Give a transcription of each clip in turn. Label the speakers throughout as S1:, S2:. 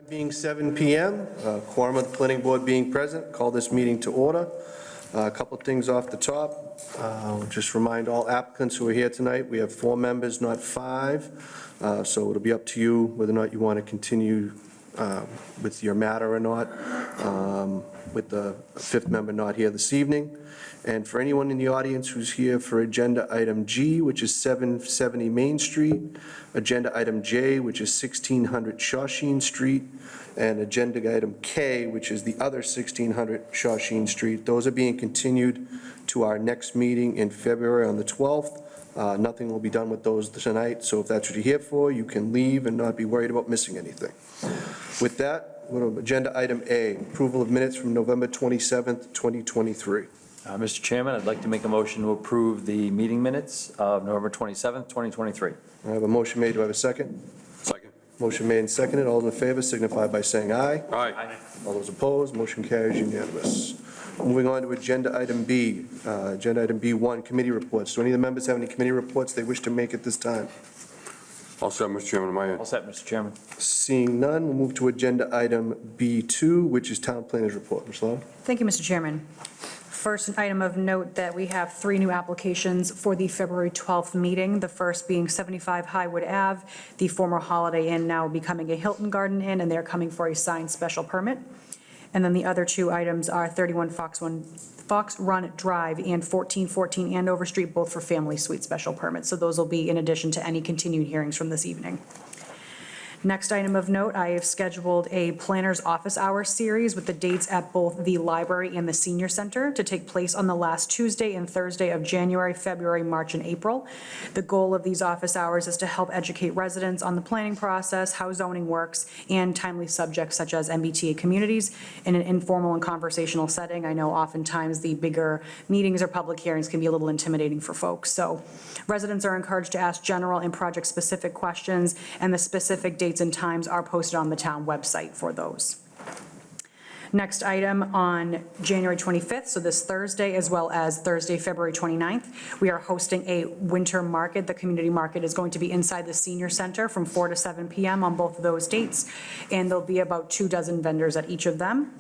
S1: Being 7 PM, quorum of the planning board being present, call this meeting to order. A couple of things off the top. Just remind all applicants who are here tonight, we have 4 members, not 5. So it'll be up to you whether or not you want to continue with your matter or not, with the 5th member not here this evening. And for anyone in the audience who's here for Agenda Item G, which is 770 Main Street, Agenda Item J, which is 1600 Shawshene Street, and Agenda Item K, which is the other 1600 Shawshene Street, those are being continued to our next meeting in February on the 12th. Nothing will be done with those tonight, so if that's what you're here for, you can leave and not be worried about missing anything. With that, we'll go to Agenda Item A, approval of minutes from November 27th, 2023.
S2: Mr. Chairman, I'd like to make a motion to approve the meeting minutes of November 27th, 2023.
S1: I have a motion made. Do I have a second?
S3: Second.
S1: Motion made and seconded. All those in favor signify by saying aye.
S3: Aye.
S1: All those opposed, motion carries unanimous. Moving on to Agenda Item B. Agenda Item B1, committee reports. Do any of the members have any committee reports they wish to make at this time?
S3: All set, Mr. Chairman, on my end.
S2: All set, Mr. Chairman.
S1: Seeing none, we'll move to Agenda Item B2, which is town planner's report. Ms. Lau?
S4: Thank you, Mr. Chairman. First item of note that we have 3 new applications for the February 12th meeting, the first being 75 Highwood Ave, the former Holiday Inn now becoming a Hilton Garden Inn, and they're coming for a signed special permit. And then the other 2 items are 31 Fox Run Drive and 1414 Andover Street, both for family suite special permits. So those will be in addition to any continued hearings from this evening. Next item of note, I have scheduled a planner's office hours series with the dates at both the library and the senior center to take place on the last Tuesday and Thursday of January, February, March, and April. The goal of these office hours is to help educate residents on the planning process, how zoning works, and timely subjects such as MBTA communities in an informal and conversational setting. I know oftentimes the bigger meetings or public hearings can be a little intimidating for folks. So residents are encouraged to ask general and project-specific questions, and the specific dates and times are posted on the town website for those. Next item, on January 25th, so this Thursday, as well as Thursday, February 29th, we are hosting a winter market. The community market is going to be inside the senior center from 4 to 7 p.m. on both of those dates, and there'll be about 24 vendors at each of them.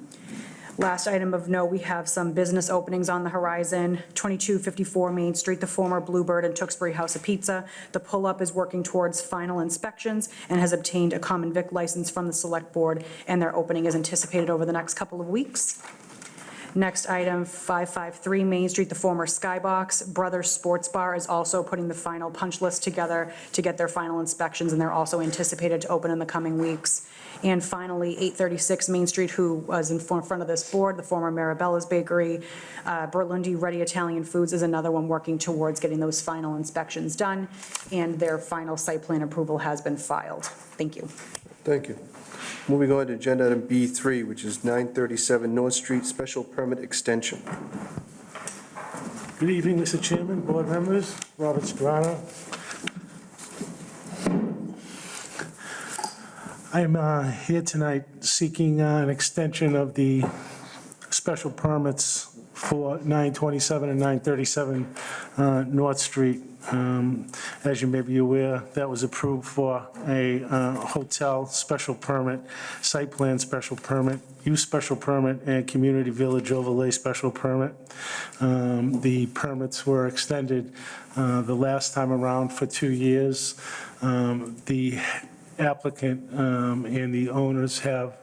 S4: Last item of note, we have some business openings on the horizon. 2254 Main Street, the former Bluebird and Tewksbury House of Pizza. The pull-up is working towards final inspections and has obtained a common vic license from the select board, and their opening is anticipated over the next couple of weeks. Next item, 553 Main Street, the former Skybox. Brothers Sports Bar is also putting the final punch list together to get their final inspections, and they're also anticipated to open in the coming weeks. And finally, 836 Main Street, who was in front of this board, the former Marabella's Bakery. Berlundi Ready Italian Foods is another one working towards getting those final inspections done, and their final site plan approval has been filed. Thank you.
S1: Thank you. Moving on to Agenda Item B3, which is 937 North Street, special permit extension.
S5: Good evening, Mr. Chairman, board members, Robert Scarano. I am here tonight seeking an extension of the special permits for 927 and 937 North Street. As you may be aware, that was approved for a hotel special permit, site plan special permit, use special permit, and community village overlay special permit. The permits were extended the last time around for 2 years. The applicant and the owners have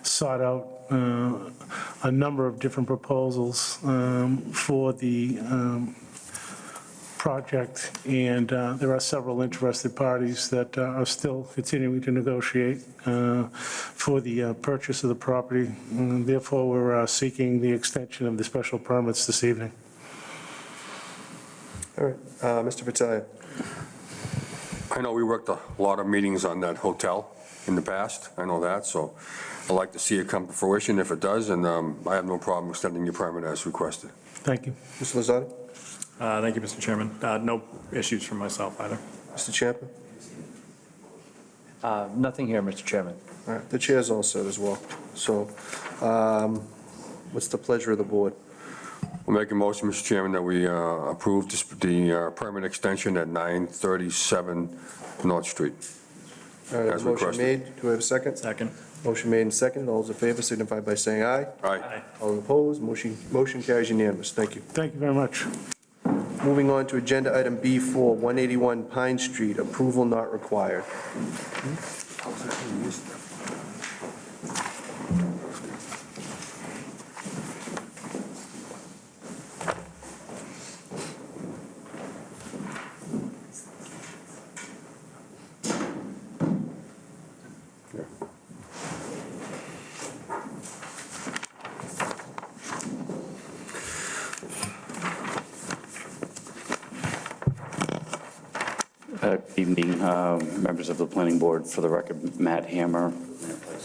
S5: sought out a number of different proposals for the project, and there are several interested parties that are still continuing to negotiate for the purchase of the property. And therefore, we're seeking the extension of the special permits this evening.
S1: All right, Mr. Vitalia.
S3: I know we worked a lot of meetings on that hotel in the past. I know that, so I'd like to see it come to fruition if it does, and I have no problem extending your permit as requested.
S5: Thank you.
S1: Mr. Lozada?
S6: Thank you, Mr. Chairman. No issues from myself either.
S1: Mr. Champa?
S2: Nothing here, Mr. Chairman.
S1: All right, the chair's all set as well. So what's the pleasure of the board?
S3: We'll make a motion, Mr. Chairman, that we approve the permit extension at 937 North Street.
S1: All right,
S3: as
S1: motion
S3: requested.
S1: made. Do we have a second?
S6: Second.
S1: Motion made and seconded. All those in favor signify by saying aye.
S3: Aye.
S1: All opposed, motion carries unanimous. Thank you.
S5: Thank you very much.
S1: Moving on to agenda item B4, 181 Pine Street, approval not required.
S7: Evening, members of the planning board. For the record, Matt Hammer,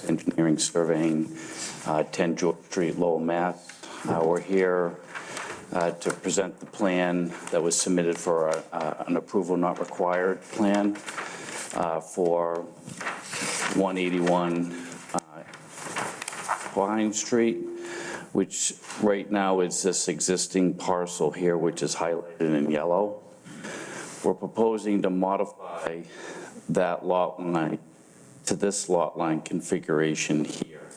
S7: Engineering Surveying, 10 George Street, Lowell, Mass. We're here to present the plan that was submitted for an approval not required plan for 181 Pine Street, which right now is this existing parcel here, which is highlighted in yellow. We're proposing to modify that lot line to this lot line configuration here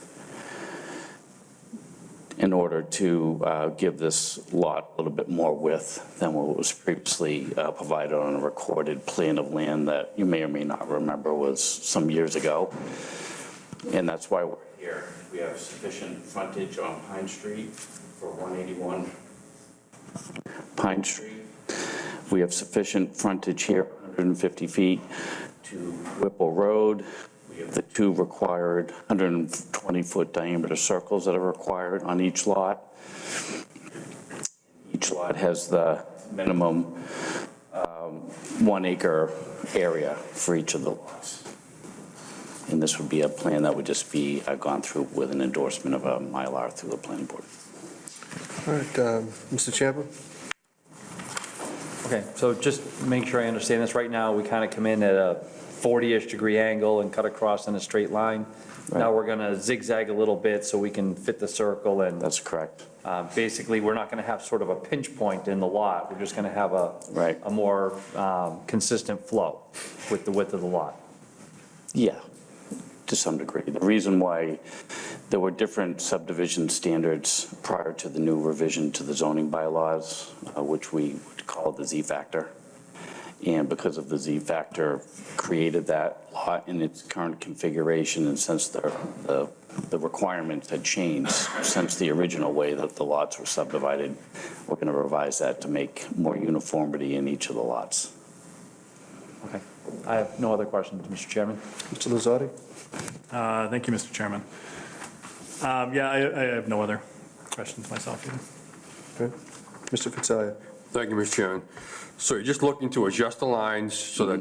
S7: in order to give this lot a little bit more width than what was previously provided on a recorded plan of land that you may or may not remember was some years ago. And that's why we're here. We have sufficient frontage on Pine Street for 181 Pine Street. We have sufficient frontage here, 150 feet, to Whipple Road. We have the two required 120-foot diameter circles that are required on each lot. Each lot has the minimum 1 acre area for each of the lots. And this would be a plan that would just be gone through with an endorsement of a Mylar through the planning board.
S1: All right, Mr. Champa?
S2: Okay, so just make sure I understand this. Right now, we kind of come in at a 40-ish degree angle and cut across in a straight line. Now we're going to zigzag a little bit so we can fit the circle, and
S7: That's correct.
S2: basically, we're not going to have sort of a pinch point in the lot. We're just going to have a more consistent flow with the width of the lot.
S7: Yeah, to some degree. The reason why there were different subdivision standards prior to the new revision to the zoning bylaws, which we would call the Z factor. And because of the Z factor created that lot in its current configuration, and since the requirements had changed since the original way that the lots were subdivided, we're going to revise that to make more uniformity in each of the lots.
S2: Okay. I have no other questions, Mr. Chairman.
S1: Mr. Lazardi?
S6: Thank you, Mr. Chairman. Yeah, I have no other questions myself either.
S1: Okay. Mr. Fattalia?
S3: Thank you, Mr. Chairman. So you're just looking to adjust the lines so that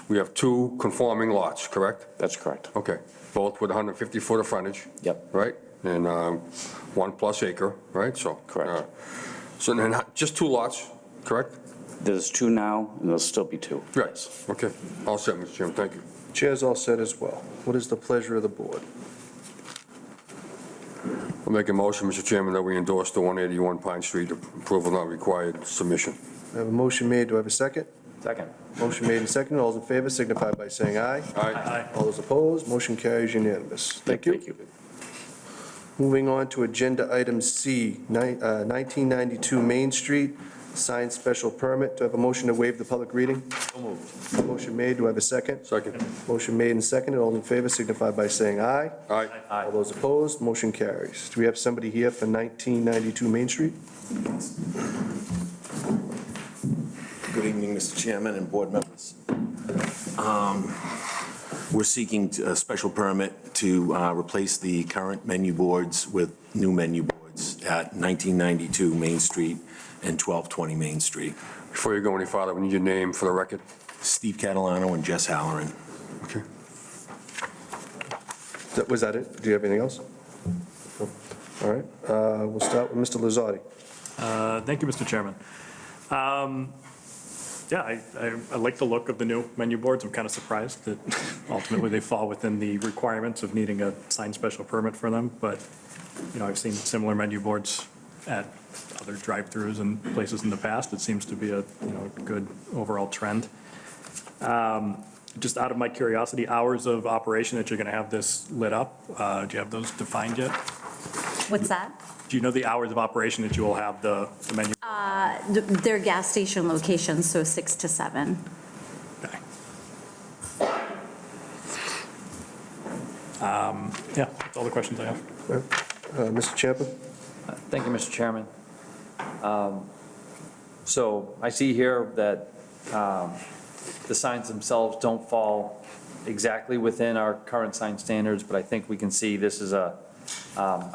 S3: we have two conforming lots, correct?
S7: That's correct.
S3: Okay, both with 150 foot of frontage?
S7: Yep.
S3: Right? And 1+ acre, right? So.
S7: Correct.
S3: So then just two lots, correct?
S7: There's two now, and there'll still be two.
S3: Right, okay. All set, Mr. Chairman, thank you.
S1: Chair's all set as well. What is the pleasure of the board?
S3: I'll make a motion, Mr. Chairman, that we endorse the 181 Pine Street approval not required submission.
S1: I have a motion made. Do I have a second?
S2: Second.
S1: Motion made and seconded. All those in favor signify by saying aye.
S3: Aye.
S1: All those opposed, motion carries unanimous. Thank you.
S7: Thank you.
S1: Moving on to agenda item C, 1992 Main Street, signed special permit. Do I have a motion to waive the public reading?
S2: So moved.
S1: Motion made. Do I have a second?
S3: Second.
S1: Motion made and seconded. All in favor signify by saying aye.
S3: Aye.
S1: All those opposed, motion carries. Do we have somebody here for 1992 Main Street?
S8: Good evening, Mr. Chairman and board members. We're seeking a special permit to replace the current menu boards with new menu boards at 1992 Main Street and 1220 Main Street.
S3: Before you go any farther, we need your name for the record.
S8: Steve Catalano and Jess Halloran.
S3: Okay.
S1: Was that it? Do you have anything else? No. All right, we'll start with Mr. Lazardi.
S6: Thank you, Mr. Chairman. Yeah, I like the look of the new menu boards. I'm kind of surprised that ultimately they fall within the requirements of needing a signed special permit for them. But, you know, I've seen similar menu boards at other drive-throughs and places in the past. It seems to be a, you know, good overall trend. Just out of my curiosity, hours of operation that you're going to have this lit up, do you have those defined yet?
S9: What's that?
S6: Do you know the hours of operation that you will have the menu?
S9: They're gas station locations, so 6 to 7.
S6: Okay. Yeah, that's all the questions I have.
S1: Mr. Champa?
S2: Thank you, Mr. Chairman. So I see here that the signs themselves don't fall exactly within our current sign standards, but I think we can see this is I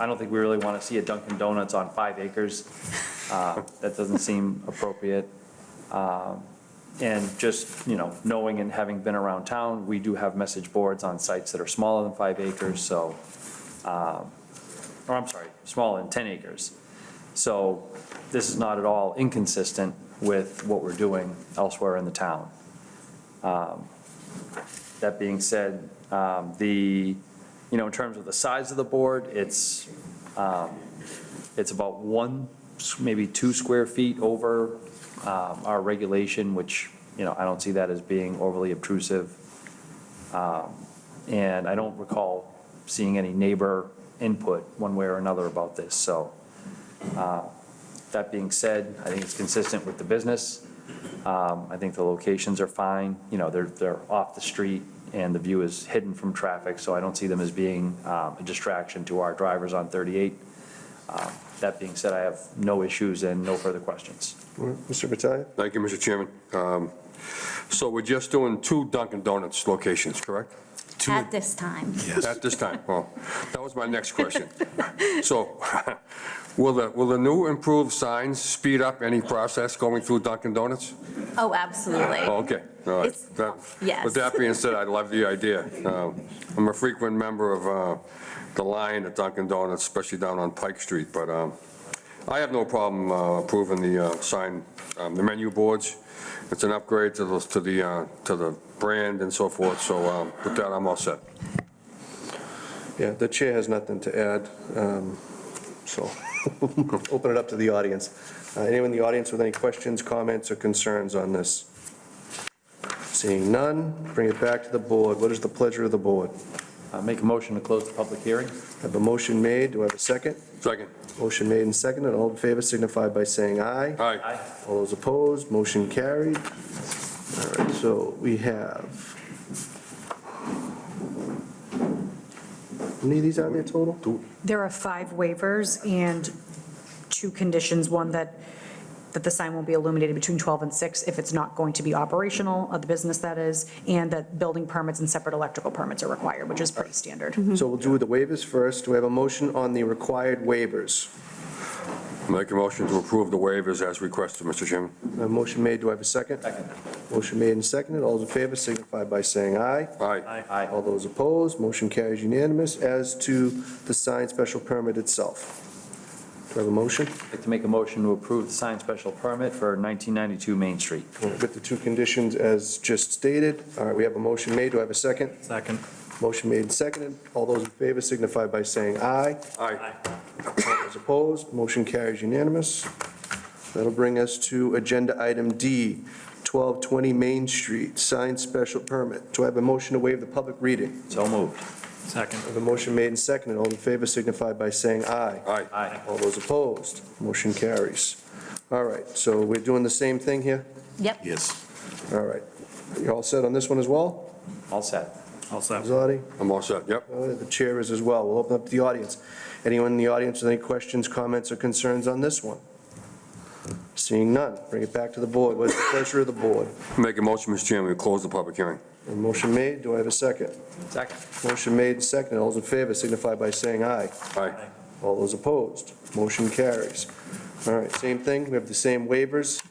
S2: don't think we really want to see a Dunkin' Donuts on 5 acres. That doesn't seem appropriate. And just, knowing and having been around town, we do have message boards on sites that are smaller than 5 acres, so, or I'm sorry, smaller than 10 acres. So this is not at all inconsistent with what we're doing elsewhere in the town. That being said, in terms of the size of the board, it's about 1, maybe 2 square feet over our regulation, which, I don't see that as being overly obtrusive. And I don't recall seeing any neighbor input one way or another about this. So that being said, I think it's consistent with the business. I think the locations are fine. They're off the street and the view is hidden from traffic, so I don't see them as being a distraction to our drivers on 38. That being said, I have no issues and no further questions.
S1: Mr. Battaglia?
S3: Thank you, Mr. Chairman. So we're just doing 2 Dunkin' Donuts locations, correct?
S9: At this time.
S3: At this time? Well, that was my next question. So will the new improved signs speed up any process going through Dunkin' Donuts?
S9: Oh, absolutely.
S3: Oh, okay, all right.
S9: Yes.
S3: With that being said, I love the idea. I'm a frequent member of the line at Dunkin' Donuts, especially down on Pike Street, but I have no problem approving the sign, the menu boards. It's an upgrade to the brand and so forth, so with that, I'm all set.
S1: Yeah, the chair has nothing to add, so open it up to the audience. Anyone in the audience with any questions, comments, or concerns on this? Seeing none, bring it back to the board. What is the pleasure of the board?
S2: Make a motion to close the public hearing.
S1: I have a motion made. Do I have a second?
S3: Second.
S1: Motion made and seconded. All in favor signify by saying aye.
S3: Aye.
S1: All those opposed, motion carried. All right, so we have, how many of these are there total?
S4: There are 5 waivers and 2 conditions, one that the sign won't be illuminated between 12 and 6 if it's not going to be operational, of the business that is, and that building permits and separate electrical permits are required, which is pretty standard.
S1: So we'll do the waivers first. Do we have a motion on the required waivers?
S3: Make a motion to approve the waivers as requested, Mr. Chairman.
S1: A motion made. Do I have a second?
S2: Second.
S1: Motion made and seconded. All those in favor signify by saying aye.
S3: Aye.
S2: Aye.
S1: All those opposed, motion carries unanimous. As to the signed special permit itself, do I have a motion?
S2: I'd like to make a motion to approve the signed special permit for 1992 Main Street.
S1: With the 2 conditions as just stated. All right, we have a motion made. Do I have a second?
S6: Second.
S1: Motion made and seconded. All those in favor signify by saying aye.
S3: Aye.
S1: All those opposed, motion carries unanimous. That'll bring us to agenda item D, 1220 Main Street, signed special permit. Do I have a motion to waive the public reading?
S2: So moved.
S6: Second.
S1: I have a motion made and seconded. All in favor signify by saying aye.
S3: Aye.
S2: Aye.
S1: All those opposed, motion carries. All right, so we're doing the same thing here?
S9: Yep.
S8: Yes.
S1: All right. You all set on this one as well?
S2: All set.
S6: All set.
S1: Zadi?
S3: I'm all set, yep.
S1: The chair is as well. We'll open up to the audience. Anyone in the audience with any questions, comments, or concerns on this one? Seeing none, bring it back to the board. What's the pleasure of the board?
S3: Make a motion, Mr. Chairman, we close the public hearing.
S1: A motion made, do I have a second?
S2: Second.
S1: Motion made and seconded. All those in favor signify by saying aye.
S3: Aye.
S1: All those opposed, motion carries. All right, same thing, we have the same waivers.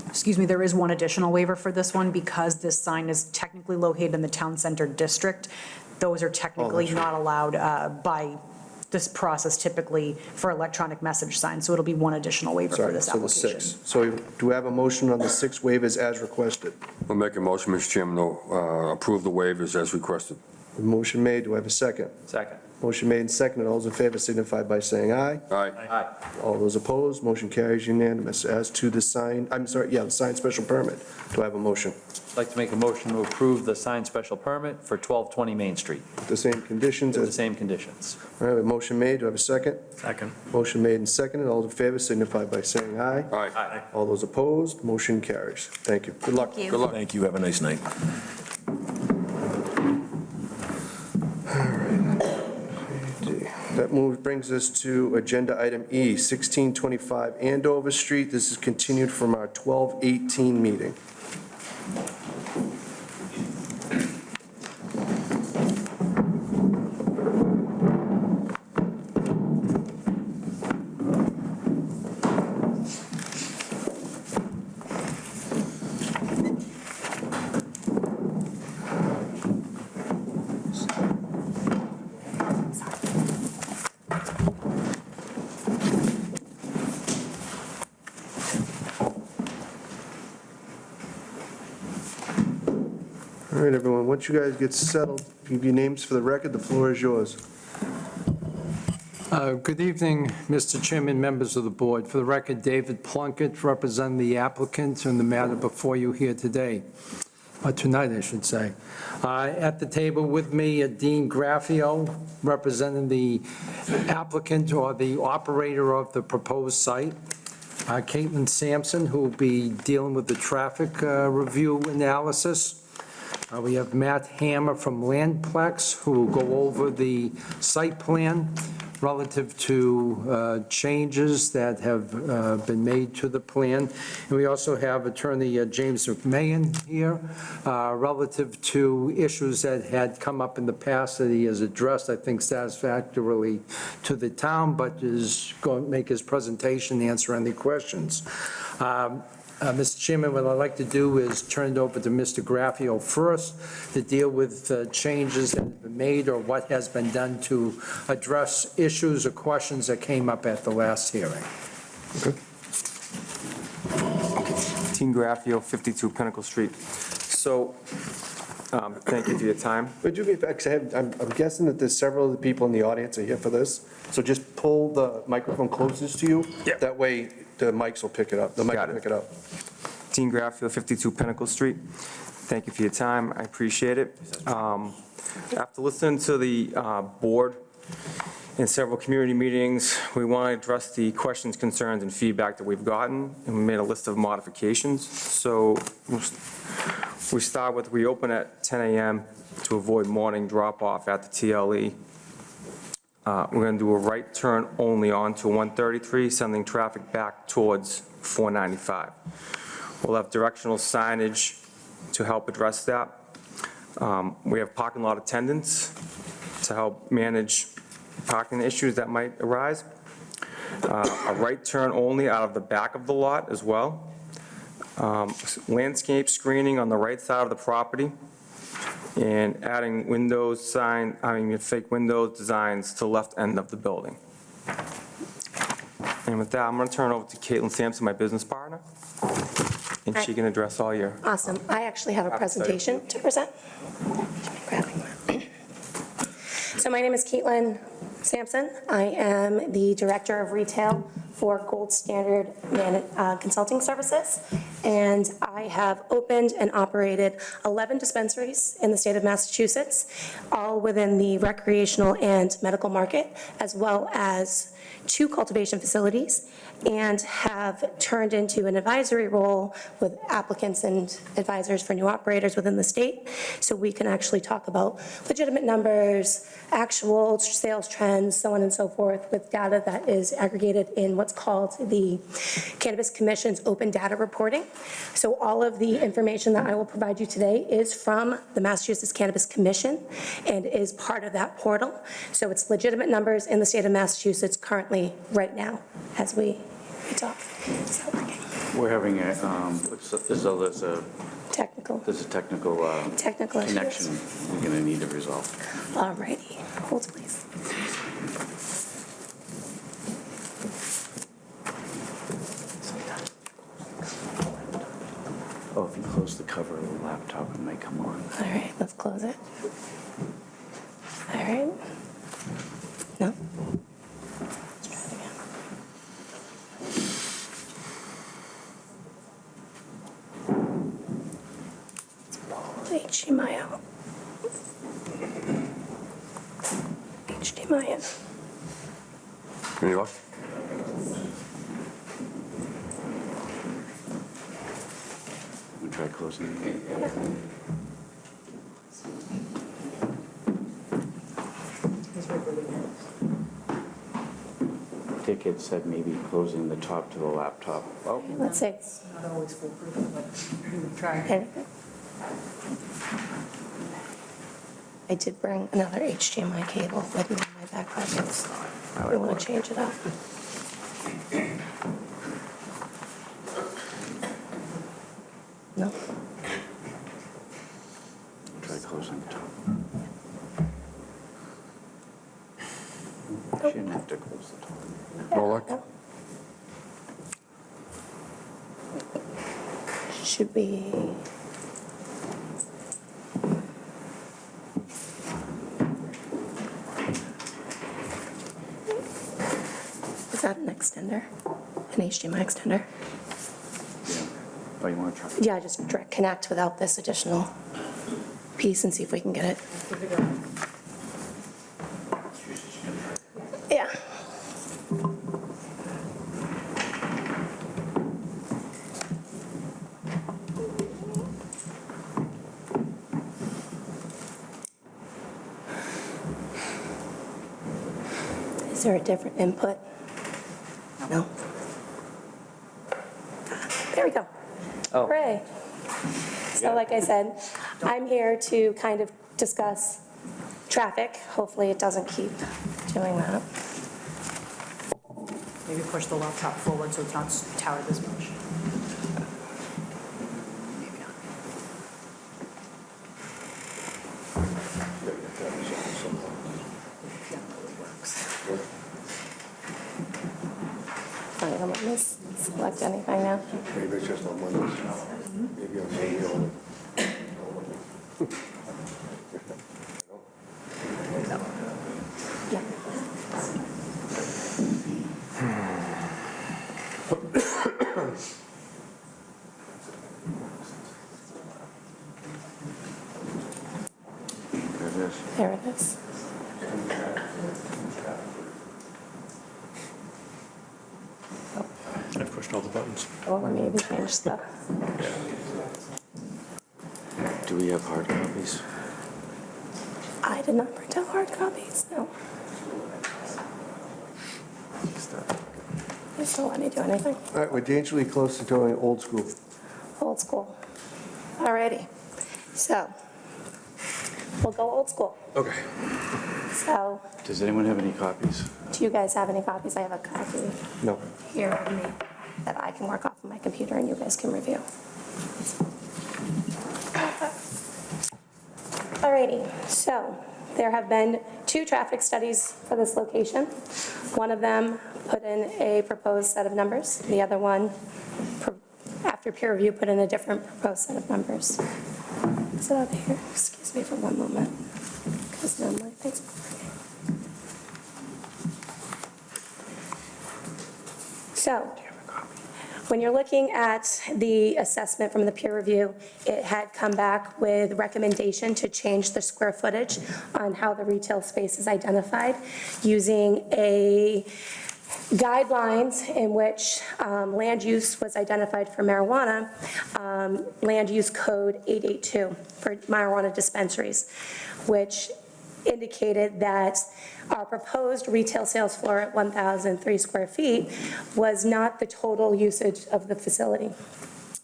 S4: Excuse me, there is one additional waiver for this one, because this sign is technically located in the town center district. Those are technically
S1: that's right.
S4: not allowed by this process typically for electronic message signs, so it'll be one additional waiver for
S1: Sorry,
S4: this
S1: so the
S4: application.
S1: 6. So do we have a motion on the 6 waivers as requested?
S3: We'll make a motion, Mr. Chairman, to approve the waivers as requested.
S1: Motion made, do I have a second?
S2: Second.
S1: Motion made and seconded, all those in favor signify by saying aye.
S3: Aye.
S2: Aye.
S1: All those opposed, motion carries unanimous. As to the sign, the signed special permit, do I have a motion?
S2: I'd like to make a motion to approve the signed special permit for 1220 Main Street,
S1: With the same conditions
S2: with the
S1: as,
S2: same conditions.
S1: all right, a motion made, do I have a second?
S6: Second.
S1: Motion made and seconded, all those in favor signify by saying aye.
S3: Aye.
S2: Aye.
S1: All those opposed, motion carries. Thank you. Good luck.
S9: Thank you.
S3: Good luck.
S8: Thank you, have a nice night.
S1: That brings us to agenda item E, 1625 Andover Street. This is continued from our 12/18 meeting. All right, everyone, once you guys get settled, give your names for the record, the floor is yours.
S10: Good evening, Mr. Chairman, members of the board. For the record, David Plunkett, representing the applicant in the matter before you here today, or tonight, I should say. At the table with me, Dean Graffio, representing the applicant or the operator of the proposed site. Caitlin Sampson, who will be dealing with the traffic review analysis. We have Matt Hammer from Landplex, who will go over the site plan relative to changes that have been made to the plan. And we also have Attorney James McMahon here, relative to issues that had come up in the past that he has addressed, I think satisfactorily to the town, but is going to make his presentation, answer any questions. Mr. Chairman, what I'd like to do is turn it over to Mr. Graffio first to deal with changes that have been made or what has been done to address issues or questions that came up at the last hearing.
S11: Dean Graffio, 52 Pinnacle Street. So, thank you for your time.
S1: Would you be, I'm guessing that there's several of the people in the audience are here for this, so just pull the microphone closest to you.
S11: Yep.
S1: That way, the mics will pick it up, the mic
S11: Got
S1: will
S11: it.
S1: pick it up.
S11: Dean Graffio, 52 Pinnacle Street. Thank you for your time, I appreciate it. After listening to the board in several community meetings, we want to address the questions, concerns, and feedback that we've gotten, and we made a list of modifications. So we start with, we open at 10 a.m. to avoid morning drop-off at the TLE. We're going to do a right turn only onto 133, sending traffic back towards 495. We'll have directional signage to help address that. We have parking lot attendants to help manage parking issues that might arise. A right turn only out of the back of the lot as well. Landscape screening on the right side of the property, and adding fake windows designs to the left end of the building. And with that, I'm going to turn it over to Caitlin Sampson, my business partner, and she can address all your.
S12: Awesome. I actually have a presentation to present. So my name is Caitlin Sampson. I am the Director of Retail for Gold Standard Consulting Services, and I have opened and operated 11 dispensaries in the state of Massachusetts, all within the recreational and medical market, as well as 2 cultivation facilities, and have turned into an advisory role with applicants and advisors for new operators within the state, so we can actually talk about legitimate numbers, actual sales trends, so on and so forth, with data that is aggregated in what's called the Cannabis Commission's open data reporting. So all of the information that I will provide you today is from the Massachusetts Cannabis Commission and is part of that portal. So it's legitimate numbers in the state of Massachusetts currently, right now, as we talk. Is that working?
S7: We're having a, there's a
S12: Technical.
S7: technical
S12: Technical issues.
S7: connection we're going to need to resolve.
S12: All righty. Hold, please.
S7: Oh, if you close the cover of the laptop, it may come on.
S12: All right, let's close it. right. No? Let's try it again. Let's pull the HDMI out. HDMI in.
S3: Any luck?
S7: We try closing it. Dick had said maybe closing the top to the laptop. Oh,
S12: Let's see.
S4: Not always foolproof, but we would try.
S12: Okay. I did bring another HDMI cable with me in my back pockets. We want to change it up. No?
S7: try closing the top. Shouldn't have to close the top.
S3: No luck?
S12: No. Should we? Is that an extender? An HDMI extender?
S7: Oh, you want to try?
S12: Yeah, just direct connect without this additional piece and see if we can get it. Yeah. Is there a different input? No? There we go.
S2: Oh.
S12: Hooray. So like I said, I'm here to kind of discuss traffic. Hopefully it doesn't keep doing that.
S4: Maybe push the laptop forward so it's not towered this much. Maybe not. Yeah, it really works.
S12: All right, let me select anything now.
S3: Maybe it's just on Mondays. Maybe on Monday only.
S12: Yeah.
S7: There it is.
S12: There it is.
S6: I've pushed all the buttons.
S12: Oh, let me even change stuff.
S7: Do we have hard copies?
S12: I did not print out hard copies, no. Just don't let me do anything.
S1: All right, we're dangerously close to going old school.
S12: Old school. Alrighty. So, we'll go old school.
S3: Okay.
S12: So,
S7: Does anyone have any copies?
S12: do you guys have any copies? I have a copy
S1: No.
S12: here with me that I can work off of my computer and you guys can review. Alrighty, so there have been 2 traffic studies for this location. One of them put in a proposed set of numbers. The other one, after peer review, put in a different proposed set of numbers. Is it up here? Excuse me for one moment, because now my thing's not working. So, when you're looking at the assessment from the peer review, it had come back with recommendation to change the square footage on how the retail space is identified using a guidelines in which land use was identified for marijuana, land use code 882 for marijuana dispensaries, which indicated that our proposed retail sales floor at 1,003 square feet was not the total usage of the facility.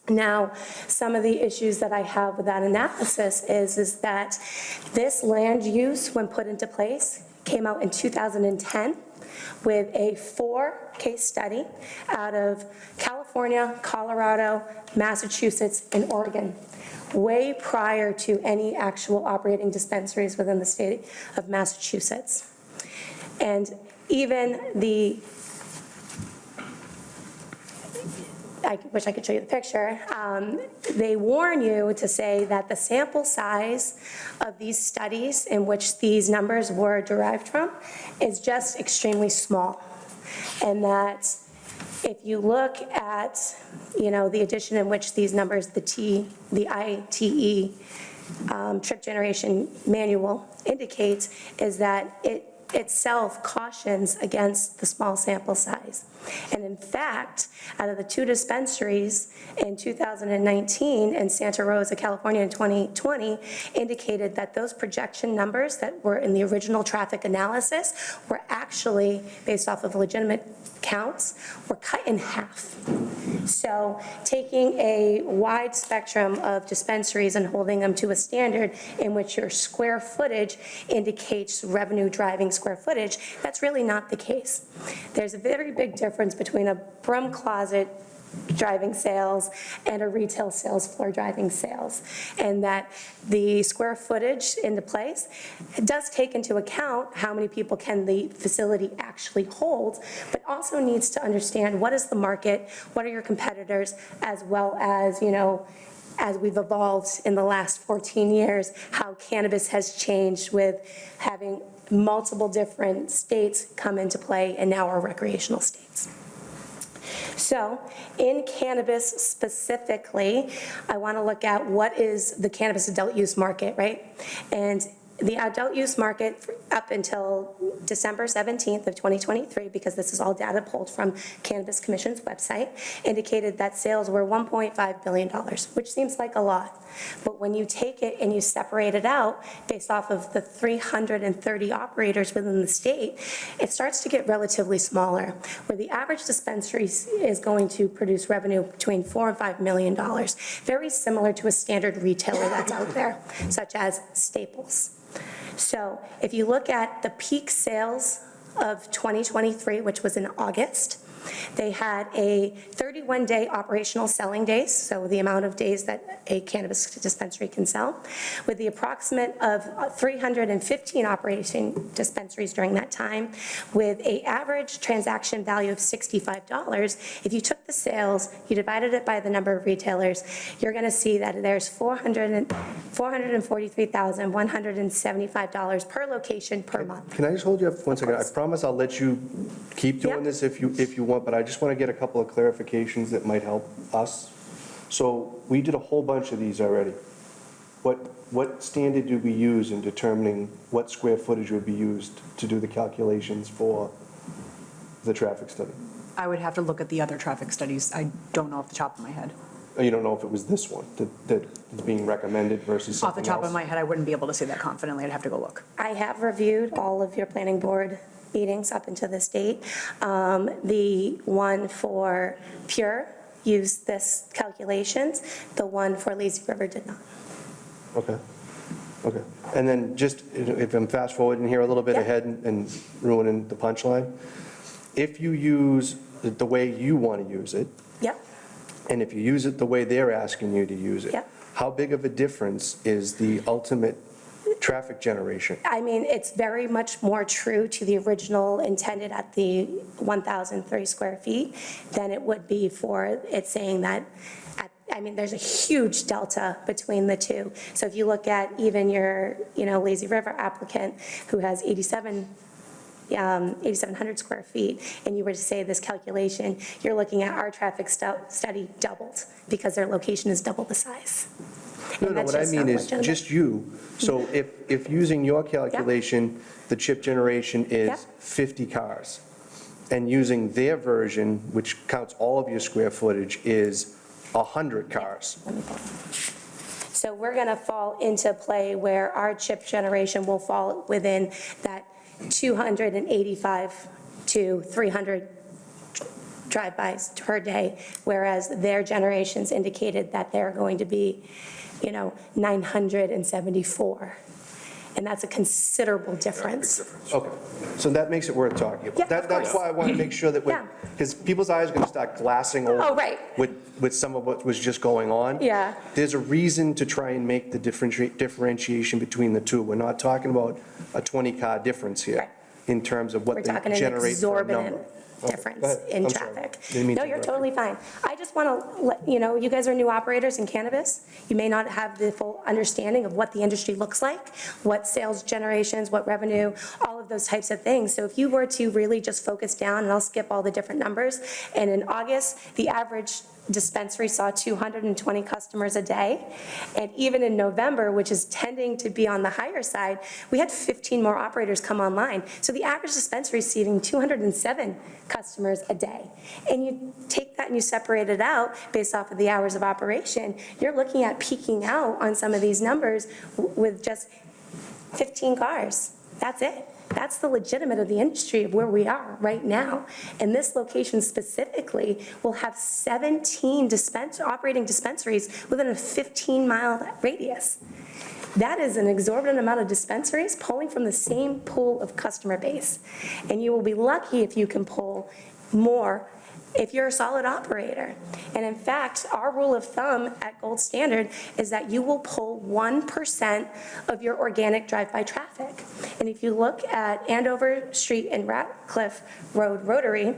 S12: Now, some of the issues that I have with that analysis is that this land use, when put into place, came out in 2010 with a 4-case study out of California, Colorado, Massachusetts, and Oregon, way prior to any actual operating dispensaries within the state of Massachusetts. And even I wish I could show you the picture. They warn you to say that the sample size of these studies in which these numbers were derived from is just extremely small. And that if you look at, the edition in which these numbers, the ITE trip generation manual indicates, is that it itself cautions against the small sample size. And in fact, out of the 2 dispensaries in 2019 and Santa Rosa, California in 2020, indicated that those projection numbers that were in the original traffic analysis were actually, based off of legitimate counts, were cut in half. So taking a wide spectrum of dispensaries and holding them to a standard in which your square footage indicates revenue driving square footage, that's really not the case. There's a very big difference between a broom closet driving sales and a retail sales floor driving sales, and that the square footage into place does take into account how many people can the facility actually hold, but also needs to understand what is the market, what are your competitors, as well as, as we've evolved in the last 14 years, how cannabis has changed with having multiple different states come into play and now are recreational states. So in cannabis specifically, I want to look at what is the cannabis adult use market, right? And the adult use market up until December 17th of 2023, because this is all data pulled from Cannabis Commission's website, indicated that sales were $1.5 billion, which seems like a lot. But when you take it and you separate it out based off of the 330 operators within the state, it starts to get relatively smaller, where the average dispensary is going to produce revenue between $4 and $5 million, very similar to a standard retailer that's out there, such as Staples. So if you look at the peak sales of 2023, which was in August, they had a 31-day operational selling days, so the amount of days that a cannabis dispensary can sell, with the approximate of 315 operating dispensaries during that time, with an average transaction value of $65. If you took the sales, you divided it by the number of retailers, you're going to see that there's $443,175 per location per month.
S1: Can I just hold you up for 1 second? I promise I'll let you keep doing
S12: Yeah.
S1: this if you want, but I just want to get a couple of clarifications that might help us. So we did a whole bunch of these already. What standard do we use in determining what square footage would be used to do the calculations for the traffic study?
S4: I would have to look at the other traffic studies. I don't know off the top of my head.
S1: Oh, you don't know if it was this one that is being recommended versus
S4: Off the
S1: something
S4: top of
S1: else?
S4: my head, I wouldn't be able to say that confidently. I'd have to go look.
S12: I have reviewed all of your planning board meetings up until this date. The one for Pure used this calculations. The one for Lazy River did not.
S1: Okay. And then just, if I'm fast forwarding here a little bit
S12: Yeah.
S1: ahead and ruining the punchline, if you use it the way you want to use it,
S12: Yep,
S1: and if you use it the way they're asking you to use it,
S12: Yep.
S1: how big of a difference is the ultimate traffic generation?
S12: I mean, it's very much more true to the original intended at the 1,030 square feet than it would be for it saying that, there's a huge delta between the two. So if you look at even your, Lazy River applicant who has 8,700 square feet, and you were to say this calculation, you're looking at our traffic study doubled because their location is double the size.
S1: No,
S12: And that's
S1: what I
S12: just
S1: mean
S12: not
S1: is
S12: legitimate.
S1: just you. So if using your calculation, the chip generation
S12: Yeah.
S1: is 50 cars, and using their version, which counts all of your square footage, is 100 cars.
S12: Let me pull it. So we're going to fall into play where our chip generation will fall within that 285 to 300 drive-bys per day, whereas their generations indicated that they're going to be, 974. And that's a considerable difference.
S1: Okay, so that makes it worth talking about.
S12: Yeah, of
S1: That's
S12: course.
S1: why I want to make sure that,
S12: Yeah.
S1: because people's eyes are going to start glassing over.
S12: Oh, right.
S1: With some of what was just going on.
S12: Yeah.
S1: There's a reason to try and make the differentiation between the two. We're not talking about a 20-car difference here.
S12: Right.
S1: in terms of
S12: We're
S1: what they
S12: talking an
S1: generate for a number.
S12: exorbitant difference
S1: Go ahead.
S12: in
S1: I'm sorry.
S12: traffic.
S1: Didn't mean
S12: No,
S1: to
S12: you're
S1: interrupt
S12: totally fine. I just want to let, you guys are new operators in cannabis. You may not have the full understanding of what the industry looks like, what sales generations, what revenue, all of those types of things. So if you were to really just focus down, and I'll skip all the different numbers, and in August, the average dispensary saw 220 customers a day. And even in November, which is tending to be on the higher side, we had 15 more operators come online. So the average dispensary is seeing 207 customers a day. And you take that and you separate it out based off of the hours of operation, you're looking at peaking out on some of these numbers with just 15 cars. That's it. That's the legitimate of the industry of where we are right now. And this location specifically will have 17 operating dispensaries within a 15-mile radius. That is an exorbitant amount of dispensaries pulling from the same pool of customer base. And you will be lucky if you can pull more if you're a solid operator. And in fact, our rule of thumb at Gold Standard is that you will pull 1% of your organic drive-by traffic. And if you look at Andover Street and Ratcliffe Road Rotary,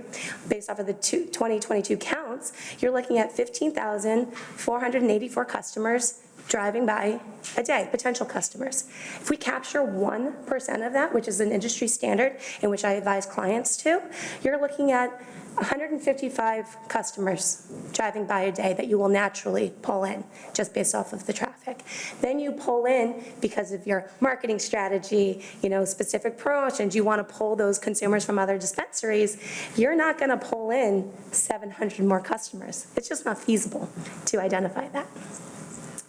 S12: based off of the 2022 counts, you're looking at 15,484 customers driving by a day, potential customers. If we capture 1% of that, which is an industry standard in which I advise clients to, you're looking at 155 customers driving by a day that you will naturally pull in just based off of the traffic. Then you pull in, because of your marketing strategy, specific promotions, you want to pull those consumers from other dispensaries, you're not going to pull in 700 more customers. It's just not feasible to identify that.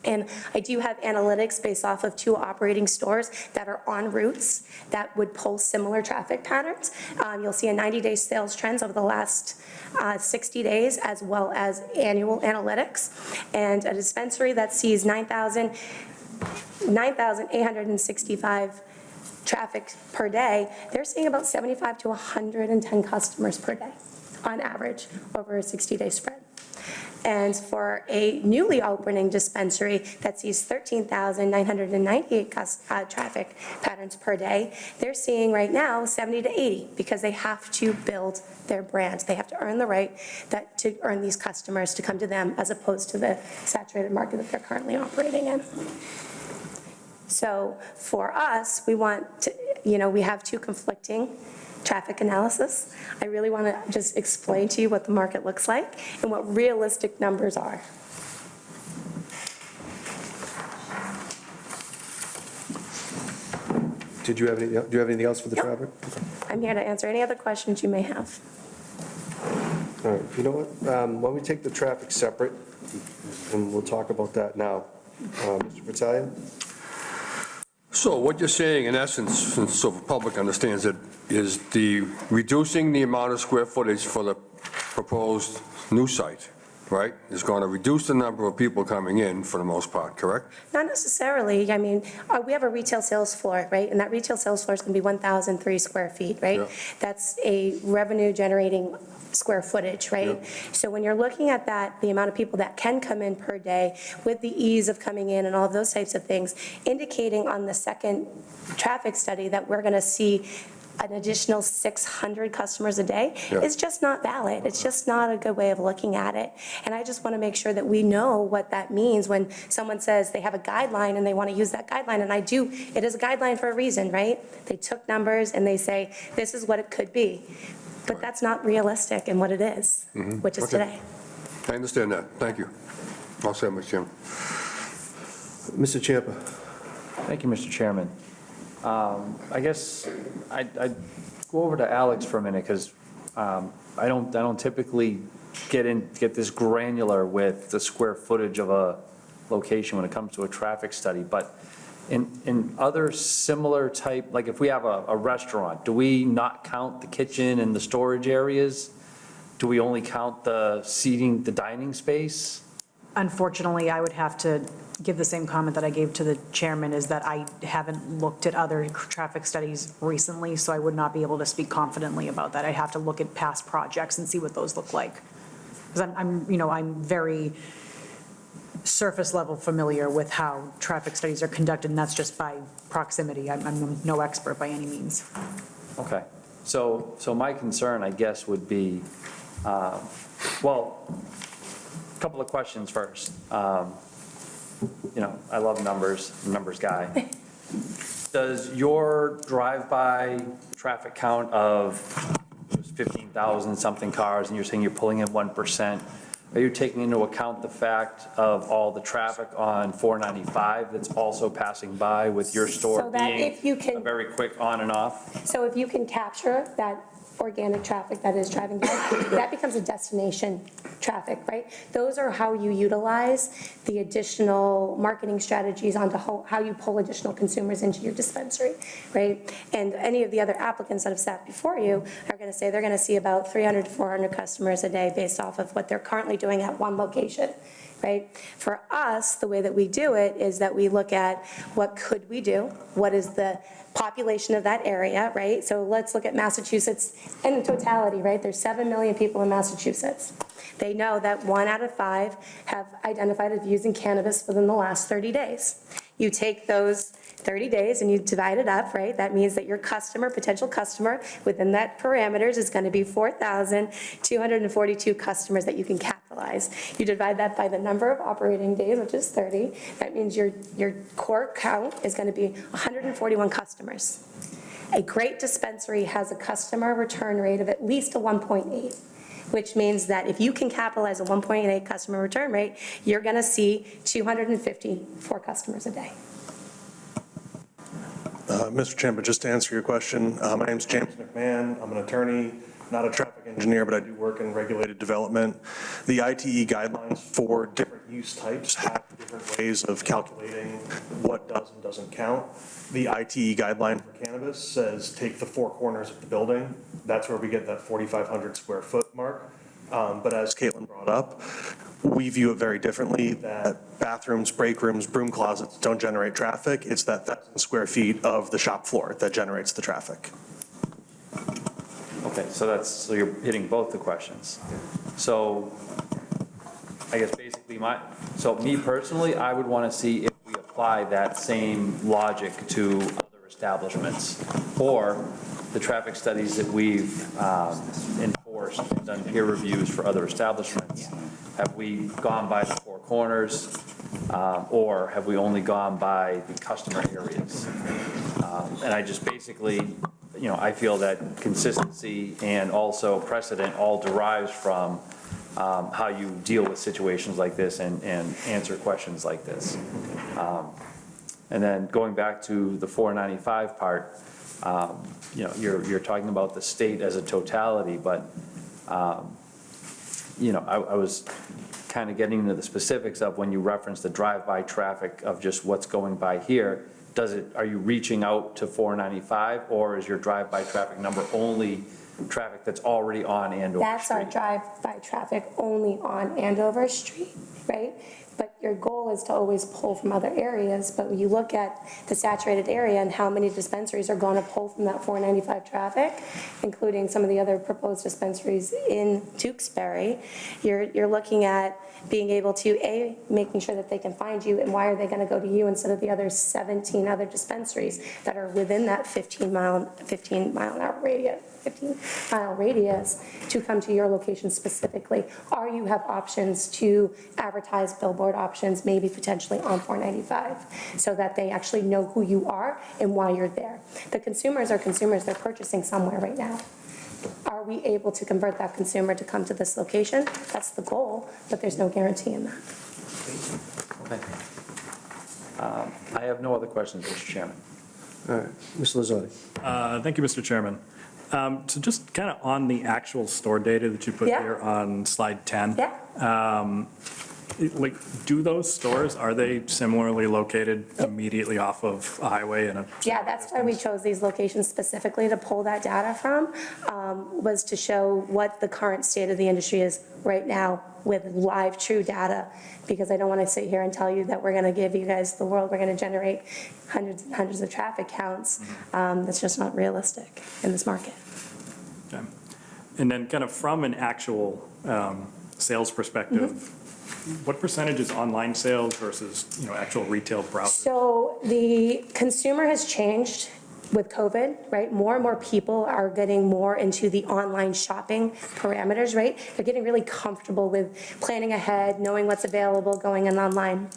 S12: And I do have analytics based off of 2 operating stores that are on routes that would pull similar traffic patterns. You'll see a 90-day sales trends over the last 60 days, as well as annual analytics. And a dispensary that sees 9,865 traffic per day, they're seeing about 75 to 110 customers per day on average over a 60-day spread. And for a newly opening dispensary that sees 13,998 traffic patterns per day, they're seeing right now 70 to 80 because they have to build their brand. They have to earn the right to earn these customers to come to them as opposed to the saturated market that they're currently operating in. So for us, we want to, we have 2 conflicting traffic analysis. I really want to just explain to you what the market looks like and what realistic numbers are.
S1: Do you have anything else for the traffic?
S12: I'm here to answer any other questions you may have.
S1: All right, you know what? Why don't we take the traffic separate, and we'll talk about that now. Mr. Battaglia?
S3: So what you're saying, in essence, so the public understands it, is reducing the amount of square footage for the proposed new site, right, is going to reduce the number of people coming in for the most part, correct?
S12: Not necessarily. I mean, we have a retail sales floor, right? And that retail sales floor is going to be 1,003 square feet, right?
S3: Yeah.
S12: That's a revenue generating square footage, right?
S3: Yeah.
S12: So when you're looking at that, the amount of people that can come in per day with the ease of coming in and all of those types of things, indicating on the second traffic study that we're going to see an additional 600 customers a day is just not valid. It's just not a good way of looking at it. And I just want to make sure that we know what that means when someone says they have a guideline and they want to use that guideline. And it is a guideline for a reason, right? They took numbers and they say, this is what it could be. But that's not realistic in what it is, which is today.
S3: I understand that. Thank you. I'll say, Mr. Chairman.
S1: Mr. Ciampa?
S2: Thank you, Mr. Chairman. I guess I'd go over to Alex for a minute, because I don't typically get this granular with the square footage of a location when it comes to a traffic study. But in other similar type, like if we have a restaurant, do we not count the kitchen and the storage areas? Do we only count the seating, the dining space?
S4: Unfortunately, I would have to give the same comment that I gave to the chairman, is that I haven't looked at other traffic studies recently, so I would not be able to speak confidently about that. I'd have to look at past projects and see what those look like. Because I'm very surface level familiar with how traffic studies are conducted, and that's just by proximity. I'm no expert by any means.
S2: Okay. So my concern, I guess, would be, well, a couple of questions first. You know, I love numbers, I'm a numbers guy. Does your drive-by traffic count of 15,000 something cars, and you're saying you're pulling in 1%, are you taking into account the fact of all the traffic on 495 that's also passing by with your store
S12: So that
S2: being
S12: if you
S2: a
S12: can,
S2: very quick on and off?
S12: so if you can capture that organic traffic that is driving by, that becomes a destination traffic, right? Those are how you utilize the additional marketing strategies onto how you pull additional consumers into your dispensary, right? And any of the other applicants that have sat before you are going to say they're going to see about 300 to 400 customers a day based off of what they're currently doing at one location. Right? For us, the way that we do it is that we look at what could we do? What is the population of that area, right? So let's look at Massachusetts in totality, right? There's 7 million people in Massachusetts. They know that 1 out of 5 have identified as using cannabis within the last 30 days. You take those 30 days and you divide it up, right? That means that your customer, potential customer, within that parameters is going to be 4,242 customers that you can capitalize. You divide that by the number of operating days, which is 30. That means your core count is going to be 141 customers. A great dispensary has a customer return rate of at least a 1.8. Which means that if you can capitalize a 1.8 customer return rate, you're going to see 254 customers a day.
S13: Mr. Chairman, just to answer your question, my name's James McMahon. I'm an attorney, not a traffic engineer, but I do work in regulated development. The ITE guidelines for different use types have different ways of calculating what does and doesn't count. The ITE guideline for cannabis says take the 4 corners of the building. That's where we get that 4,500 square foot mark. But as Caitlin brought up, we view it very differently, that bathrooms, break rooms, broom closets don't generate traffic. It's that 1,000 square feet of the shop floor that generates the traffic.
S2: Okay, so you're hitting both the questions. So I guess basically so me personally, I would want to see if we apply that same logic to other establishments, or the traffic studies that we've enforced, done peer reviews for other establishments. Have we gone by the 4 corners, or have we only gone by the customer areas? And I just basically, you know, I feel that consistency and also precedent all derives from how you deal with situations like this and answer questions like this. And then going back to the 495 part, you know, you're talking about the state as a totality, but, you know, I was kind of getting into the specifics of when you reference the drive-by traffic of just what's going by here. Are you reaching out to 495, or is your drive-by traffic number only traffic that's already on Andover Street?
S12: That's our drive-by traffic only on Andover Street, right? But your goal is to always pull from other areas, but when you look at the saturated area and how many dispensaries are going to pull from that 495 traffic, including some of the other proposed dispensaries in Tewksbury, you're looking at being able to, making sure that they can find you, and why are they going to go to you instead of the other 17 other dispensaries that are within that 15-mile radius to come to your location specifically? Or you have options to advertise billboard options, maybe potentially on 495, so that they actually know who you are and why you're there. The consumers are consumers, they're purchasing somewhere right now. Are we able to convert that consumer to come to this location? That's the goal, but there's no guarantee in that.
S2: Okay. I have no other questions, Mr. Chairman.
S1: All right, Mr. Lazzotti.
S6: Thank you, Mr. Chairman. So just kind of on the actual store data that you put here on slide 10.
S12: Yeah.
S6: Like, do those stores, are they similarly located immediately off of a highway and a?
S12: Yeah, that's why we chose these locations specifically to pull that data from, was to show what the current state of the industry is right now with live true data, because I don't want to sit here and tell you that we're going to give you guys the world, we're going to generate hundreds and hundreds of traffic counts. That's just not realistic in this market.
S6: Okay. And then kind of from an actual sales perspective, what percentage is online sales versus, you know, actual retail browsers?
S12: So the consumer has changed with COVID, right, more and more people are getting more into the online shopping parameters, right? They're getting really comfortable with planning ahead, knowing what's available, going in online.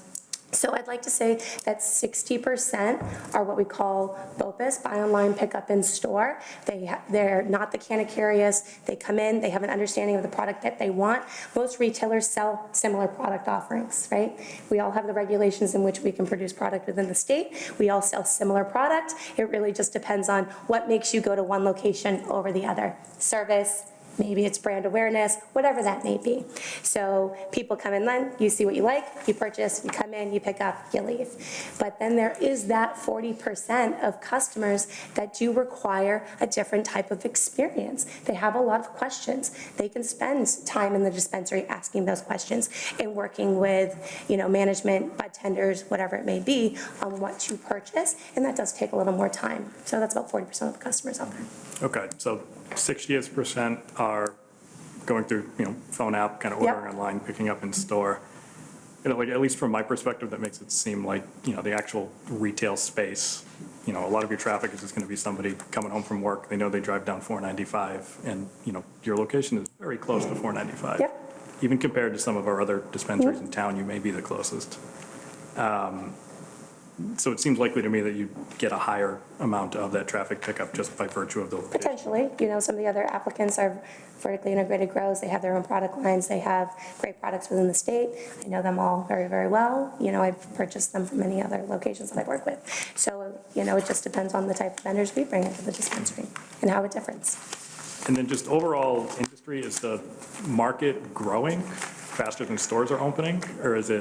S12: So I'd like to say that 60% are what we call BOPIS, buy online, pick up in store. They're not the can of curious. They come in, they have an understanding of the product that they want. Most retailers sell similar product offerings, right? We all have the regulations in which we can produce product within the state. We all sell similar product. It really just depends on what makes you go to one location over the other. Service, maybe it's brand awareness, whatever that may be. So people come in then, you see what you like, you purchase, you come in, you pick up, you leave. But then there is that 40% of customers that do require a different type of experience. They have a lot of questions. They can spend time in the dispensary asking those questions and working with, management, budtenders, whatever it may be, on what to purchase, and that does take a little more time. So that's about 40% of the customers out there.
S6: Okay, so 60% are going through, phone app, kind of
S12: Yep.
S6: ordering online, picking up in store. Like, at least from my perspective, that makes it seem like, the actual retail space, a lot of your traffic is just going to be somebody coming home from work. They know they drive down 495, and, your location is very close to 495.
S12: Yep.
S6: Even compared to some of our other dispensaries in town, you may be the closest. So it seems likely to me that you get a higher amount of that traffic pickup just by virtue of the location.
S12: Potentially, some of the other applicants are vertically integrated grows, they have their own product lines, they have great products within the state. I know them all very, very well. I've purchased them from many other locations that I work with. So, it just depends on the type of vendors we bring into the dispensary and how it differs.
S6: And then just overall industry, is the market growing faster than stores are opening, or is it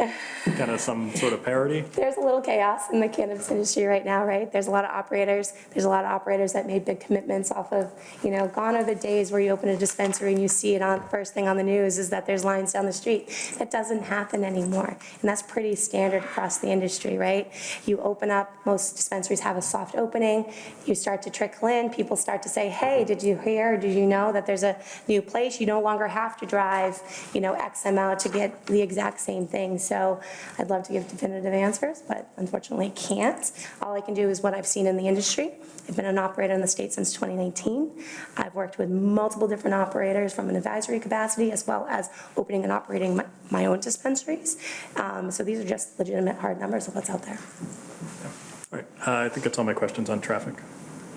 S6: kind of some sort of parity?
S12: There's a little chaos in the cannabis industry right now, right? There's a lot of operators. There's a lot of operators that made big commitments off of, gone are the days where you open a dispensary and you see it on, first thing on the news is that there's lines down the street. That doesn't happen anymore. And that's pretty standard across the industry, right? You open up, most dispensaries have a soft opening. You start to trickle in. People start to say, hey, did you hear, did you know that there's a new place? You no longer have to drive, X amount to get the exact same thing. So I'd love to give definitive answers, but unfortunately can't. All I can do is what I've seen in the industry. I've been an operator in the state since 2019. I've worked with multiple different operators from an advisory capacity as well as opening and operating my own dispensaries. So these are just legitimate hard numbers of what's out there.
S6: All right, I think that's all my questions on traffic.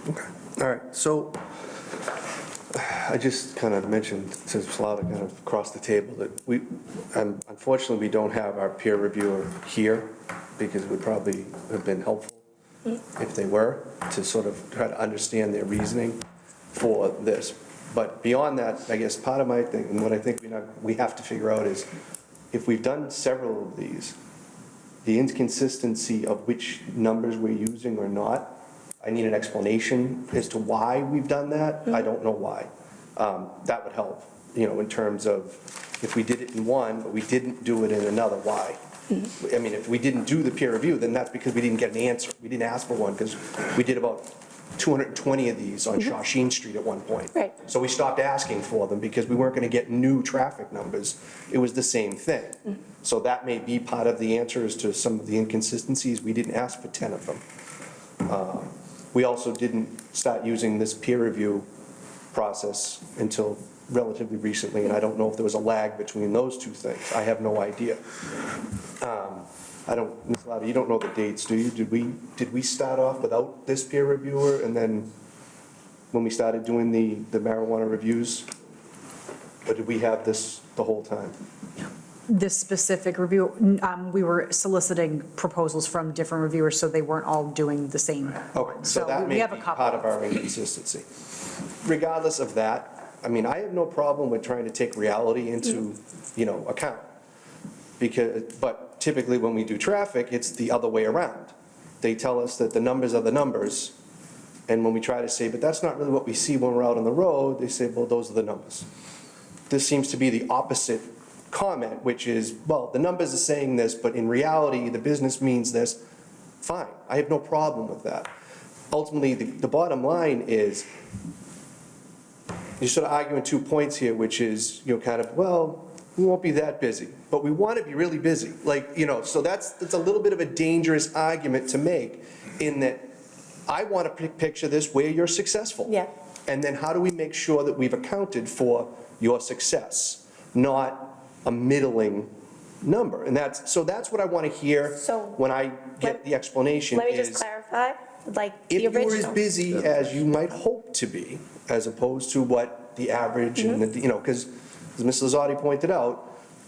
S1: Okay, all right, so I just kind of mentioned, since it's allowed to kind of cross the table, that unfortunately, we don't have our peer reviewer here, because it would probably have been helpful if they were, to sort of try to understand their reasoning for this. But beyond that, I guess part of my thing, and what I think we have to figure out is, if we've done several of these, the inconsistency of which numbers we're using or not, I need an explanation as to why we've done that. I don't know why. That would help, in terms of if we did it in one, but we didn't do it in another, why? I mean, if we didn't do the peer review, then that's because we didn't get an answer. We didn't ask for one, because we did about 220 of these on Shawshene Street at one point.
S12: Right.
S1: So we stopped asking for them because we weren't going to get new traffic numbers. It was the same thing. So that may be part of the answer as to some of the inconsistencies. We didn't ask for 10 of them. We also didn't start using this peer review process until relatively recently, and I don't know if there was a lag between those two things. I have no idea. Ms. Lowry, you don't know the dates, do you? Did we start off without this peer reviewer, and then when we started doing the marijuana reviews, or did we have this the whole time?
S4: This specific review, we were soliciting proposals from different reviewers, so they weren't all doing the same.
S1: Okay, so that
S4: we
S1: may
S4: have
S1: be
S4: a couple.
S1: part of our inconsistency. Regardless of that, I mean, I have no problem with trying to take reality into, account. But typically when we do traffic, it's the other way around. They tell us that the numbers are the numbers, and when we try to say, but that's not really what we see when we're out on the road, they say, well, those are the numbers. This seems to be the opposite comment, which is, well, the numbers are saying this, but in reality, the business means this. Fine, I have no problem with that. Ultimately, the bottom line is, you're sort of arguing 2 points here, which is, kind of, well, we won't be that busy, but we want to be really busy. So that's a little bit of a dangerous argument to make, in that I want to picture this where you're successful.
S12: Yeah.
S1: And then how do we make sure that we've accounted for your success, not a middling number? And that's what I want to hear
S12: So,
S1: when I get the explanation
S12: Let me just
S1: is,
S12: clarify, like
S1: if
S12: the
S1: you were as
S12: original.
S1: busy as you might hope to be, as opposed to what the average, and the, because as Ms. Lazardi pointed out,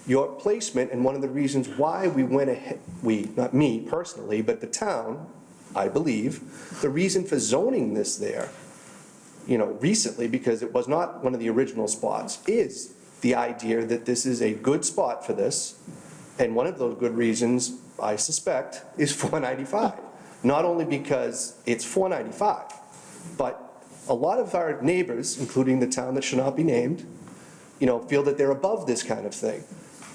S1: your placement, and one of the reasons why we went ahead, not me personally, but the town, I believe, the reason for zoning this there, recently, because it was not one of the original spots, is the idea that this is a good spot for this, and one of those good reasons, I suspect, is 495. Not only because it's 495, but a lot of our neighbors, including the town that should not be named, feel that they're above this kind of thing.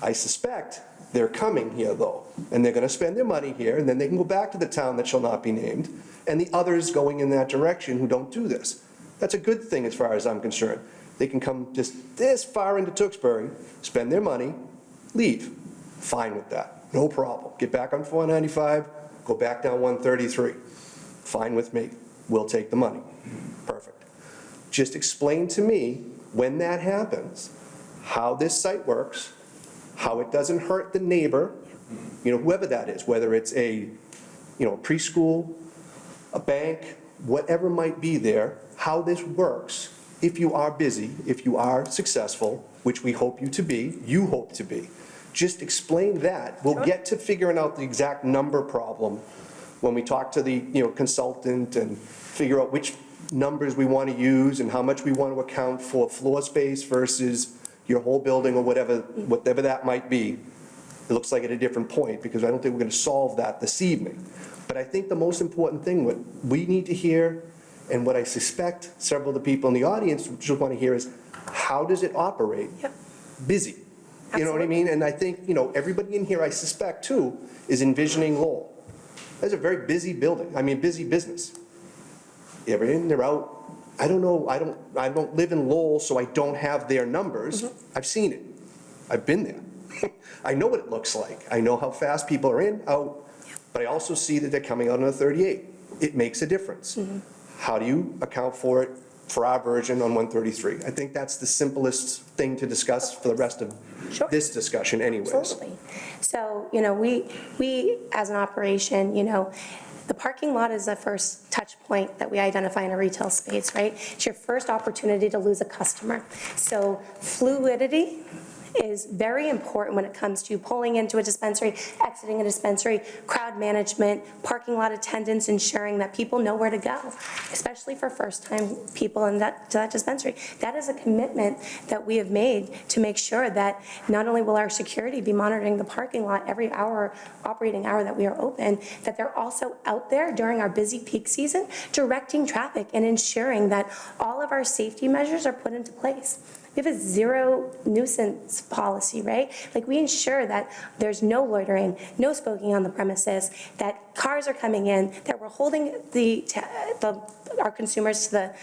S1: I suspect they're coming here, though, and they're gonna spend their money here, and then they can go back to the town that shall not be named, and the others going in that direction who don't do this. That's a good thing as far as I'm concerned. They can come just this far into Tewksbury, spend their money, leave. Fine with that, no problem. Get back on 495, go back down 133. Fine with me, we'll take the money. Perfect. Just explain to me, when that happens, how this site works, how it doesn't hurt the neighbor, whoever that is, whether it's a, preschool, a bank, whatever might be there, how this works, if you are busy, if you are successful, which we hope you to be, you hope to be. Just explain that. We'll get to figuring out the exact number problem when we talk to the, consultant and figure out which numbers we want to use and how much we want to account for floor space versus your whole building or whatever that might be. It looks like at a different point, because I don't think we're going to solve that this evening. But I think the most important thing, what we need to hear, and what I suspect several of the people in the audience just want to hear, is how does it operate?
S12: Yep.
S1: Busy. You know what I mean? And I think, everybody in here, I suspect too, is envisioning Lowell. That's a very busy building, busy business. They're in, they're out. I don't know, I don't live in Lowell, so I don't have their numbers. I've seen it. I've been there. I know what it looks like. I know how fast people are in, out, but I also see that they're coming out on a 38. It makes a difference. How do you account for it for our version on 133? I think that's the simplest thing to discuss for the rest of this discussion anyways.
S12: Absolutely. So, we as an operation, the parking lot is the first touch point that we identify in a retail space, right? It's your first opportunity to lose a customer. So fluidity is very important when it comes to pulling into a dispensary, exiting a dispensary, crowd management, parking lot attendance, ensuring that people know where to go, especially for first-time people in to that dispensary. That is a commitment that we have made to make sure that not only will our security be monitoring the parking lot every hour, operating hour that we are open, that they're also out there during our busy peak season, directing traffic and ensuring that all of our safety measures are put into place. We have a zero nuisance policy, right? Like, we ensure that there's no loitering, no smoking on the premises, that cars are coming in, that we're holding our consumers to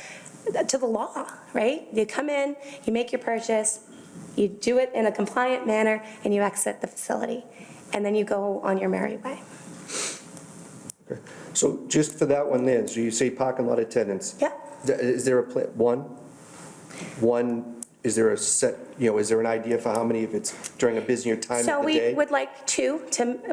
S12: the law, right? You come in, you make your purchase, you do it in a compliant manner, and you exit the facility, and then you go on your merry way.
S1: Okay. So just for that one there, so you say parking lot attendants.
S12: Yeah.
S1: Is there a one, is there a set, is there an idea for how many if it's during a busier time of the day?
S12: So we would like two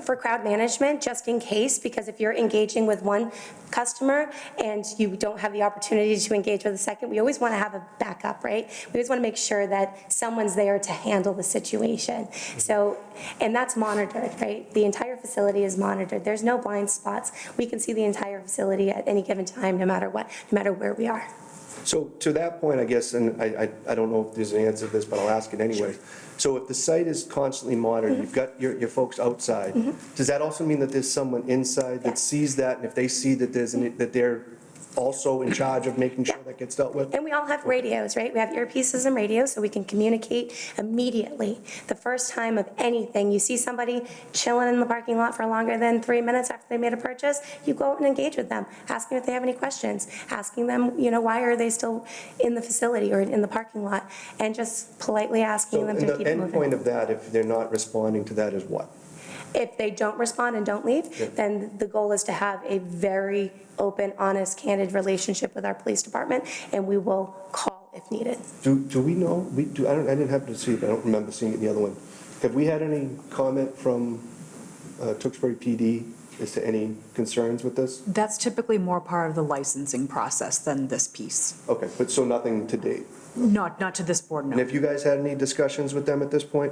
S12: for crowd management, just in case, because if you're engaging with one customer and you don't have the opportunity to engage with a second, we always want to have a backup, right? We always want to make sure that someone's there to handle the situation. So, and that's monitored, right? The entire facility is monitored. There's no blind spots. We can see the entire facility at any given time, no matter what, no matter where we are.
S1: So to that point, I guess, and I don't know if there's an answer to this, but I'll ask it anyway. So if the site is constantly monitored, you've got your folks outside, does that also mean that there's someone inside that sees that, and if they see that that they're also in charge of making sure that gets dealt with?
S12: And we all have radios, right? We have earpieces and radios, so we can communicate immediately. The first time of anything, you see somebody chilling in the parking lot for longer than 3 minutes after they made a purchase, you go out and engage with them, asking if they have any questions, asking them, why are they still in the facility or in the parking lot, and just politely asking them to keep moving.
S1: So the end point of that, if they're not responding to that, is what?
S12: If they don't respond and don't leave, then the goal is to have a very open, honest, candid relationship with our police department, and we will call if needed.
S1: Do we know, I didn't happen to see it, I don't remember seeing it in the other one. Have we had any comment from Tewksbury PD as to any concerns with this?
S4: That's typically more part of the licensing process than this piece.
S1: Okay, but so nothing to date?
S4: Not to this board,
S1: And
S4: no.
S1: have you guys had any discussions with them at this point?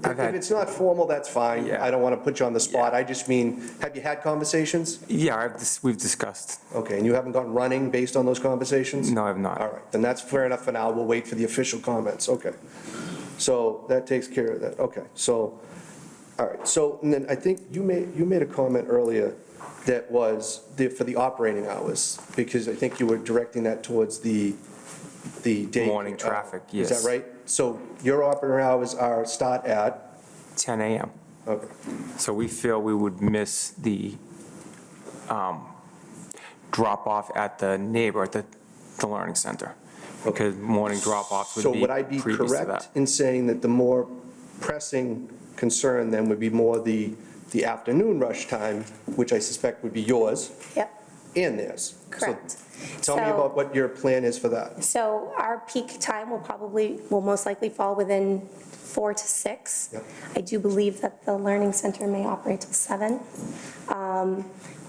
S1: If it's not formal, that's fine.
S11: Yeah.
S1: I don't want to put you on the spot. I just mean, have you had conversations?
S11: Yeah, we've discussed.
S1: Okay, and you haven't gone running based on those conversations?
S11: No, I have not.
S1: All right, then that's fair enough for now. We'll wait for the official comments. Okay. So that takes care of that. Okay, so, all right. So, and then I think you made a comment earlier that was for the operating hours, because I think you were directing that towards the day.
S11: Morning traffic, yes.
S1: Is that right? So your operating hours start at?
S11: 10 a.m.
S1: Okay.
S11: So we feel we would miss the drop-off at the neighbor, at the learning center. Because morning drop-offs would be
S1: So would I be
S11: previous to
S1: correct
S11: that.
S1: in saying that the more pressing concern then would be more the afternoon rush time, which I suspect would be yours
S12: Yep,
S1: and theirs? So
S12: correct.
S1: Tell me
S12: So-
S1: about what your plan is for that.
S12: So our peak time will most likely fall within 4 to 6.
S1: Yep.
S12: I do believe that the Learning Center may operate till 7,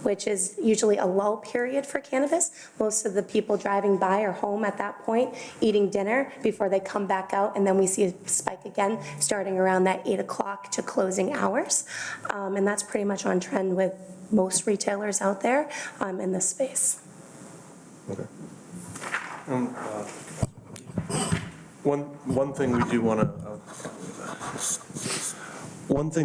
S12: which is usually a lull period for cannabis. Most of the people driving by are home at that point, eating dinner before they come back out, and then we see a spike again, starting around that 8 o'clock to closing hours. And that's pretty much on trend with most retailers out there in this space.
S1: Okay.
S13: One thing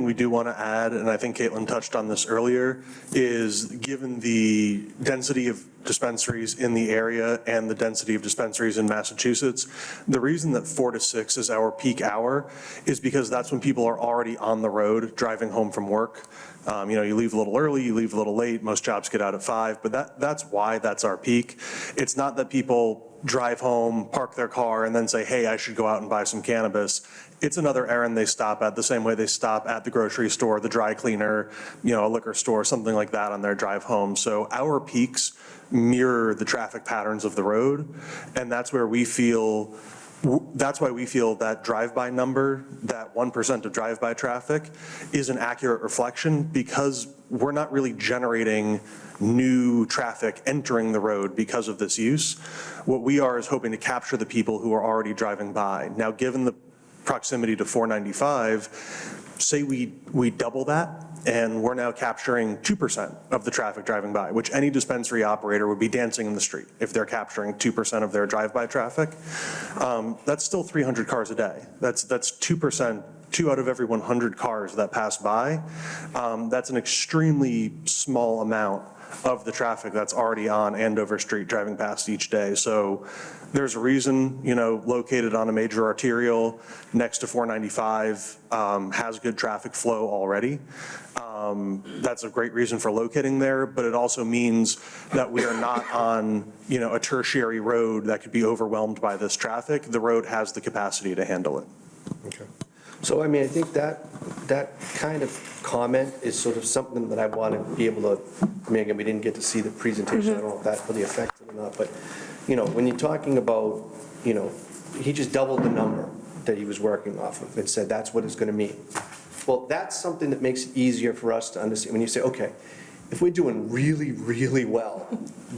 S13: we do want to add, and I think Caitlin touched on this earlier, is given the density of dispensaries in the area and the density of dispensaries in Massachusetts, the reason that 4 to 6 is our peak hour is because that's when people are already on the road driving home from work. You leave a little early, you leave a little late, most jobs get out at 5, but that's why that's our peak. It's not that people drive home, park their car, and then say, hey, I should go out and buy some cannabis. It's another errand they stop at, the same way they stop at the grocery store, the dry cleaner, a liquor store, something like that on their drive home. So our peaks mirror the traffic patterns of the road, and that's why we feel that drive-by number, that 1% of drive-by traffic, is an accurate reflection, because we're not really generating new traffic entering the road because of this use. What we are is hoping to capture the people who are already driving by. Now, given the proximity to 495, say we double that, and we're now capturing 2% of the traffic driving by, which any dispensary operator would be dancing in the street if they're capturing 2% of their drive-by traffic. That's still 300 cars a day. That's 2%, 2 out of every 100 cars that pass by. That's an extremely small amount of the traffic that's already on Andover Street driving past each day. So there's a reason, located on a major arterial next to 495, has good traffic flow already. That's a great reason for locating there, but it also means that we are not on, a tertiary road that could be overwhelmed by this traffic. The road has the capacity to handle it.
S1: Okay. So, I mean, I think that kind of comment is sort of something that I want to be able to, again, we didn't get to see the presentation, I don't know if that really affected or not, but, when you're talking about, he just doubled the number that he was working off of and said that's what it's going to mean. Well, that's something that makes it easier for us to understand. When you say, okay, if we're doing really, really well,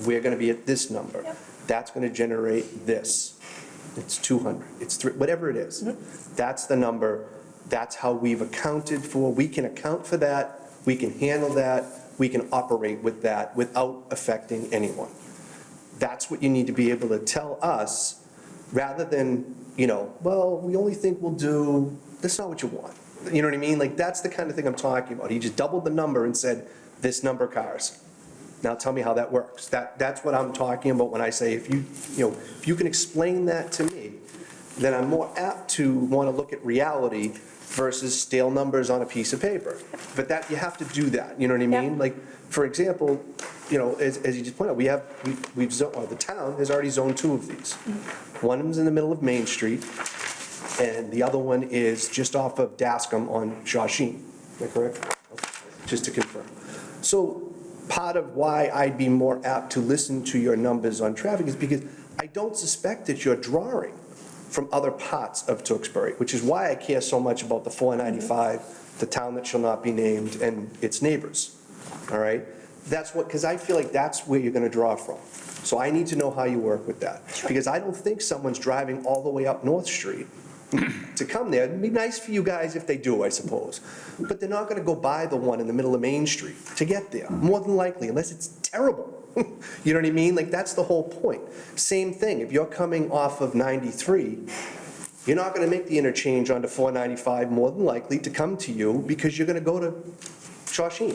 S1: we're going to be at this number. That's going to generate this. It's 200, it's 3, whatever it is. That's the number. That's how we've accounted for. We can account for that. We can handle that. We can operate with that without affecting anyone. That's what you need to be able to tell us, rather than, well, we only think we'll do, that's not what you want. You know what I mean? Like, that's the kind of thing I'm talking about. He just doubled the number and said, this number of cars. Now tell me how that works. That's what I'm talking about when I say, if you can explain that to me, then I'm more apt to want to look at reality versus stale numbers on a piece of paper. But that, you have to do that, you know what I mean?
S12: Yeah.
S1: Like, for example, as you just pointed out, the town has already zoned 2 of these. One of them's in the middle of Main Street, and the other one is just off of Dascom on Shawsheen. Am I correct? Just to confirm. So part of why I'd be more apt to listen to your numbers on traffic is because I don't suspect that you're drawing from other parts of Tewksbury, which is why I care so much about the 495, the town that shall not be named, and its neighbors, all right? That's what, because I feel like that's where you're gonna draw from. So I need to know how you work with that. Because I don't think someone's driving all the way up North Street to come there. It'd be nice for you guys if they do, I suppose. But they're not gonna go by the one in the middle of Main Street to get there, more than likely, unless it's terrible. You know what I mean? Like, that's the whole point. Same thing, if you're coming off of 93, you're not gonna make the interchange onto 495 more than likely to come to you because you're gonna go to Shawsheen.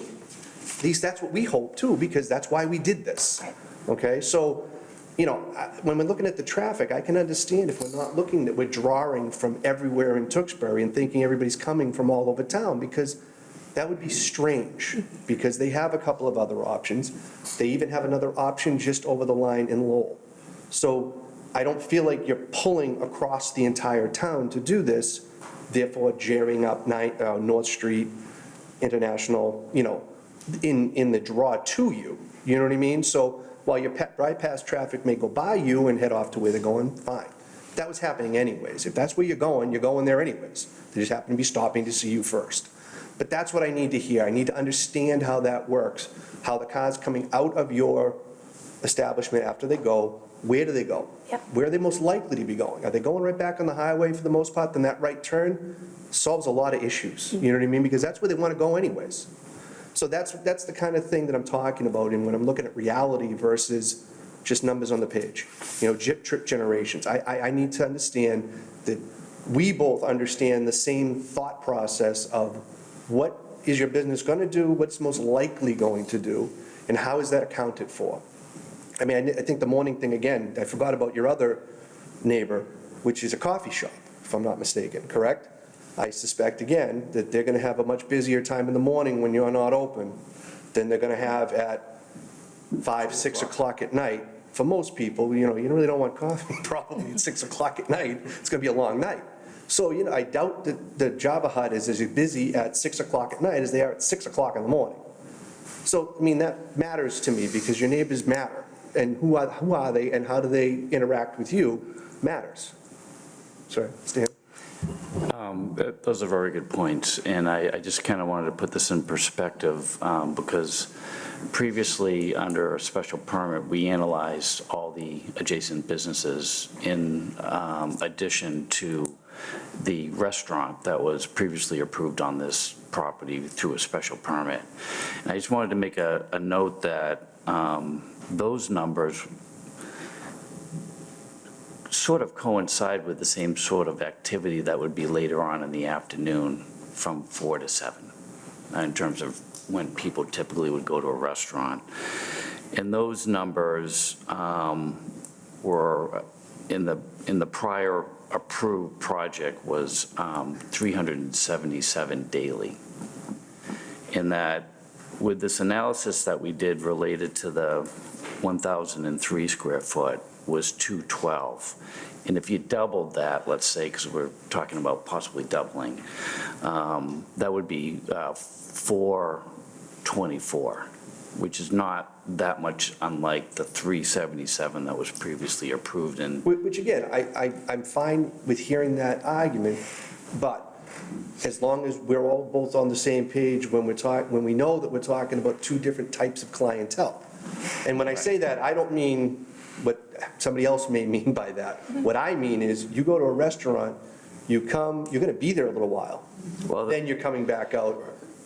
S1: At least that's what we hope too, because that's why we did this. Okay, so, you know, when we're looking at the traffic, I can understand if we're not looking that we're drawing from everywhere in Tewksbury and thinking everybody's coming from all over town, because that would be strange, because they have a couple of other options. They even have another option just over the line in Lowell. So I don't feel like you're pulling across the entire town to do this, therefore jamming up North Street, International, you know, in the draw to you. You know what I mean? So while your bypass traffic may go by you and head off to where they're going, fine. That was happening anyways. If that's where you're going there anyways. They just happen to be stopping to see you first. But that's what I need to hear. I need to understand how that works, how the cars coming out of your establishment after they go, where do they go?
S12: Yep.
S1: Where are they most likely to be going? Are they going right back on the highway for the most part? Then that right turn solves a lot of issues. You know what I mean? Because that's where they want to go anyways. So that's the kind of thing that I'm talking about, and when I'm looking at reality versus just numbers on the page. You know, trip generations. I need to understand that we both understand the same thought process of what is your business going to do, what's most likely going to do, and how is that accounted for? I mean, I think the morning thing, again, I forgot about your other neighbor, which is a coffee shop, if I'm not mistaken, correct? I suspect, again, that they're gonna have a much busier time in the morning when you're not open than they're gonna have at 5, 6 o'clock at night. For most people, you know, you really don't want coffee probably at 6 o'clock at night. It's gonna be a long night. So, you know, I doubt that the Java Hut is as busy at 6 o'clock at night as they are at 6 o'clock in the morning. So, I mean, that matters to me because your neighbors matter. And who are they and how do they interact with you matters. Sorry, Stan?
S7: Those are very good points, and I just kind of wanted to put this in perspective because previously, under a special permit, we analyzed all the adjacent businesses in addition to the restaurant that was previously approved on this property through a special permit. And I just wanted to make a note that those numbers sort of coincide with the same sort of activity that would be later on in the afternoon from 4 to 7 in terms of when people typically would go to a restaurant. And those numbers were in the prior approved project was 377 daily. And that with this analysis that we did related to the 1,003 square foot was 212. And if you doubled that, let's say, because we're talking about possibly doubling, that would be 424, which is not that much unlike the 377 that was previously approved. And
S1: which again, I'm fine with hearing that argument, but as long as we're all both on the same page when we know that we're talking about two different types of clientele. And when I say that, I don't mean what somebody else may mean by that. What I mean is, you go to a restaurant, you come, you're gonna be there a little while.
S7: Well,
S1: Then you're coming back out.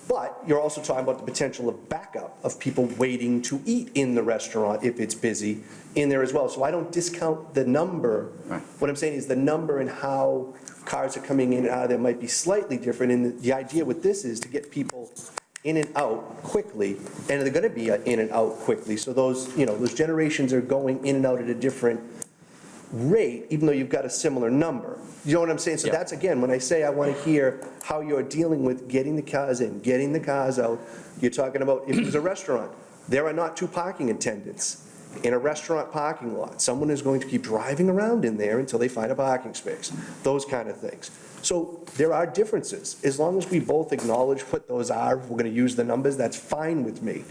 S1: But you're also talking about the potential of backup, of people waiting to eat in the restaurant if it's busy in there as well. So I don't discount the number.
S7: Right.
S1: What I'm saying is the number and how cars are coming in and out of there might be slightly different. And the idea with this is to get people in and out quickly, and they're gonna be in and out quickly. So those, you know, those generations are going in and out at a different rate, even though you've got a similar number. You know what I'm saying? So
S7: Yeah.
S1: that's, again, when I say I want to hear how you're dealing with getting the cars in, getting the cars out, you're talking about, if it was a restaurant, there are not two parking attendants In a restaurant parking lot, someone is going to keep driving around in there until they find a parking space, those kind of things. So there are differences. As long as we both acknowledge what those are, if we're going to use the numbers, that's fine with me.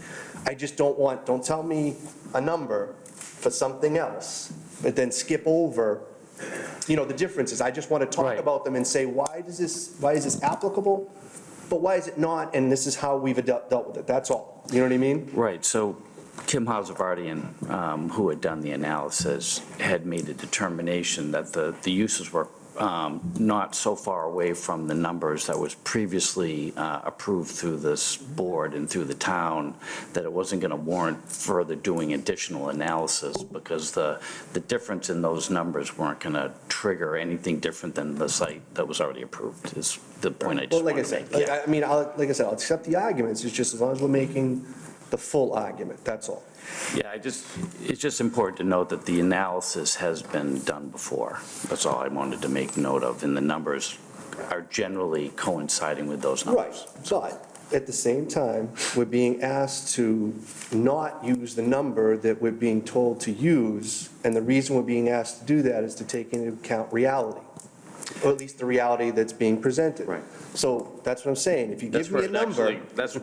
S1: I just don't tell me a number for something else, but then skip over, the differences. I just want to talk
S7: Right.
S1: about them and say, why is this applicable, but why is it not, and this is how we've dealt with it, that's all. You know what I mean?
S7: Right, so Kim Hauservardian, who had done the analysis, had made a determination that the uses were not so far away from the numbers that was previously approved through this board and through the town, that it wasn't going to warrant further doing additional analysis, because the difference in those numbers weren't going to trigger anything different than the site that was already approved, is the point I just
S1: Well, like I
S7: wanted to
S1: said,
S7: make. Yeah.
S1: I mean, I'll accept the arguments, it's just as long as we're making the full argument, that's all.
S7: Yeah, it's just important to note that the analysis has been done before. That's all I wanted to make note of, and the numbers are generally coinciding with those
S1: Right,
S7: numbers.
S1: but at the same time, we're being asked to not use the number that we're being told to use, and the reason we're being asked to do that is to take into account reality, or at least the reality that's being presented.
S7: Right.
S1: So that's what I'm saying, if you
S7: That's
S1: give me a
S7: where
S1: number.
S7: actually,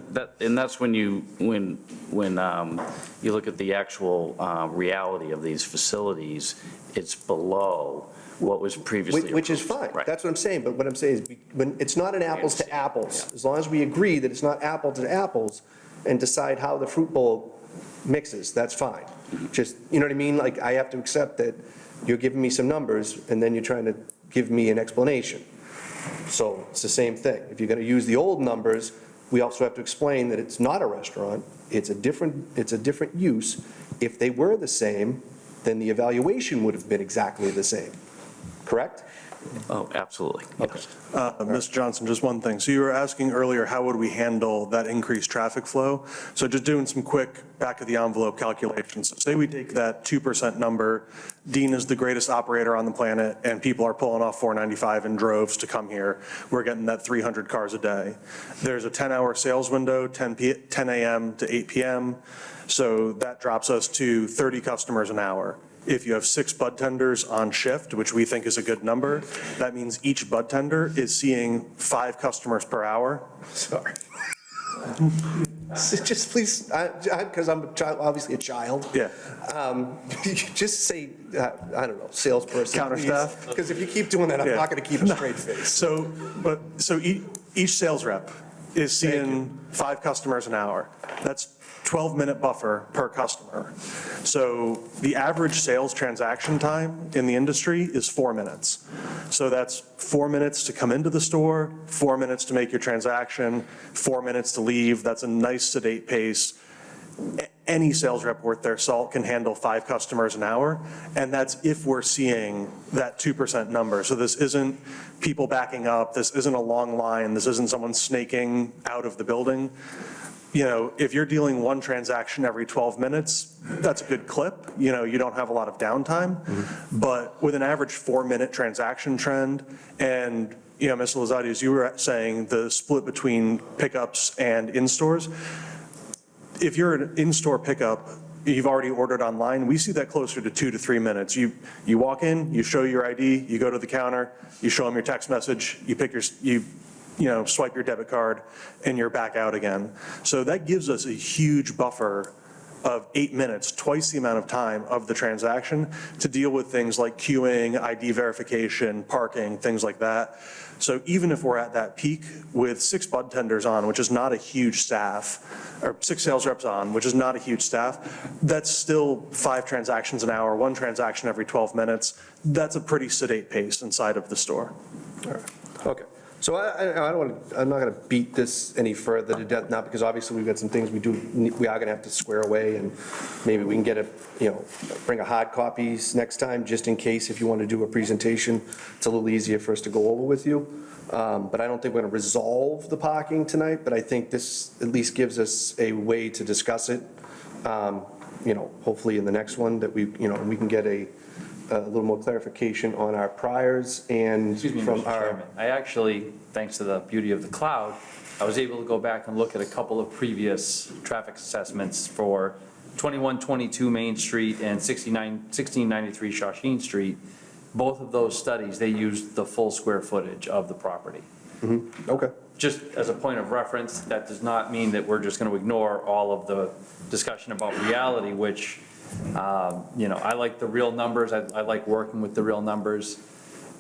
S7: that's when you look at the actual reality of these facilities, it's below what was previously
S1: Which is
S7: approved.
S1: fine,
S7: Right.
S1: that's what I'm saying, but what I'm saying is, when it's not an apples to apples, as long as we agree that it's not apple to apples, and decide how the fruit bowl mixes, that's fine. Just, you know what I mean, like, I have to accept that you're giving me some numbers, and then you're trying to give me an explanation. So it's the same thing, if you're gonna use the old numbers, we also have to explain that it's not a restaurant, it's a different use. If they were the same, then the evaluation would have been exactly the same, correct?
S7: Oh, absolutely.
S1: Okay.
S13: Ms. Johnson, just one thing. So you were asking earlier, how would we handle that increased traffic flow? So just doing some quick back-of-the-envelope calculations. So say we take that 2% number, Dean is the greatest operator on the planet, and people are pulling off 495 in droves to come here. We're getting that 300 cars a day. There's a 10-hour sales window, 10 a.m. to 8 p.m., so that drops us to 30 customers an hour. If you have 6 bud tenders on shift, which we think is a good number, that means each bud tender is seeing 5 customers per hour.
S1: Sorry. Just please, because I'm obviously a child.
S13: Yeah.
S1: Just say, I don't know, salesperson.
S13: Counter staff?
S1: Because if you keep doing that, I'm
S13: Yeah.
S1: not going to keep a straight face.
S13: So each sales rep is seeing 5 customers an hour. That's 12-minute buffer per customer. So the average sales transaction time in the industry is 4 minutes. So that's 4 minutes to come into the store, 4 minutes to make your transaction, 4 minutes to leave. That's a nice sedate pace. Any sales rep worth their salt can handle 5 customers an hour, and that's if we're seeing that 2% number. So this isn't people backing up, this isn't a long line, this isn't someone snaking out of the building. If you're dealing one transaction every 12 minutes, that's a good clip. You don't have a lot of downtime. But with an average 4-minute transaction trend, and, Mr. Lozadi, as you were saying, the split between pickups and in-stores, if you're an in-store pickup, you've already ordered online, we see that closer to 2 to 3 minutes. You walk in, you show your ID, you go to the counter, you show them your text message, you swipe your debit card, and you're back out again. So that gives us a huge buffer of 8 minutes, twice the amount of time of the transaction, to deal with things like queuing, ID verification, parking, things like that. So even if we're at that peak with 6 bud tenders on, which is not a huge staff, or 6 sales reps on, which is not a huge staff, that's still 5 transactions an hour, 1 transaction every 12 minutes. That's a pretty sedate pace inside of the store.
S1: All right. Okay. So I'm not going to beat this any further to death now, because obviously we've got some things we are going to have to square away, and maybe we can bring a hard copies next time, just in case if you want to do a presentation, it's a little easier for us to go over with you. But I don't think we're going to resolve the parking tonight, but I think this at least gives us a way to discuss it. Hopefully in the next one that we can get a little more clarification on our priors and
S2: Excuse me,
S1: from
S2: Mr.
S1: our.
S2: Chairman. I actually, thanks to the beauty of the cloud, I was able to go back and look at a couple of previous traffic assessments for 2122 Main Street and 1693 Shawshene Street, both of those studies, they used the full square footage of the property.
S1: Okay.
S2: Just as a point of reference, that does not mean that we're just going to ignore all of the discussion about reality, which, I like the real numbers. I like working with the real numbers.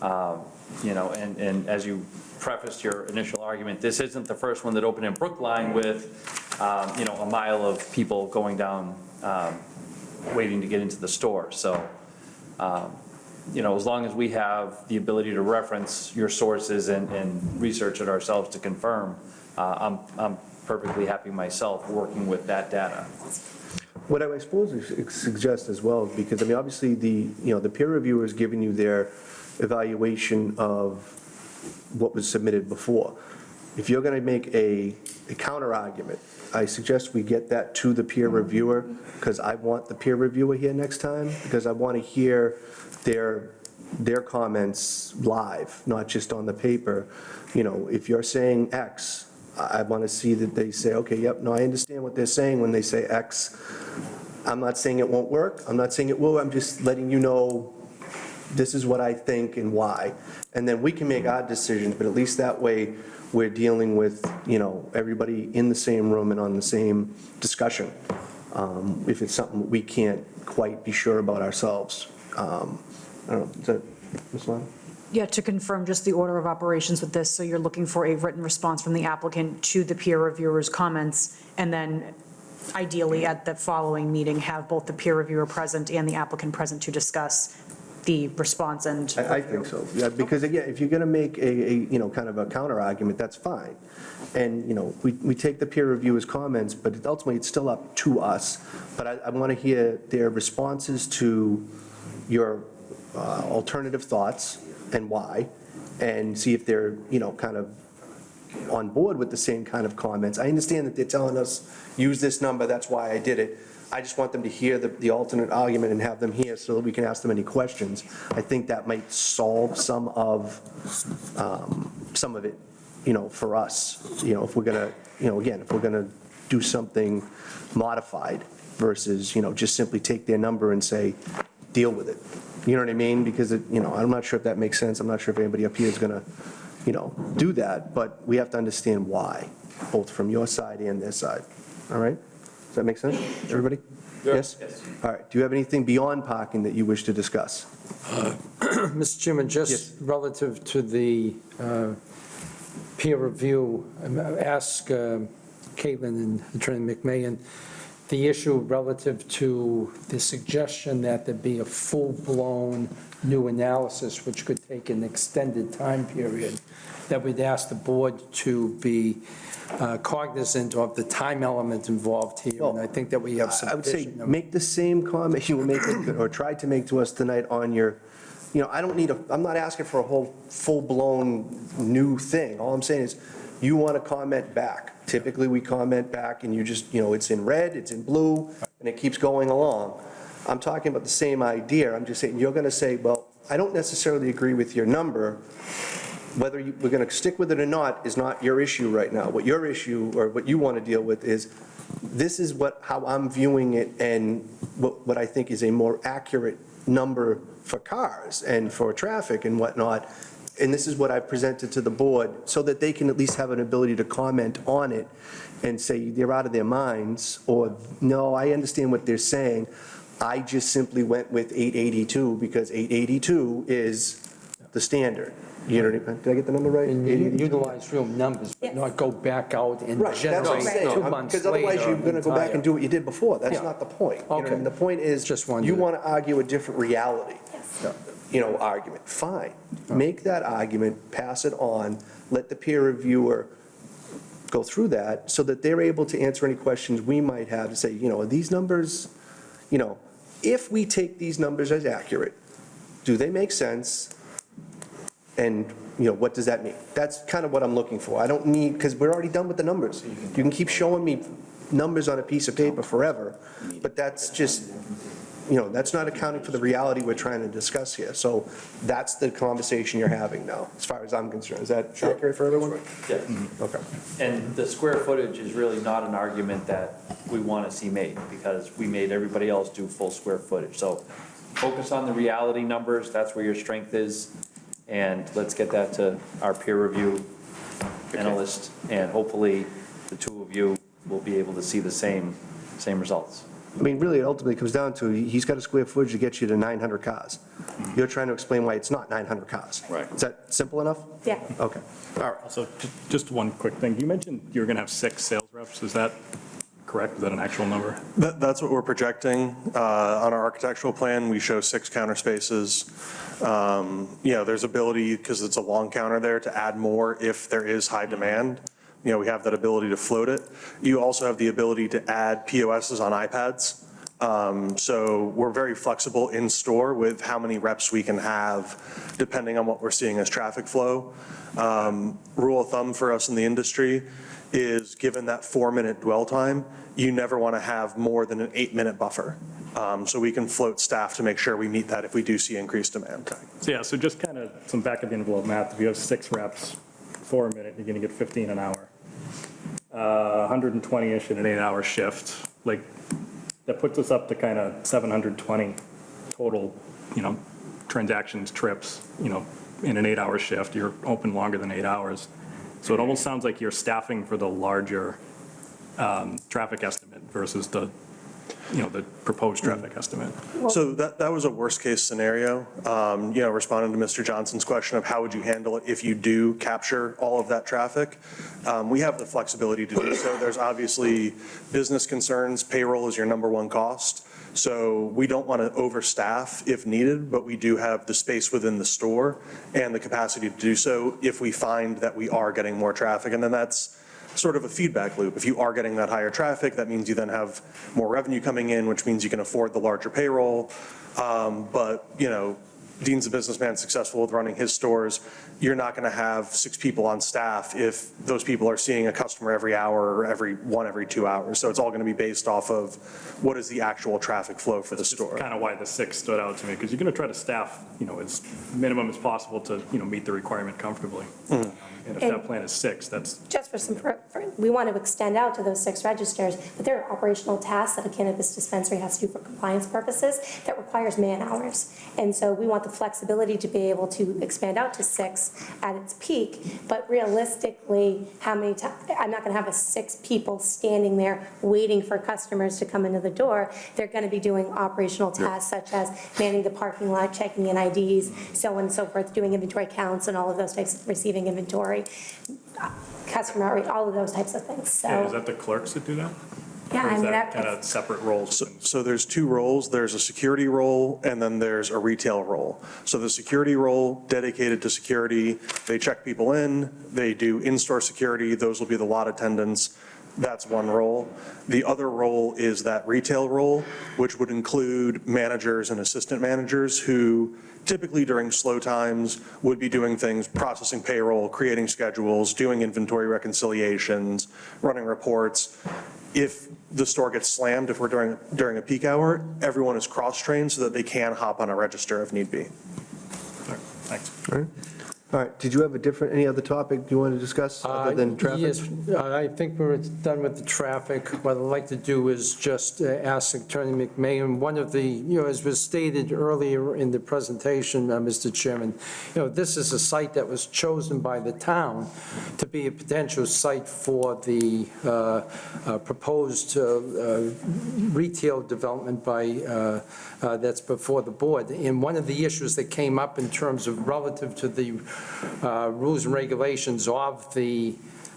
S2: And as you prefaced your initial argument, this isn't the first one that opened in Brookline with, a mile of people going down, waiting to get into the store. So, as long as we have the ability to reference your sources and research it ourselves to confirm, I'm perfectly happy myself working with that data.
S1: What I suppose suggest as well, because, obviously, the peer reviewer is giving you their evaluation of what was submitted before. If you're going to make a counter argument, I suggest we get that to the peer reviewer, because I want the peer reviewer here next time, because I want to hear their comments live, not just on the paper. If you're saying X, I want to see that they say, okay, yep, no, I understand what they're saying when they say X. I'm not saying it won't work, I'm not saying it will, I'm just letting you know this is what I think and why. And then we can make our decisions, but at least that way, we're dealing with, everybody in the same room and on the same discussion. If it's something we can't quite be sure about ourselves. I don't know, is that, Ms. Lyon?
S4: Yeah, to confirm just the order of operations with this, so you're looking for a written response from the applicant to the peer reviewer's comments, and then ideally at the following meeting, have both the peer reviewer present and the applicant present to discuss the response and.
S1: I think so, yeah, because again, if you're going to make a kind of a counter argument, that's fine. And, we take the peer reviewer's comments, but ultimately it's still up to us. But I want to hear their responses to your alternative thoughts and why, and see if they're, kind of on board with the same kind of comments. I understand that they're telling us, use this number, that's why I did it. I just want them to hear the alternate argument and have them here so that we can ask them any questions. I think that might solve some of it, for us, if we're gonna, again, if we're gonna do something modified versus, just simply take their number and say, deal with it. You know what I mean? Because, I'm not sure if that makes sense. I'm not sure if anybody up here is gonna, do that, but we have to understand why, both from your side and their side. All right? Does that make sense, everybody? Yes? All right. Do you have anything beyond parking that you wish to discuss?
S10: Mr. Chairman, just relative to the peer review, ask Caitlin and Attorney McMahon, the issue relative to the suggestion that there be a full-blown new analysis, which could take an extended time period, that we'd ask the board to be cognizant of the time element involved here, and I think that we have
S1: I would say,
S10: sufficient.
S1: make the same comment you were making, or tried to make to us tonight on your, I'm not asking for a whole full-blown new thing. All I'm saying is, you want to comment back. Typically, we comment back and you just, it's in red, it's in blue, and it keeps going along. I'm talking about the same idea. I'm just saying, you're going to say, well, I don't necessarily agree with your number. Whether we're going to stick with it or not is not your issue right now. What your issue, or what you want to deal with is, this is how I'm viewing it, and what I think is a more accurate number for cars and for traffic and whatnot. And this is what I've presented to the board, so that they can at least have an ability to comment on it and say they're out of their minds, or, no, I understand what they're saying. I just simply went with 882 because 882 is the standard. You know what I mean? Did I get the number right?
S10: And you utilize real numbers, but not go back out and
S1: Right, that's what I'm
S10: generate 2
S1: saying,
S10: months
S1: because otherwise
S10: later
S1: you're going to go back and do what you did before. That's
S10: Yeah.
S1: not the point. You know what I mean?
S10: Okay.
S1: The point is,
S10: Just wondered.
S1: you want to argue a different reality.
S12: Yes.
S1: Argument, fine. Make that argument, pass it on, let the peer reviewer go through that, so that they're able to answer any questions we might have to say, are these numbers, if we take these numbers as accurate, do they make sense? And, what does that mean? That's kind of what I'm looking for. I don't need, because we're already done with the numbers. You can keep showing me numbers on a piece of paper forever, but that's just, that's not accounting for the reality we're trying to discuss here. So that's the conversation you're having now, as far as I'm concerned. Is that accurate for everyone?
S2: Yeah.
S1: Okay.
S2: And the square footage is really not an argument that we want to see made, because we made everybody else do full square footage. So focus on the reality numbers, that's where your strength is, and let's get that to our peer review analyst, and hopefully the two of you will be able to see the same results.
S1: I mean, really, it ultimately comes down to, he's got a square footage to get you to 900 cars. You're trying to explain why it's not 900 cars.
S7: Right.
S1: Is that simple enough?
S12: Yeah.
S1: Okay, all right.
S6: Also, just one quick thing. You mentioned you were going to have 6 sales reps. Is that correct? Is that an actual number?
S13: That's what we're projecting. On our architectural plan, we show 6 counter spaces. There's ability, because it's a long counter there, to add more if there is high demand. We have that ability to float it. You also have the ability to add POSs on iPads. So we're very flexible in store with how many reps we can have, depending on what we're seeing as traffic flow. Rule of thumb for us in the industry is, given that 4-minute dwell time, you never want to have more than an 8-minute buffer. So we can float staff to make sure we meet that if we do see increased demand.
S6: So just kind of some back of the envelope math. If you have 6 reps, 4 a minute, you're going to get 15 an hour. 120-ish in an 8-hour shift. Like, that puts us up to kind of 720 total, transactions, trips, in an 8-hour shift. You're open longer than 8 hours. So it almost sounds like you're staffing for the larger traffic estimate versus the proposed traffic estimate.
S13: So that was a worst-case scenario. Responding to Mr. Johnson's question of how would you handle it if you do capture all of that traffic, we have the flexibility to do so. There's obviously business concerns. Payroll is your number one cost. So we don't want to overstaff if needed, but we do have the space within the store and the capacity to do so if we find that we are getting more traffic. And then that's sort of a feedback loop. If you are getting that higher traffic, that means you then have more revenue coming in, which means you can afford the larger payroll. But Dean's a businessman successful with running his stores. You're not going to have 6 people on staff if those people are seeing a customer every hour or every 2 hours. So it's all going to be based off of what is the actual traffic flow for the store.
S6: That's kind of why the 6 stood out to me, because you're going to try to staff, as minimum as possible to, meet the requirement comfortably. And if that plan is 6, that's.
S12: Just we want to extend out to those 6 registers, but there are operational tasks that a cannabis dispensary has to do for compliance purposes that requires man hours. And so we want the flexibility to be able to expand out to 6 at its peak, but realistically, how many times, I'm not going to have 6 people standing there waiting for customers to come into the door. They're going to be doing operational tasks such as manning the parking lot, checking in IDs, so on and so forth, doing inventory counts and all of those types of receiving inventory, customer outreach, all of those types of things. So
S6: Is that the clerks that do that?
S12: yeah,
S6: Or
S12: I
S6: is
S12: mean,
S6: that kind of separate roles?
S13: So there's 2 roles. There's a security role and then there's a retail role. So the security role dedicated to security, they check people in, they do in-store security. Those will be the lot attendants. That's one role. The other role is that retail role, which would include managers and assistant managers who typically during slow times would be doing things, processing payroll, creating schedules, doing inventory reconciliations, running reports. If the store gets slammed, if we're during a peak hour, everyone is cross-trained so that they can hop on a register if need be.
S6: Thanks.
S1: All right, did you have any other topic you wanted to discuss other than traffic?
S10: Yes, I think we're done with the traffic. What I'd like to do is just ask Attorney McMahon, one of the, as was stated earlier in the presentation, Mr. Chairman, this is a site that was chosen by the town to be a potential site for the proposed retail development that's before the board. And one of the issues that came up in terms of relative to the rules and regulations of the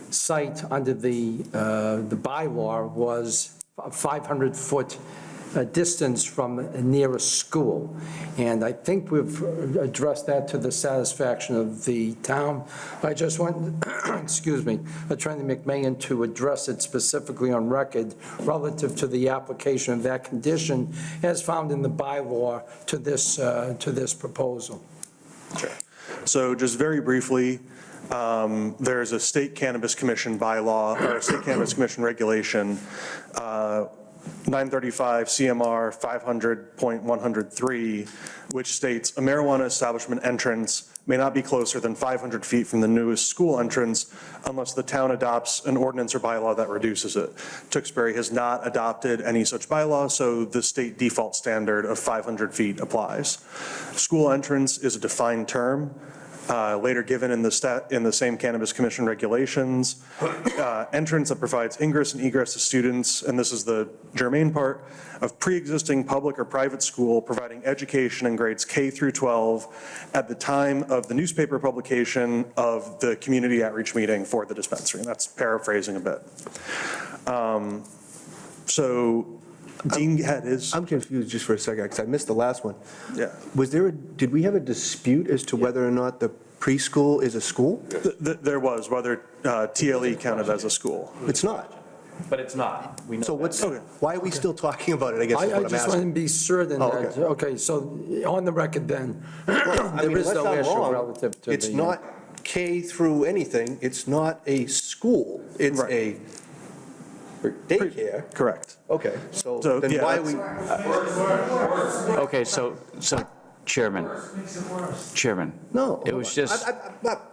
S10: site under the bylaw was a 500-foot distance from a nearest school. And I think we've addressed that to the satisfaction of the town. I just want, excuse me, Attorney McMahon to address it specifically on record relative to the application of that condition as found in the bylaw to this proposal.
S13: Sure. So just very briefly, there's a State Cannabis Commission bylaw, or a State Cannabis Commission regulation. 935 CMR 500.103, which states a marijuana establishment entrance may not be closer than 500 feet from the newest school entrance unless the town adopts an ordinance or bylaw that reduces it. Tewksbury has not adopted any such bylaw, so the state default standard of 500 feet applies. School entrance is a defined term, later given in the same Cannabis Commission regulations. Entrance that provides ingress and egress to students, and this is the germane part, of pre-existing public or private school providing education in grades K through 12 at the time of the newspaper publication of the community outreach meeting for the dispensary. And that's paraphrasing a bit. So Dean had his.
S1: I'm confused just for a second, because I missed the last one.
S13: Yeah.
S1: Did we have a dispute as to whether or not the preschool is a school?
S13: There was, whether TLE counted as a school.
S1: It's not.
S2: But it's not. We know
S1: So
S2: that.
S1: why are we still talking about it, I guess is
S10: I
S1: what I'm
S10: just want to
S1: asking.
S10: be certain
S1: Oh,
S10: that, okay, so on the record then,
S1: I
S10: there
S1: mean,
S10: is
S1: unless
S10: no
S1: I'm
S10: issue
S1: wrong,
S10: relative to the.
S1: it's not K through anything, it's not a school, it's
S13: Right.
S1: a daycare.
S13: Correct.
S1: Okay, so
S13: So,
S1: then
S13: yeah,
S1: why are we,
S7: Okay, so Chairman,
S1: no.
S7: It was just-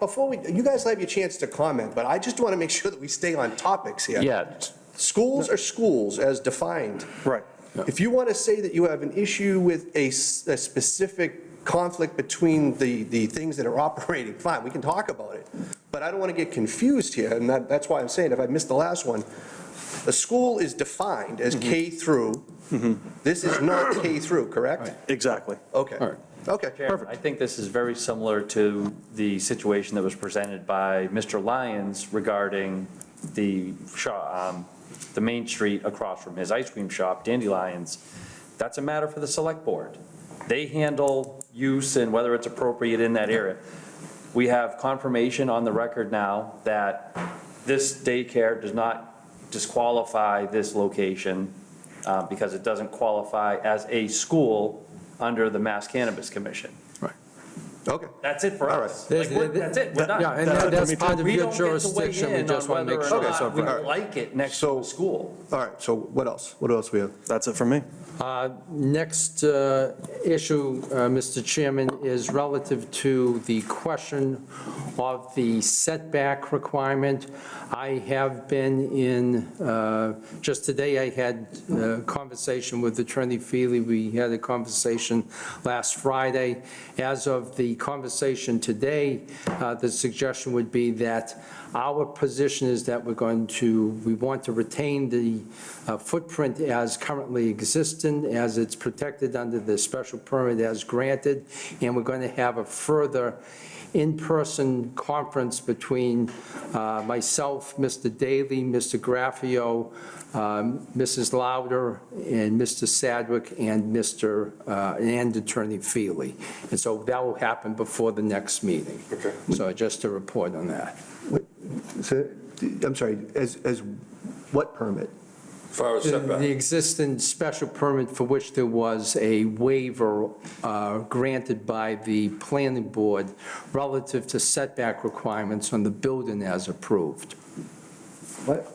S1: Before you guys have your chance to comment, but I just want to make sure that we stay on topics here.
S7: yeah,
S1: Schools are schools as defined.
S13: Right.
S1: If you want to say that you have an issue with a specific conflict between the things that are operating, fine, we can talk about it. But I don't want to get confused here, and that's why I'm saying, if I missed the last one, a school is defined as K through. This is not K through, correct?
S13: Exactly.
S1: Okay. Okay,
S2: Chairman,
S1: perfect.
S2: I think this is very similar to the situation that was presented by Mr. Lyons regarding the Main Street across from his ice cream shop, Dandelions. That's a matter for the select board. They handle use and whether it's appropriate in that area. We have confirmation on the record now that this daycare does not disqualify this location because it doesn't qualify as a school under the Mass Cannabis Commission.
S1: Okay.
S2: That's it for
S1: All
S2: us.
S10: right.
S2: Like, that's it, we're done.
S10: Yeah, and that's part of
S2: We
S10: your
S2: don't get to weigh
S10: jurisdiction, we
S2: in
S10: just
S2: on
S10: want to
S2: whether
S10: make
S2: or
S10: sure.
S2: not we
S1: all right.
S2: like it next to a school.
S1: All right, so what else? What else we have?
S13: That's it from me.
S10: Next issue, Mr. Chairman, is relative to the question of the setback requirement. I have been in, just today I had a conversation with Attorney Feely. We had a conversation last Friday. As of the conversation today, the suggestion would be that our position is that we want to retain the footprint as currently existent, as it's protected under the special permit as granted, and we're going to have a further in-person conference between myself, Mr. Daly, Mr. Graffio, Mrs. Lauder, and Mr. Sadwick, and Attorney Feely. And so that will happen before the next meeting.
S1: Okay.
S10: So just to report on that.
S1: So, I'm sorry, as what permit?
S3: As far as setback.
S10: The existing special permit for which there was a waiver granted by the planning board relative to setback requirements on the building as approved.
S1: What?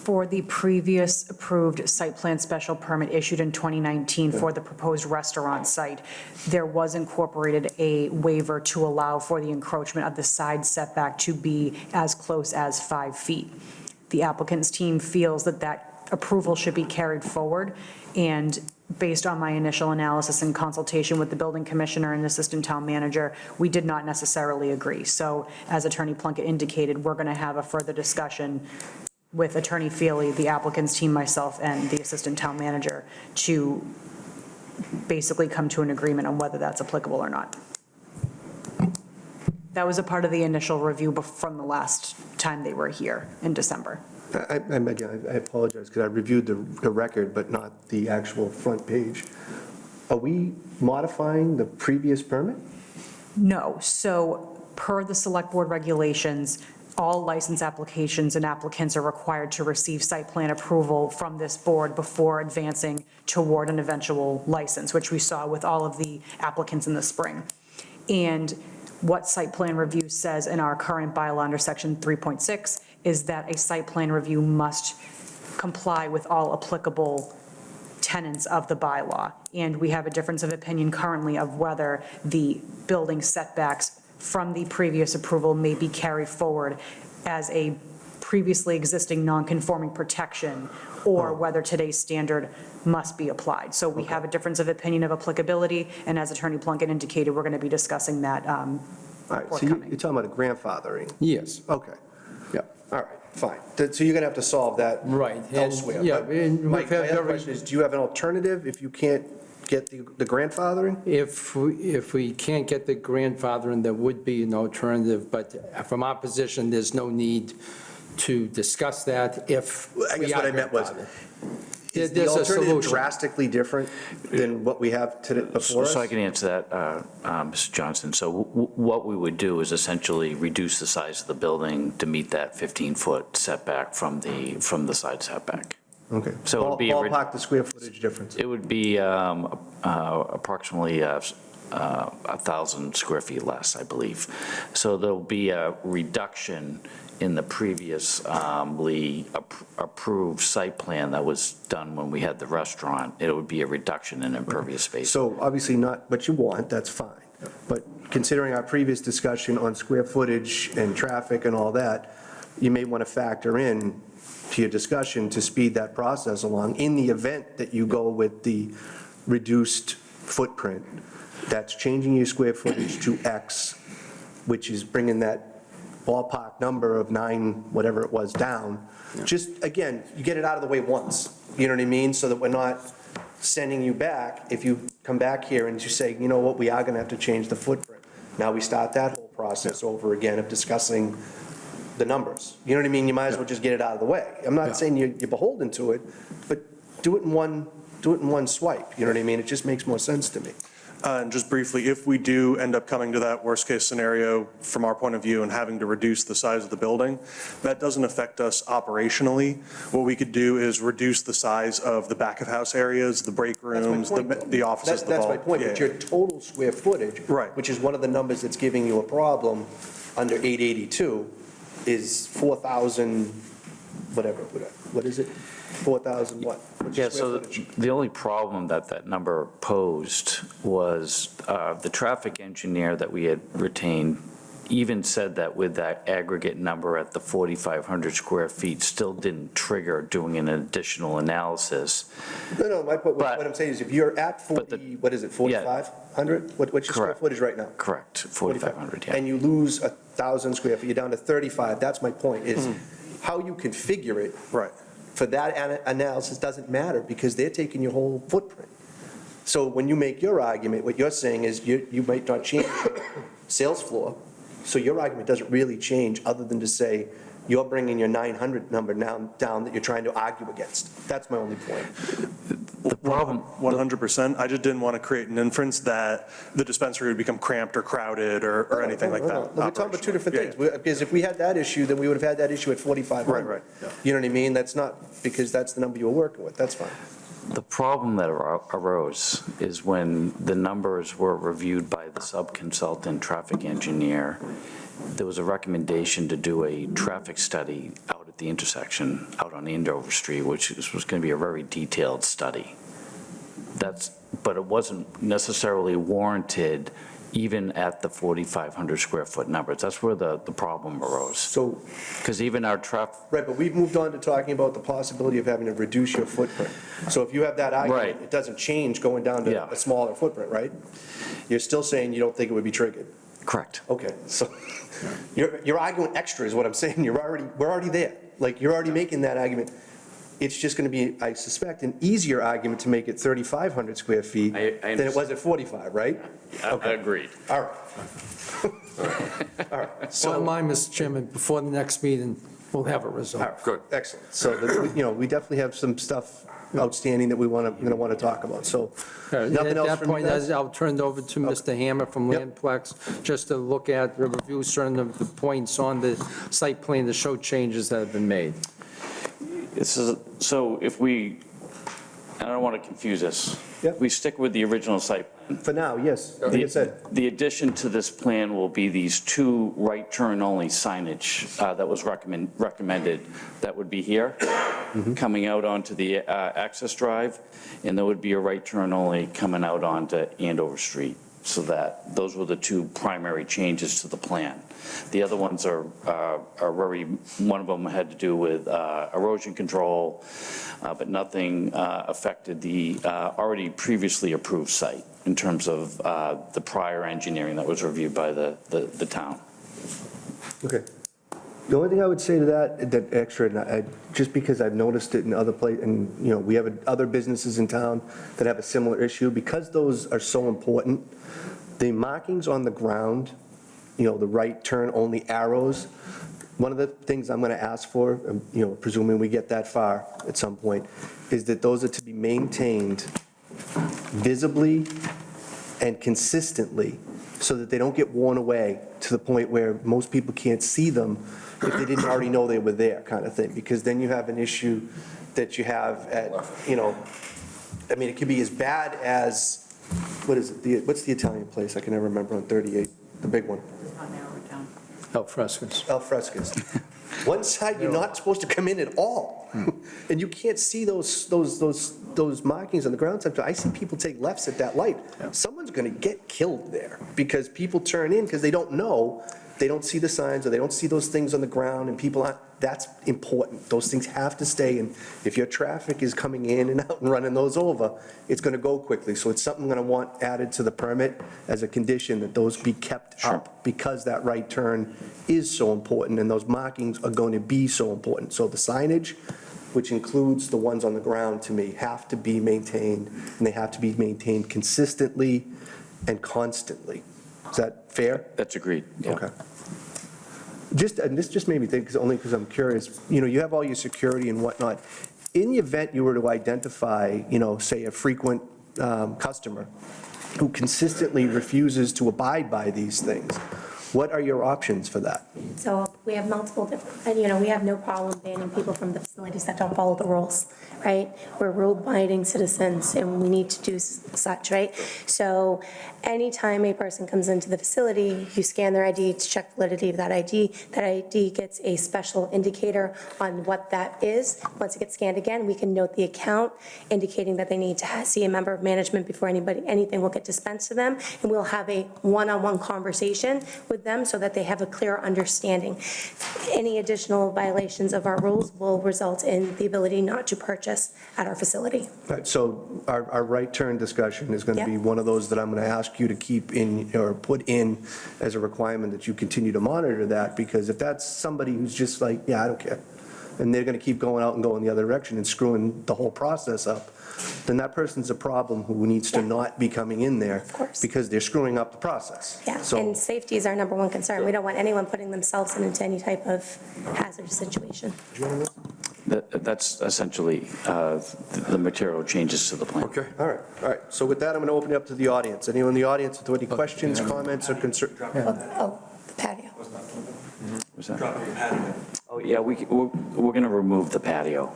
S4: For the previous approved site plan special permit issued in 2019 for the proposed restaurant site, there was incorporated a waiver to allow for the encroachment of the side setback to be as close as 5 feet. The applicant's team feels that that approval should be carried forward, and based on my initial analysis and consultation with the building commissioner and assistant town manager, we did not necessarily agree. So as Attorney Plunkett indicated, we're going to have a further discussion with Attorney Feely, the applicant's team, myself, and the assistant town manager to basically come to an agreement on whether that's applicable or not. That was a part of the initial review from the last time they were here in December.
S1: I apologize, because I reviewed the record, but not the actual front page. Are we modifying the previous permit?
S4: No, so per the select board regulations, all license applications and applicants are required to receive site plan approval from this board before advancing toward an eventual license, which we saw with all of the applicants in the spring. And what site plan review says in our current bylaw under section 3.6 is that a site plan review must comply with all applicable tenets of the bylaw. And we have a difference of opinion currently of whether the building setbacks from the previous approval may be carried forward as a previously existing non-conforming protection, or whether today's standard must be applied. So we have a difference of opinion of applicability, and as Attorney Plunkett indicated, we're going to be discussing that
S1: All right, so
S4: forthcoming.
S1: you're talking about a grandfathering.
S10: Yes.
S1: Okay. Yeah, all right, fine. So you're going to have to solve that
S10: Right. and-
S1: elsewhere.
S10: Yeah.
S1: But
S10: and
S1: My
S10: we've had
S1: other
S10: very-
S1: question is, do you have an alternative if you can't get the grandfathering?
S10: If we can't get the grandfathering, there would be an alternative, but from our position, there's no need to discuss that if
S1: I
S10: we
S1: guess what
S10: are
S1: I meant was,
S10: grandfathered.
S1: is the
S10: There's a
S1: alternative
S10: solution.
S1: drastically different than what we have today before us?
S7: So I can answer that, Mr. Johnson. So what we would do is essentially reduce the size of the building to meet that 15-foot setback from the side setback.
S1: Okay.
S7: So it would be a
S1: Ballpark the square footage difference.
S7: It would be approximately 1,000 square feet less, I believe. So there'll be a reduction in the previously approved site plan that was done when we had the restaurant. It would be a reduction in impervious space.
S1: So obviously not what you want, that's fine. But considering our previous discussion on square footage and traffic and all that, you may want to factor in to your discussion to speed that process along in the event that you go with the reduced footprint. That's changing your square footage to X, which is bringing that ballpark number of 9, whatever it was, down. Just, again, you get it out of the way once, you know what I mean? So that we're not sending you back. If you come back here and you say, you know what, we are going to have to change the footprint. Now we start that whole process over again of discussing the numbers. You know what I mean? You might as well just get it out of the way. I'm not saying you're beholden to it, but do it in one swipe, you know what I mean? It just makes more sense to me.
S13: And just briefly, if we do end up coming to that worst-case scenario from our point of view and having to reduce the size of the building, that doesn't affect us operationally. What we could do is reduce the size of the back-of-house areas, the break rooms, the offices, the
S1: That's
S13: vault.
S1: my point, but
S13: Yeah.
S1: your total square footage.
S13: Right.
S1: Which is one of the numbers that's giving you a problem under 882, is 4,000, whatever, what is it? 4,000 what? What's your
S7: Yeah,
S1: square
S7: so
S1: footage?
S7: the only problem that number posed was the traffic engineer that we had retained even said that with that aggregate number at the 4,500 square feet still didn't trigger doing an additional analysis.
S1: No, my point,
S7: But-
S1: what I'm saying is if you're at 40, what is it, 4,500? What's your square
S7: Correct.
S1: footage right now?
S7: Correct, 4,500, yeah.
S1: And you lose 1,000 square feet, you're down to 35, that's my point, is how you configure it.
S13: Right.
S1: For that analysis doesn't matter, because they're taking your whole footprint. So when you make your argument, what you're saying is you might not change your sales floor, so your argument doesn't really change, other than to say, you're bringing your 900 number now down that you're trying to argue against. That's my only point.
S7: The problem,
S13: 100%. I just didn't want to create an inference that the dispensary would become cramped or crowded or anything like
S1: No,
S13: that.
S1: we're talking about two different
S13: operationally.
S1: things. Because if we had that issue, then we would have had that issue at 4,500.
S13: Right, yeah.
S1: You know what I mean? That's not, because that's the number you were working with, that's fine.
S7: the problem that arose is when the numbers were reviewed by the sub-consultant traffic engineer, there was a recommendation to do a traffic study out at the intersection, out on Andover Street, which was going to be a very detailed study. But it wasn't necessarily warranted even at the 4,500 square foot numbers. That's where the problem arose.
S1: So,
S7: Because even our traffic,
S1: right, but we've moved on to talking about the possibility of having to reduce your footprint. So if you have that argument,
S7: Right.
S1: it doesn't change going down to
S7: Yeah.
S1: a smaller footprint, right? You're still saying you don't think it would be triggered?
S7: correct.
S1: Okay, so you're arguing extra is what I'm saying. We're already there. Like, you're already making that argument. It's just going to be, I suspect, an easier argument to make it 3,500 square feet than it was at 45, right?
S7: I agreed.
S1: All right. All right,
S10: Bottom
S1: so,
S10: line, Mr. Chairman, before the next meeting, we'll have a
S1: all
S10: result.
S1: right,
S3: Good.
S1: excellent. So, we definitely have some stuff outstanding that we're going to want to talk about, so. Nothing
S10: At
S1: else
S10: that
S1: from you
S10: point,
S1: guys?
S10: I'll turn it over to Mr. Hammer from
S1: Yep.
S10: Landplex, just to look at, review certain of the points on the site plan to show changes that have been made.
S7: So if we, I don't want to confuse this.
S1: Yep.
S7: We stick with the original site.
S1: For now, yes, like I said.
S7: The addition to this plan will be these two right turn only signage that was recommended that would be here. coming out onto the access drive, and there would be a right turn only coming out onto Andover Street. So that, those were the two primary changes to the plan. The other ones are very, one of them had to do with erosion control, but nothing affected the already previously approved site in terms of the prior engineering that was reviewed by the town.
S1: Okay. The only thing I would say to that extra, and just because I've noticed it in other places, and, you know, we have other businesses in town that have a similar issue, because those are so important, the markings on the ground, you know, the right turn only arrows, one of the things I'm going to ask for, you know, presuming we get that far at some point, is that those are to be maintained visibly and consistently so that they don't get worn away to the point where most people can't see them if they didn't already know they were there, kind of thing. Because then you have an issue that you have at, you know, I mean, it could be as bad as, what is it, what's the Italian place? I can never remember on 38, the big one.
S10: Al frescoes.
S1: Al frescoes. One side, you're not supposed to come in at all. And you can't see those markings on the ground. Sometimes I see people take lefts at that light. Someone's going to get killed there because people turn in because they don't know. They don't see the signs or they don't see those things on the ground and people aren't, that's important. Those things have to stay. And if your traffic is coming in and out and running those over, it's going to go quickly. So it's something I'm going to want added to the permit as a condition that those be kept up because that right turn is so important and those markings are going to be so important. So the signage, which includes the ones on the ground to me, have to be maintained and they have to be maintained consistently and constantly. Is that fair?
S7: That's agreed. Yeah.
S1: Okay. And this just made me think, only because I'm curious, you know, you have all your security and whatnot. In the event you were to identify, you know, say a frequent customer who consistently refuses to abide by these things, what are your options for that?
S12: So we have multiple different, you know, we have no problem banning people from the facilities that don't follow the rules, right? We're rule-abiding citizens and we need to do such, right? So anytime a person comes into the facility, you scan their ID to check validity of that ID. That ID gets a special indicator on what that is. Once it gets scanned again, we can note the account indicating that they need to see a member of management before anything will get dispensed to them. And we'll have a one-on-one conversation with them so that they have a clear understanding. Any additional violations of our rules will result in the ability not to purchase at our facility.
S1: Right, so our right turn discussion is going to be one of those that I'm going to ask you to keep in or put in as a requirement that you continue to monitor that, because if that's somebody who's just like, yeah, I don't care, and they're going to keep going out and going the other direction and screwing the whole process up, then that person's a problem who needs to not be coming in there because they're screwing up the process.
S12: Yeah,
S1: So,
S12: and safety is our number one concern. We don't want anyone putting themselves into any type of hazardous situation.
S7: That's essentially the material changes to the plan.
S1: okay, all right. So with that, I'm going to open it up to the audience. Anyone in the audience with any questions, comments, or concerns?
S12: Oh, the patio.
S7: Was that? Oh, yeah, we're going to remove the patio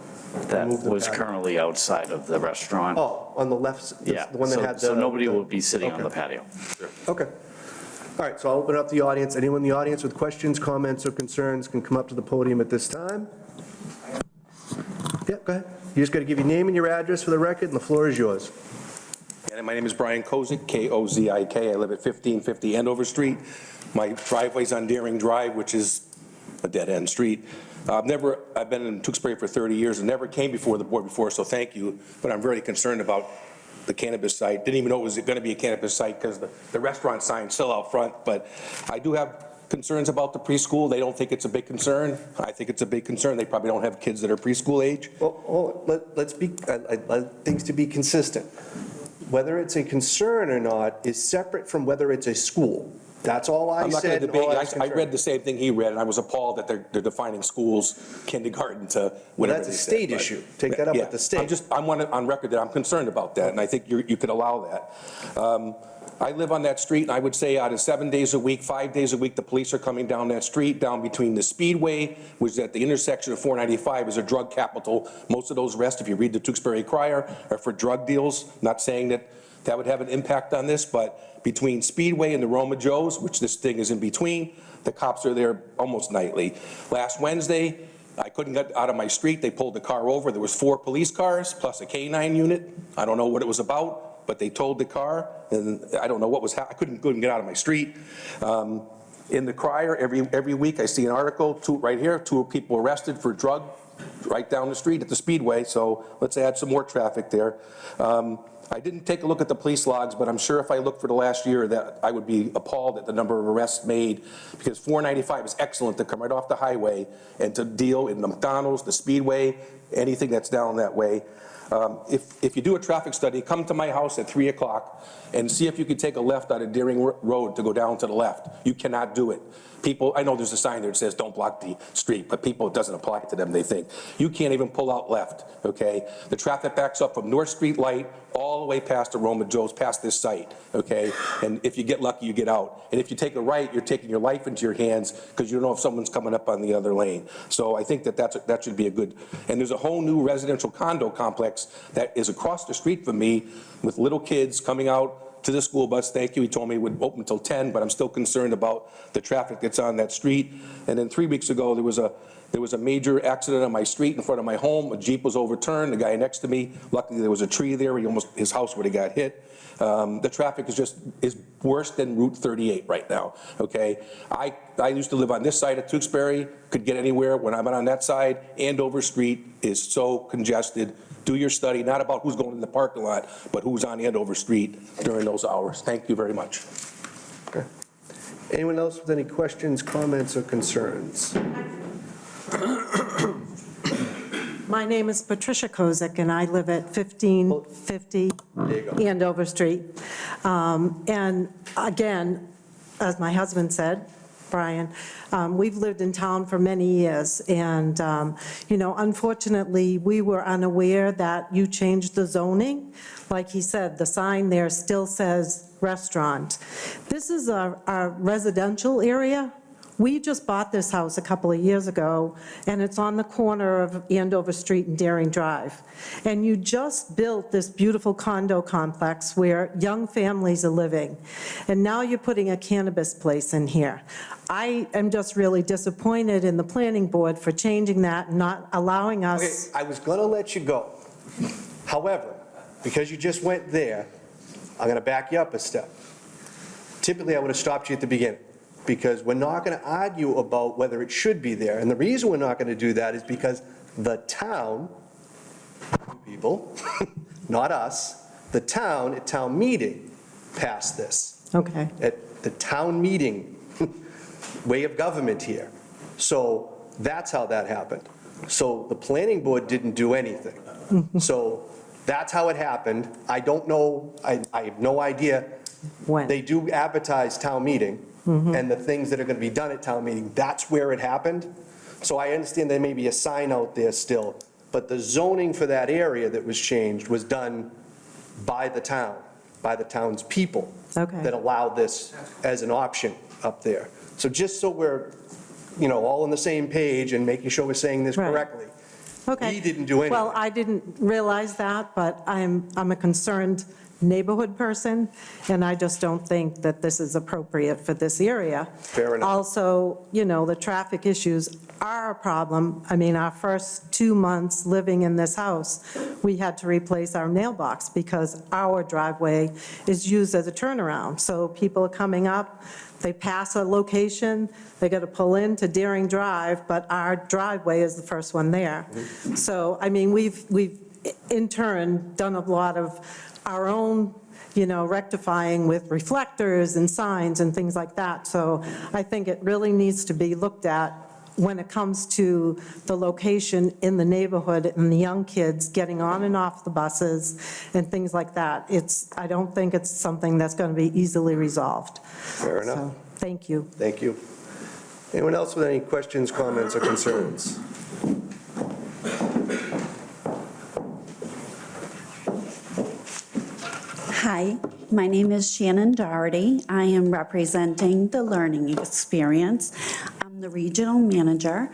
S7: that
S1: Remove the
S7: was
S1: patio.
S7: currently outside of the restaurant.
S1: Oh, on the left,
S7: Yeah,
S1: the one that had the...
S7: so nobody will be sitting on
S1: Okay.
S7: the patio.
S1: Okay. All right, so I'll open up the audience. Anyone in the audience with questions, comments, or concerns can come up to the podium at this time. Yeah, go ahead. You just got to give your name and your address for the record, and the floor is yours.
S14: And my name is Brian Kozik, K-O-Z-I-K. I live at 1550 Andover Street. My driveway's on Deering Drive, which is a dead-end street. I've been in Tewksbury for 30 years and never came before the board before, so thank you. But I'm very concerned about the cannabis site. Didn't even know it was going to be a cannabis site because the restaurant sign's still out front. But I do have concerns about the preschool. They don't think it's a big concern. I think it's a big concern. They probably don't have kids that are preschool age.
S1: Well, let's be, I'd like things to be consistent. Whether it's a concern or not is separate from whether it's a school. That's all I
S14: I'm not going
S1: said.
S14: to
S1: and all
S14: debate.
S1: was
S14: I read
S1: concerned.
S14: the same thing he read, and I was appalled that they're defining schools, kindergarten to whatever.
S1: That's a
S14: they said,
S1: state
S14: but-
S1: issue. Take that up
S14: Yeah.
S1: with the state.
S14: I want it on record that I'm concerned about that, and I think you could allow that. I live on that street, and I would say out of 7 days a week, 5 days a week, the police are coming down that street, down between the Speedway, which is at the intersection of 495, is a drug capital. Most of those arrests, if you read the Tewksbury Crier, are for drug deals. Not saying that that would have an impact on this, but between Speedway and the Roma Joe's, which this thing is in between, the cops are there almost nightly. Last Wednesday, I couldn't get out of my street. They pulled the car over. There was 4 police cars plus a K-9 unit. I don't know what it was about, but they towed the car, and I don't know what was I couldn't get out of my street. In the Crier, every week I see an article, right here, 2 people arrested for drug right down the street at the Speedway, so let's add some more traffic there. I didn't take a look at the police logs, but I'm sure if I looked for the last year that I would be appalled at the number of arrests made, because 495 is excellent to come right off the highway and to deal in the McDonald's, the Speedway, anything that's down that way. If you do a traffic study, come to my house at 3 o'clock and see if you could take a left out of Deering Road to go down to the left. You cannot do it. People, I know there's a sign there that says don't block the street, but people, it doesn't apply to them, they think. You can't even pull out left, okay? The traffic backs up from North Street Light all the way past the Roma Joe's, past this site, okay? And if you get lucky, you get out. And if you take a right, you're taking your life into your hands because you don't know if someone's coming up on the other lane. So I think that should be a good, and there's a whole new residential condo complex that is across the street from me with little kids coming out to the school bus. Thank you. He told me it would open until 10, but I'm still concerned about the traffic that's on that street. And then 3 weeks ago, there was a major accident on my street in front of my home. A Jeep was overturned. The guy next to me, luckily there was a tree there. His house would have got hit. The traffic is worse than Route 38 right now, okay? I used to live on this side of Tewksbury, could get anywhere. When I'm on that side, Andover Street is so congested. Do your study, not about who's going in the parking lot, but who's on Andover Street during those hours. Thank you very much.
S1: Okay. Anyone else with any questions, comments, or concerns?
S15: My name is Patricia Kozik, and I live at 1550 Andover Street. And again, as my husband said, Brian, we've lived in town for many years, and, unfortunately, we were unaware that you changed the zoning. Like he said, the sign there still says restaurant. This is our residential area. We just bought this house a couple of years ago, and it's on the corner of Andover Street and Daring Drive. And you just built this beautiful condo complex where young families are living. And now you're putting a cannabis place in here. I am just really disappointed in the planning board for changing that and not allowing us.
S1: Okay, I was going to let you go. However, because you just went there, I'm going to back you up a step. Typically, I would have stopped you at the beginning, because we're not going to argue about whether it should be there. And the reason we're not going to do that is because the town, people, not us, the town at town meeting passed this.
S15: Okay.
S1: At the town meeting way of government here. So that's how that happened. So the planning board didn't do anything. So that's how it happened. I don't know, I have no idea.
S15: When?
S1: They do advertise town meeting. And the things that are going to be done at town meeting, that's where it happened. So I understand there may be a sign out there still, but the zoning for that area that was changed was done by the town, by the town's people.
S15: Okay.
S1: That allowed this as an option up there. So just so we're, all on the same page and making sure we're saying this
S15: Right.
S1: correctly.
S15: Okay.
S1: We didn't do anything.
S15: Well, I didn't realize that, but I'm a concerned neighborhood person, and I just don't think that this is appropriate for this area.
S1: Fair enough.
S15: Also, the traffic issues are a problem. I mean, our first 2 months living in this house, we had to replace our mailbox because our driveway is used as a turnaround. So people are coming up, they pass a location, they got to pull into Daring Drive, but our driveway is the first one there. So, I mean, we've in turn done a lot of our own, rectifying with reflectors and signs and things like that. So I think it really needs to be looked at when it comes to the location in the neighborhood and the young kids getting on and off the buses and things like that. I don't think it's something that's going to be easily resolved.
S1: Fair enough.
S15: So, thank you.
S1: Thank you. Anyone else with any questions, comments, or concerns?
S9: Hi, my name is Shannon Doherty. I am representing the Learning Experience. I'm the regional manager.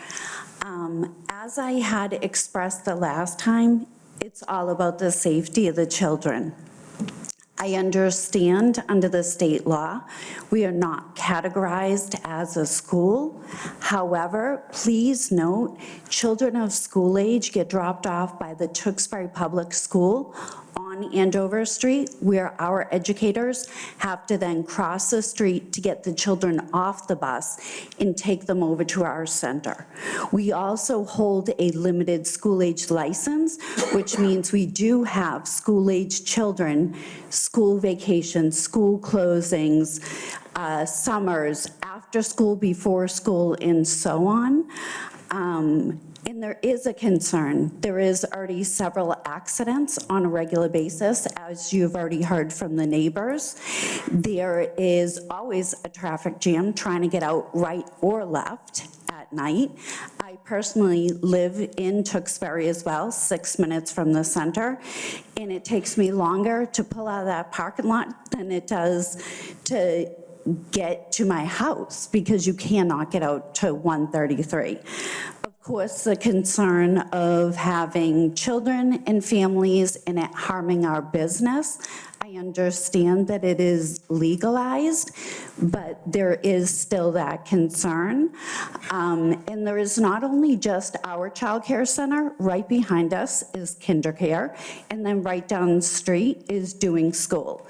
S9: As I had expressed the last time, it's all about the safety of the children. I understand under the state law, we are not categorized as a school. However, please note, children of school age get dropped off by the Tewksbury Public School on Andover Street, where our educators have to then cross the street to get the children off the bus and take them over to our center. We also hold a limited school-age license, which means we do have school-age children, school vacations, school closings, summers, after school, before school, and so on. And there is a concern. There is already several accidents on a regular basis, as you've already heard from the neighbors. There is always a traffic jam trying to get out right or left at night. I personally live in Tewksbury as well, 6 minutes from the center, and it takes me longer to pull out of that parking lot than it does to get to my house, because you cannot get out to 133. Of course, the concern of having children and families and it harming our business. I understand that it is legalized, but there is still that concern. And there is not only just our childcare center, right behind us is KinderCare, and then right down the street is Doing School.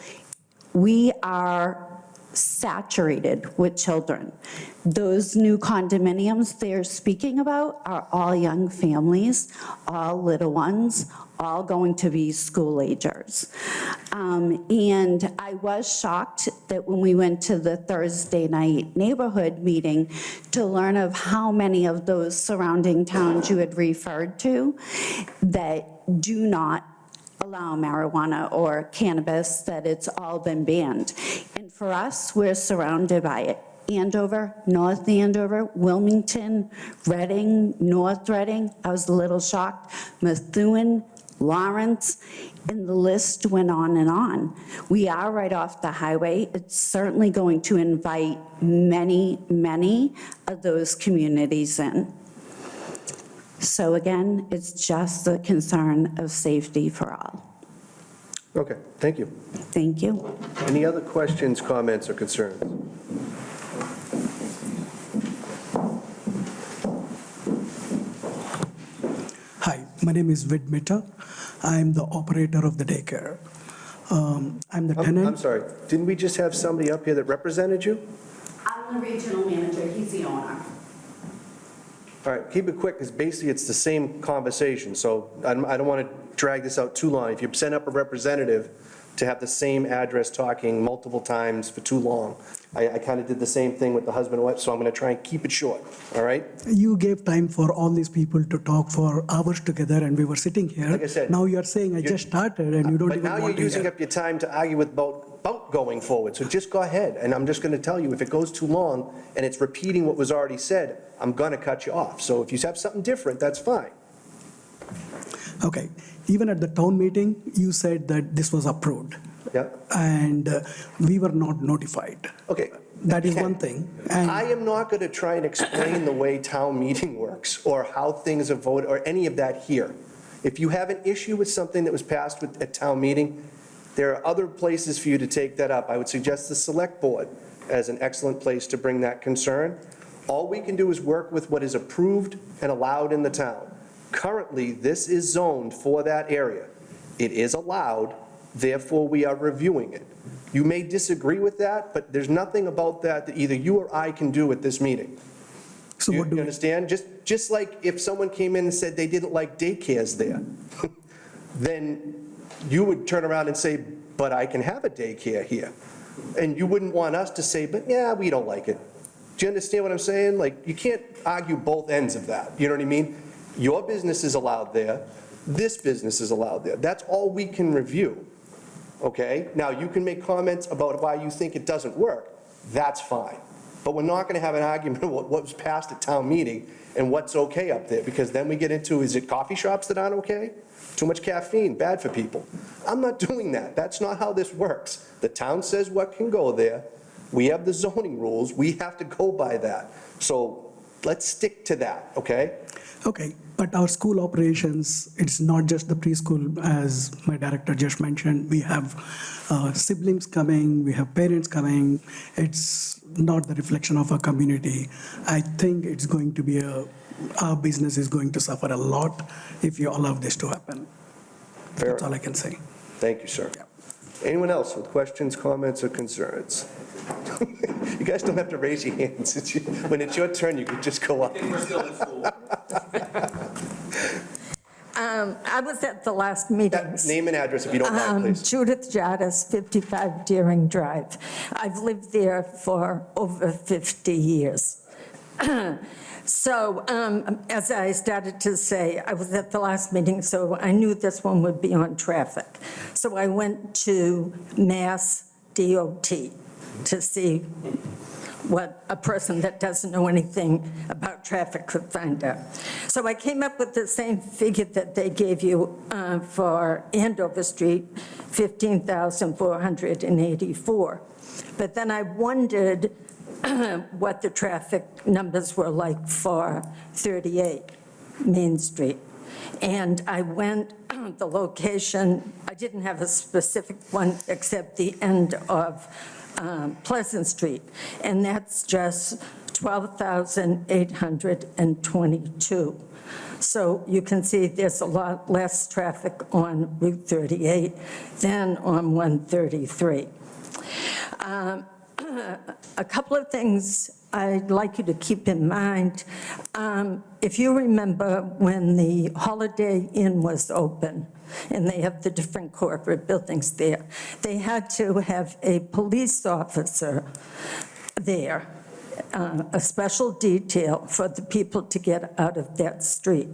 S9: We are saturated with children. Those new condominiums they're speaking about are all young families, all little ones, all going to be school agers. And I was shocked that when we went to the Thursday night neighborhood meeting to learn of how many of those surrounding towns you had referred to that do not allow marijuana or cannabis, that it's all been banned. And for us, we're surrounded by it. Andover, North Andover, Wilmington, Reading, North Reading. I was a little shocked. Methuen, Lawrence, and the list went on and on. We are right off the highway. It's certainly going to invite many, many of those communities in. So again, it's just the concern of safety for all.
S1: Okay, thank you.
S9: Thank you.
S1: Any other questions, comments, or concerns?
S16: Hi, my name is Vid Mita. I'm the operator of the daycare. I'm the tenant.
S1: I'm sorry, didn't we just have somebody up here that represented you?
S9: I'm the regional manager. He's the owner.
S1: All right, keep it quick, because basically it's the same conversation, so I don't want to drag this out too long. If you send up a representative to have the same address talking multiple times for too long, I kind of did the same thing with the husband and wife, so I'm going to try and keep it short, all right?
S16: You gave time for all these people to talk for hours together, and we were sitting here.
S1: Like I said,
S16: now you're saying I just started, and you don't
S1: But
S16: even
S1: now
S16: want
S1: you're
S16: to
S1: using
S16: hear.
S1: up your time to argue about going forward, so just go ahead, and I'm just going to tell you, if it goes too long and it's repeating what was already said, I'm going to cut you off. So if you have something different, that's fine.
S16: Okay, even at the town meeting, you said that this was approved.
S1: Yeah.
S16: And we were not notified.
S1: Okay.
S16: That is one thing. And
S1: I am not going to try and explain the way town meeting works or how things are voted or any of that here. If you have an issue with something that was passed at town meeting, there are other places for you to take that up. I would suggest the select board as an excellent place to bring that concern. All we can do is work with what is approved and allowed in the town. Currently, this is zoned for that area. It is allowed, therefore we are reviewing it. You may disagree with that, but there's nothing about that that either you or I can do at this meeting.
S16: so what do
S1: You
S16: we,
S1: understand? Just like if someone came in and said they didn't like daycares there, then you would turn around and say, but I can have a daycare here. And you wouldn't want us to say, but yeah, we don't like it. Do you understand what I'm saying? Like, you can't argue both ends of that, you know what I mean? Your business is allowed there, this business is allowed there. That's all we can review, okay? Now, you can make comments about why you think it doesn't work, that's fine. But we're not gonna have an argument about what was passed at town meeting and what's okay up there, because then we get into, is it coffee shops that aren't okay? Too much caffeine, bad for people. I'm not doing that, that's not how this works. The town says what can go there, we have the zoning rules, we have to go by that. So let's stick to that, okay?
S16: Okay, but our school operations, it's not just the preschool, as my director just mentioned. We have siblings coming, we have parents coming. It's not the reflection of our community. I think it's going to be our business is going to suffer a lot if you allow this to happen.
S1: Fair
S16: That's all I can say.
S1: Thank you, sir. Anyone else with questions, comments, or concerns? You guys don't have to raise your hands. When it's your turn, you can just go up.
S17: I was at the last meeting.
S1: Name and address if you don't mind, please.
S17: Judith Jadis, 55 Deering Drive. I've lived there for over 50 years. So as I started to say, I was at the last meeting, so I knew this one would be on traffic. So I went to Mass DOT to see what a person that doesn't know anything about traffic could find out. So I came up with the same figure that they gave you for Andover Street, $15,484. But then I wondered what the traffic numbers were like for 38 Main Street. And I went, the location, I didn't have a specific one except the end of Pleasant Street, and that's just 12,822. So you can see there's a lot less traffic on Route 38 than on 133. A couple of things I'd like you to keep in mind. If you remember when the Holiday Inn was open, and they have the different corporate buildings there, they had to have a police officer there, a special detail for the people to get out of that street.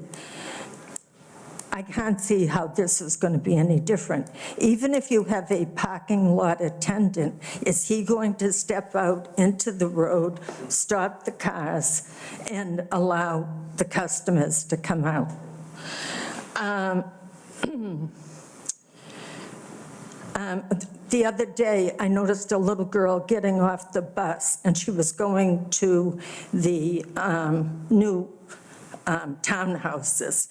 S17: I can't see how this is going to be any different. Even if you have a parking lot attendant, is he going to step out into the road, stop the cars, and allow the customers to come out? The other day, I noticed a little girl getting off the bus, and she was going to the new townhouses.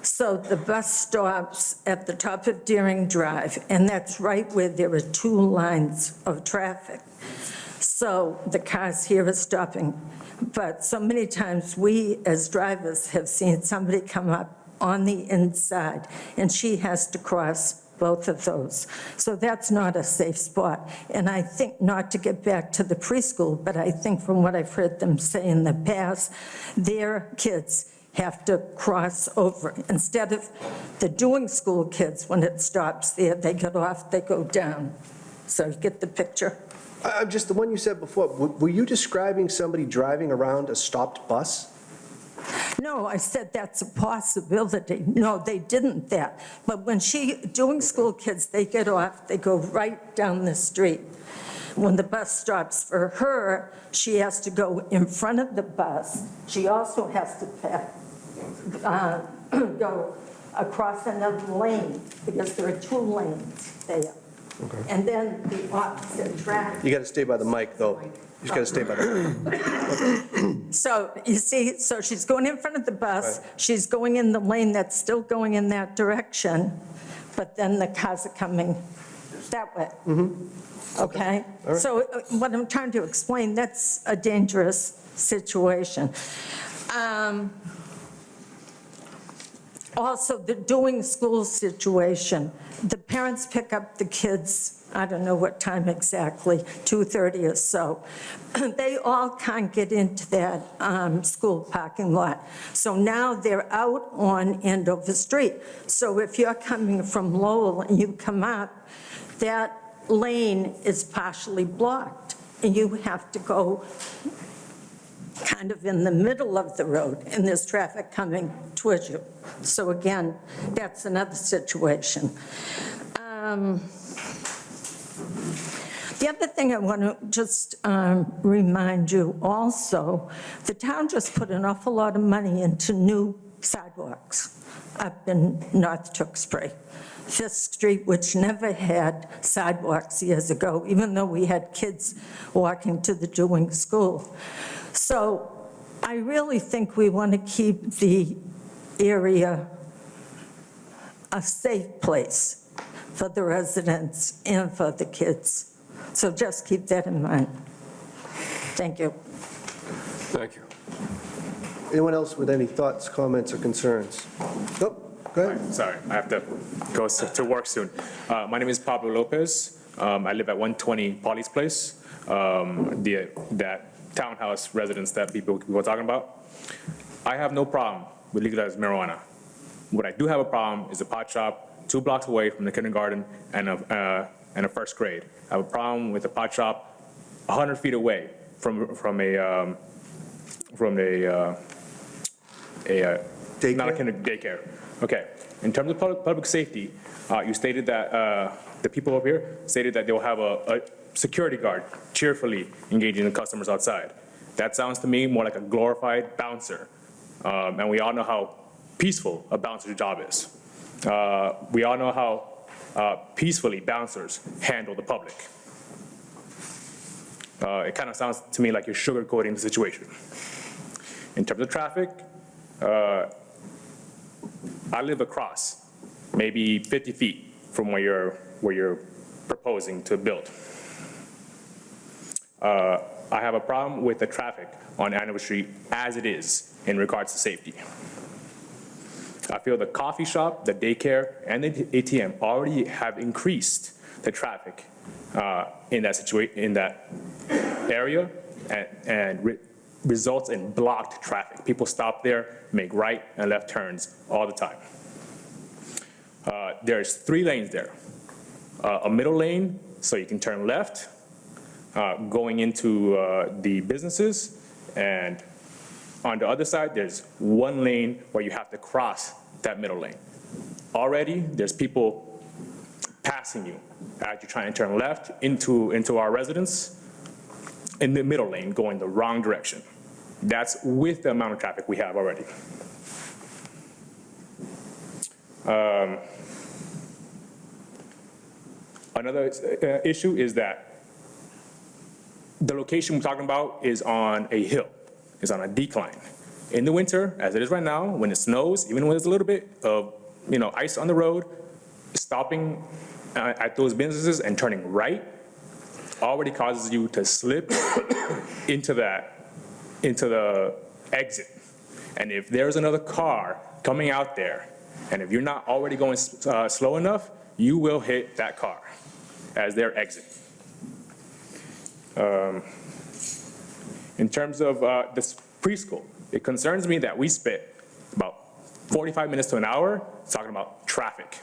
S17: So the bus stops at the top of Deering Drive, and that's right where there are two lines of traffic. So the cars here are stopping. But so many times, we as drivers have seen somebody come up on the inside, and she has to cross both of those. So that's not a safe spot. And I think, not to get back to the preschool, but I think from what I've heard them say in the past, their kids have to cross over. Instead of the doing school kids, when it stops there, they get off, they go down. So you get the picture?
S1: Just the one you said before, were you describing somebody driving around a stopped bus?
S17: No, I said that's a possibility. No, they didn't that. But when doing school kids, they get off, they go right down the street. When the bus stops for her, she has to go in front of the bus. She also has to go across another lane because there are two lanes there.
S1: Okay.
S17: And then the opposite track.
S1: You got to stay by the mic, though. You just got to stay by the mic.
S17: So you see, so she's going in front of the bus,
S1: Right.
S17: she's going in the lane that's still going in that direction, but then the cars are coming that way. Okay?
S1: All right.
S17: So what I'm trying to explain, that's a dangerous situation. Also, the doing school situation, the parents pick up the kids, I don't know what time exactly, 2:30 or so. They all can't get into that school parking lot. So now they're out on Andover Street. So if you're coming from Lowell and you come up, that lane is partially blocked, and you have to go kind of in the middle of the road, and there's traffic coming towards you. So again, that's another situation. The other thing I want to just remind you also, the town just put an awful lot of money into new sidewalks up in North Tewksbury. Fisk Street, which never had sidewalks years ago, even though we had kids walking to the doing school. So I really think we want to keep the area a safe place for the residents and for the kids. So just keep that in mind. Thank you.
S3: Thank you.
S1: Anyone else with any thoughts, comments, or concerns? Nope, go ahead.
S18: Sorry, I have to go to work soon. My name is Pablo Lopez. I live at 120 Polly's Place, that townhouse residence that people were talking about. I have no problem with legalized marijuana. What I do have a problem is a pot shop 2 blocks away from the kindergarten and a first grade. I have a problem with a pot shop 100 feet away from a not a daycare. Okay. In terms of public safety, you stated that the people over here stated that they'll have a security guard cheerfully engaging the customers outside. That sounds to me more like a glorified bouncer. And we all know how peaceful a bouncer's job is. We all know how peacefully bouncers handle the public. It kind of sounds to me like you're sugarcoating the situation. In terms of traffic, I live across, maybe 50 feet from where you're proposing to build. I have a problem with the traffic on Andover Street as it is in regards to safety. I feel the coffee shop, the daycare, and the ATM already have increased the traffic in that area and results in blocked traffic. People stop there, make right and left turns all the time. There's 3 lanes there. A middle lane, so you can turn left, going into the businesses, and on the other side, there's 1 lane where you have to cross that middle lane. Already, there's people passing you as you're trying to turn left into our residence in the middle lane, going the wrong direction. That's with the amount of traffic we have already. Another issue is that the location we're talking about is on a hill, is on a decline. In the winter, as it is right now, when it snows, even when there's a little bit of ice on the road, stopping at those businesses and turning right already causes you to slip into the exit. And if there's another car coming out there, and if you're not already going slow enough, you will hit that car as their exit. In terms of this preschool, it concerns me that we spent about 45 minutes to an hour talking about traffic.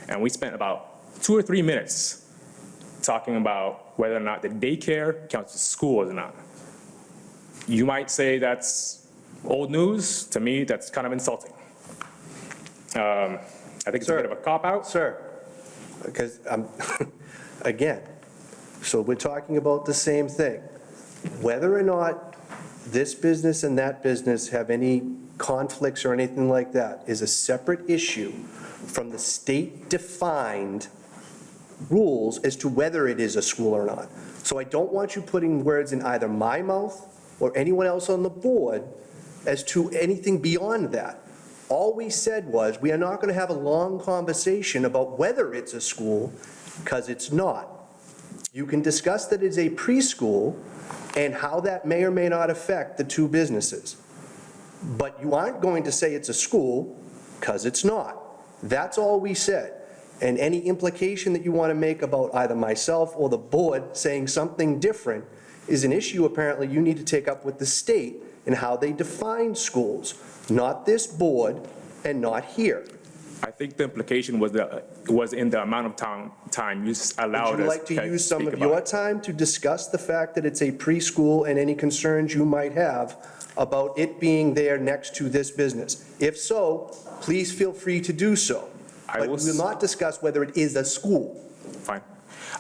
S18: And we spent about 2 or 3 minutes talking about whether or not the daycare counts as school or not. You might say that's old news. To me, that's kind of insulting. I think it's a bit of a cop-out.
S1: Sir, because again, so we're talking about the same thing. Whether or not this business and that business have any conflicts or anything like that is a separate issue from the state-defined rules as to whether it is a school or not. So I don't want you putting words in either my mouth or anyone else on the board as to anything beyond that. All we said was, we are not going to have a long conversation about whether it's a school, because it's not. You can discuss that it's a preschool and how that may or may not affect the 2 businesses. But you aren't going to say it's a school, because it's not. That's all we said. And any implication that you want to make about either myself or the board saying something different is an issue apparently you need to take up with the state and how they define schools, not this board and not here.
S18: I think the implication was in the amount of time you allowed us.
S1: Would you like to use some of your time to discuss the fact that it's a preschool and any concerns you might have about it being there next to this business? If so, please feel free to do so. But we will not discuss whether it is a school.
S18: Fine.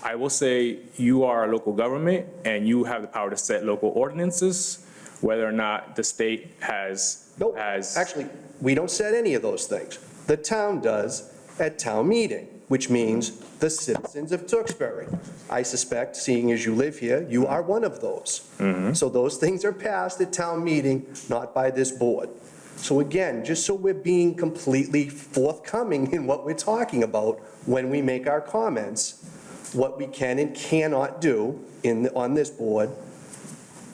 S18: I will say you are a local government and you have the power to set local ordinances, whether or not the state has.
S1: Nope, actually, we don't set any of those things. The town does, at town meeting, which means the citizens of Tewksbury. I suspect, seeing as you live here, you are one of those. So those things are passed at town meeting, not by this board. So again, just so we're being completely forthcoming in what we're talking about when we make our comments, what we can and cannot do on this board,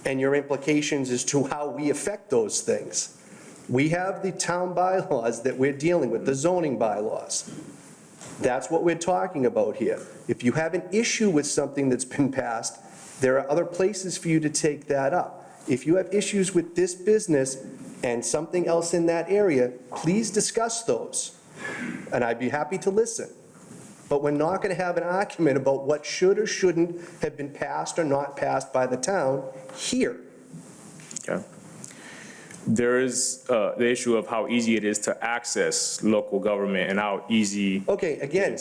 S1: and your implications as to how we affect those things. We have the town bylaws that we're dealing with, the zoning bylaws. That's what we're talking about here. If you have an issue with something that's been passed, there are other places for you to take that up. If you have issues with this business and something else in that area, please discuss those, and I'd be happy to listen. But we're not going to have an argument about what should or shouldn't have been passed or not passed by the town here.
S18: Okay. There is the issue of how easy it is to access local government and how easy.
S1: Okay, again,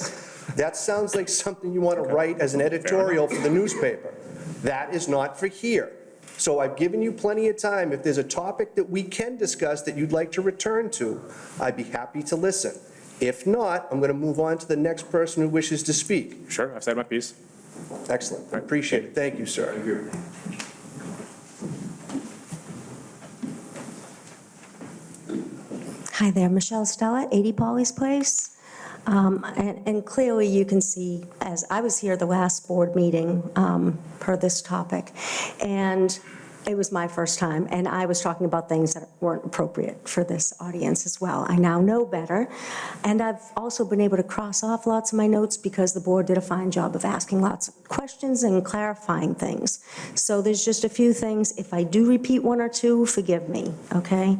S1: that sounds like something you want to write as an editorial for the newspaper. That is not for here. So I've given you plenty of time. If there's a topic that we can discuss that you'd like to return to, I'd be happy to listen. If not, I'm going to move on to the next person who wishes to speak.
S18: Sure, I've said my piece.
S1: Excellent. I appreciate it. Thank you, sir.
S19: Hi there, Michelle Stella, 80 Polly's Place. And clearly you can see, as I was here at the last board meeting per this topic, and it was my first time, and I was talking about things that weren't appropriate for this audience as well. I now know better, and I've also been able to cross off lots of my notes because the board did a fine job of asking lots of questions and clarifying things. So there's just a few things. If I do repeat one or two, forgive me, okay?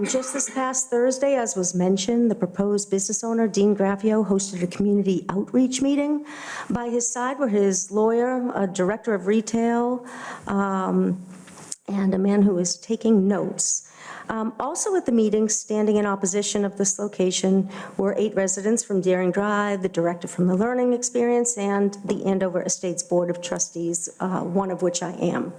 S19: Just this past Thursday, as was mentioned, the proposed business owner, Dean Graffio, hosted a community outreach meeting. By his side were his lawyer, a director of retail, and a man who was taking notes. Also at the meeting, standing in opposition of this location, were 8 residents from Daring Drive, the director from the Learning Experience, and the Andover Estates Board of Trustees, one of which I am.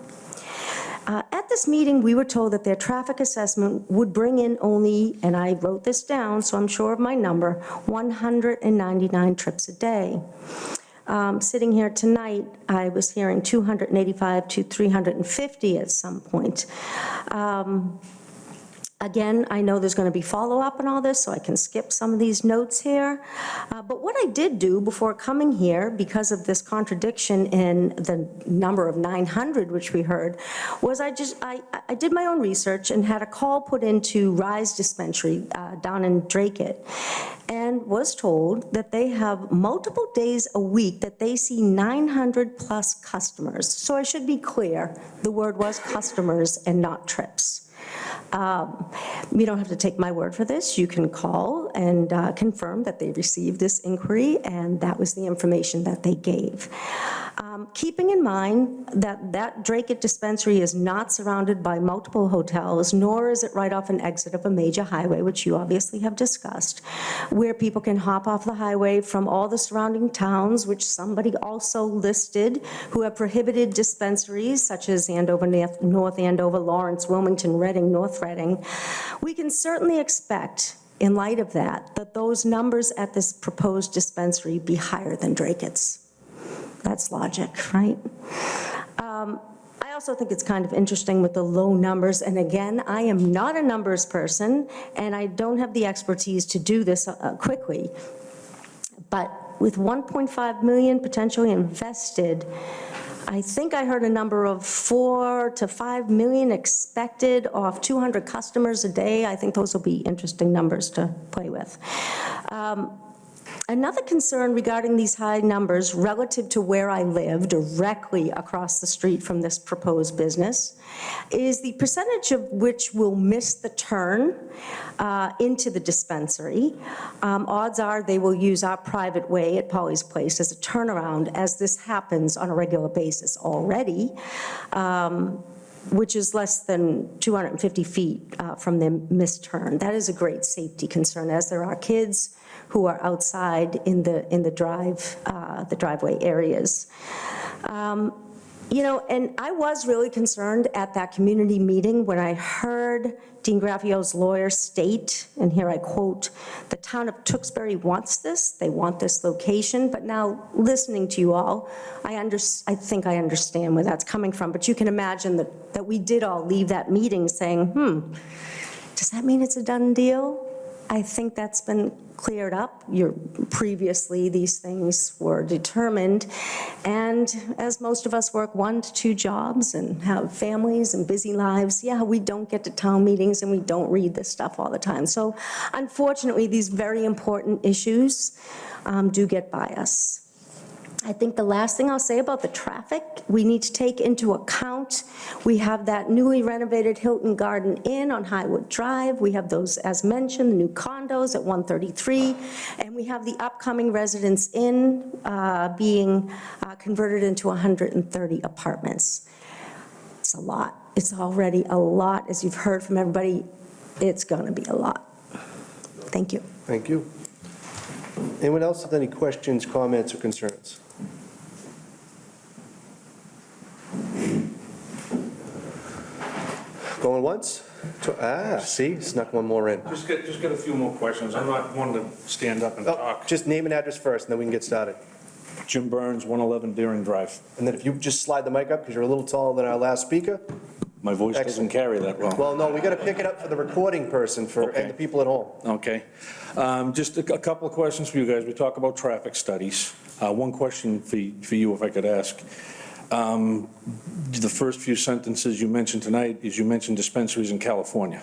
S19: At this meeting, we were told that their traffic assessment would bring in only, and I wrote this down, so I'm sure of my number, 199 trips a day. Sitting here tonight, I was hearing 285 to 350 at some point. Again, I know there's going to be follow-up on all this, so I can skip some of these notes here. But what I did do before coming here, because of this contradiction in the number of 900, which we heard, was I did my own research and had a call put into Rise Dispensary down in Dracut, and was told that they have multiple days a week that they see 900-plus customers. So I should be clear, the word was customers and not trips. You don't have to take my word for this. You can call and confirm that they received this inquiry, and that was the information that they gave. Keeping in mind that that Dracut dispensary is not surrounded by multiple hotels, nor is it right off an exit of a major highway, which you obviously have discussed, where people can hop off the highway from all the surrounding towns, which somebody also listed, who have prohibited dispensaries such as Andover, North Andover, Lawrence, Wilmington, Reading, North Reading. We can certainly expect, in light of that, that those numbers at this proposed dispensary be higher than Dracut's. That's logic, right? I also think it's kind of interesting with the low numbers, and again, I am not a numbers person, and I don't have the expertise to do this quickly, but with 1.5 million potentially invested, I think I heard a number of 4 to 5 million expected off 200 customers a day. I think those will be interesting numbers to play with. Another concern regarding these high numbers relative to where I live, directly across the street from this proposed business, is the percentage of which will miss the turn into the dispensary. Odds are they will use our private way at Polly's Place as a turnaround, as this happens on a regular basis already, which is less than 250 feet from their missed turn. That is a great safety concern, as there are kids who are outside in the driveway areas. You know, and I was really concerned at that community meeting when I heard Dean Graffio's lawyer state, and here I quote, "The town of Tewksbury wants this, they want this location," but now, listening to you all, I think I understand where that's coming from, but you can imagine that we did all leave that meeting saying, does that mean it's a done deal? I think that's been cleared up. Previously, these things were determined, and as most of us work 1 to 2 jobs and have families and busy lives, yeah, we don't get to town meetings and we don't read this stuff all the time. So unfortunately, these very important issues do get by us. I think the last thing I'll say about the traffic, we need to take into account, we have that newly renovated Hilton Garden Inn on Highwood Drive. We have those, as mentioned, the new condos at 133, and we have the upcoming Residence Inn being converted into 130 apartments. It's a lot. It's already a lot. As you've heard from everybody, it's going to be a lot. Thank you.
S1: Thank you. Anyone else with any questions, comments, or concerns? Going once? See, snuck one more in.
S20: Just get a few more questions. I'm not one to stand up and talk.
S1: Just name and address first, and then we can get started.
S20: Jim Burns, 111 Deering Drive.
S1: And then if you just slide the mic up, because you're a little taller than our last speaker.
S20: My voice doesn't carry that well.
S1: Well, no, we got to pick it up for the recording person and the people at home.
S20: Okay. Just a couple of questions for you guys. We talk about traffic studies. One question for you, if I could ask. The first few sentences you mentioned tonight is you mentioned dispensaries in California.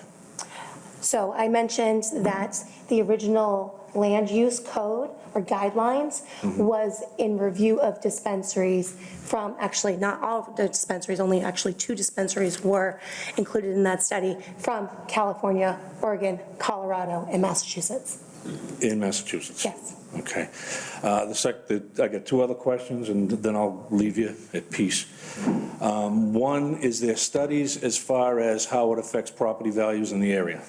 S12: So I mentioned that the original land use code or guidelines was in review of dispensaries from, actually not all of the dispensaries, only actually 2 dispensaries were included in that study from California, Oregon, Colorado, and Massachusetts.
S20: In Massachusetts?
S12: Yes.
S20: Okay. I got 2 other questions, and then I'll leave you at peace. One, is there studies as far as how it affects property values in the area?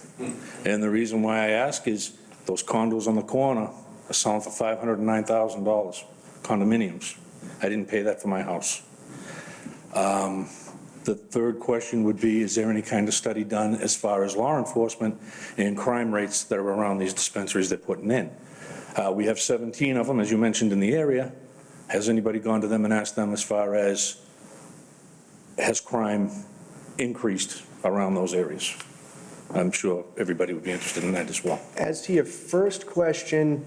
S20: And the reason why I ask is those condos on the corner are selling for $509,000, condominiums. I didn't pay that for my house. The third question would be, is there any kind of study done as far as law enforcement and crime rates that are around these dispensaries they're putting in? We have 17 of them, as you mentioned, in the area. Has anybody gone to them and asked them as far as, has crime increased around those areas? I'm sure everybody would be interested in that as well.
S1: As to your first question,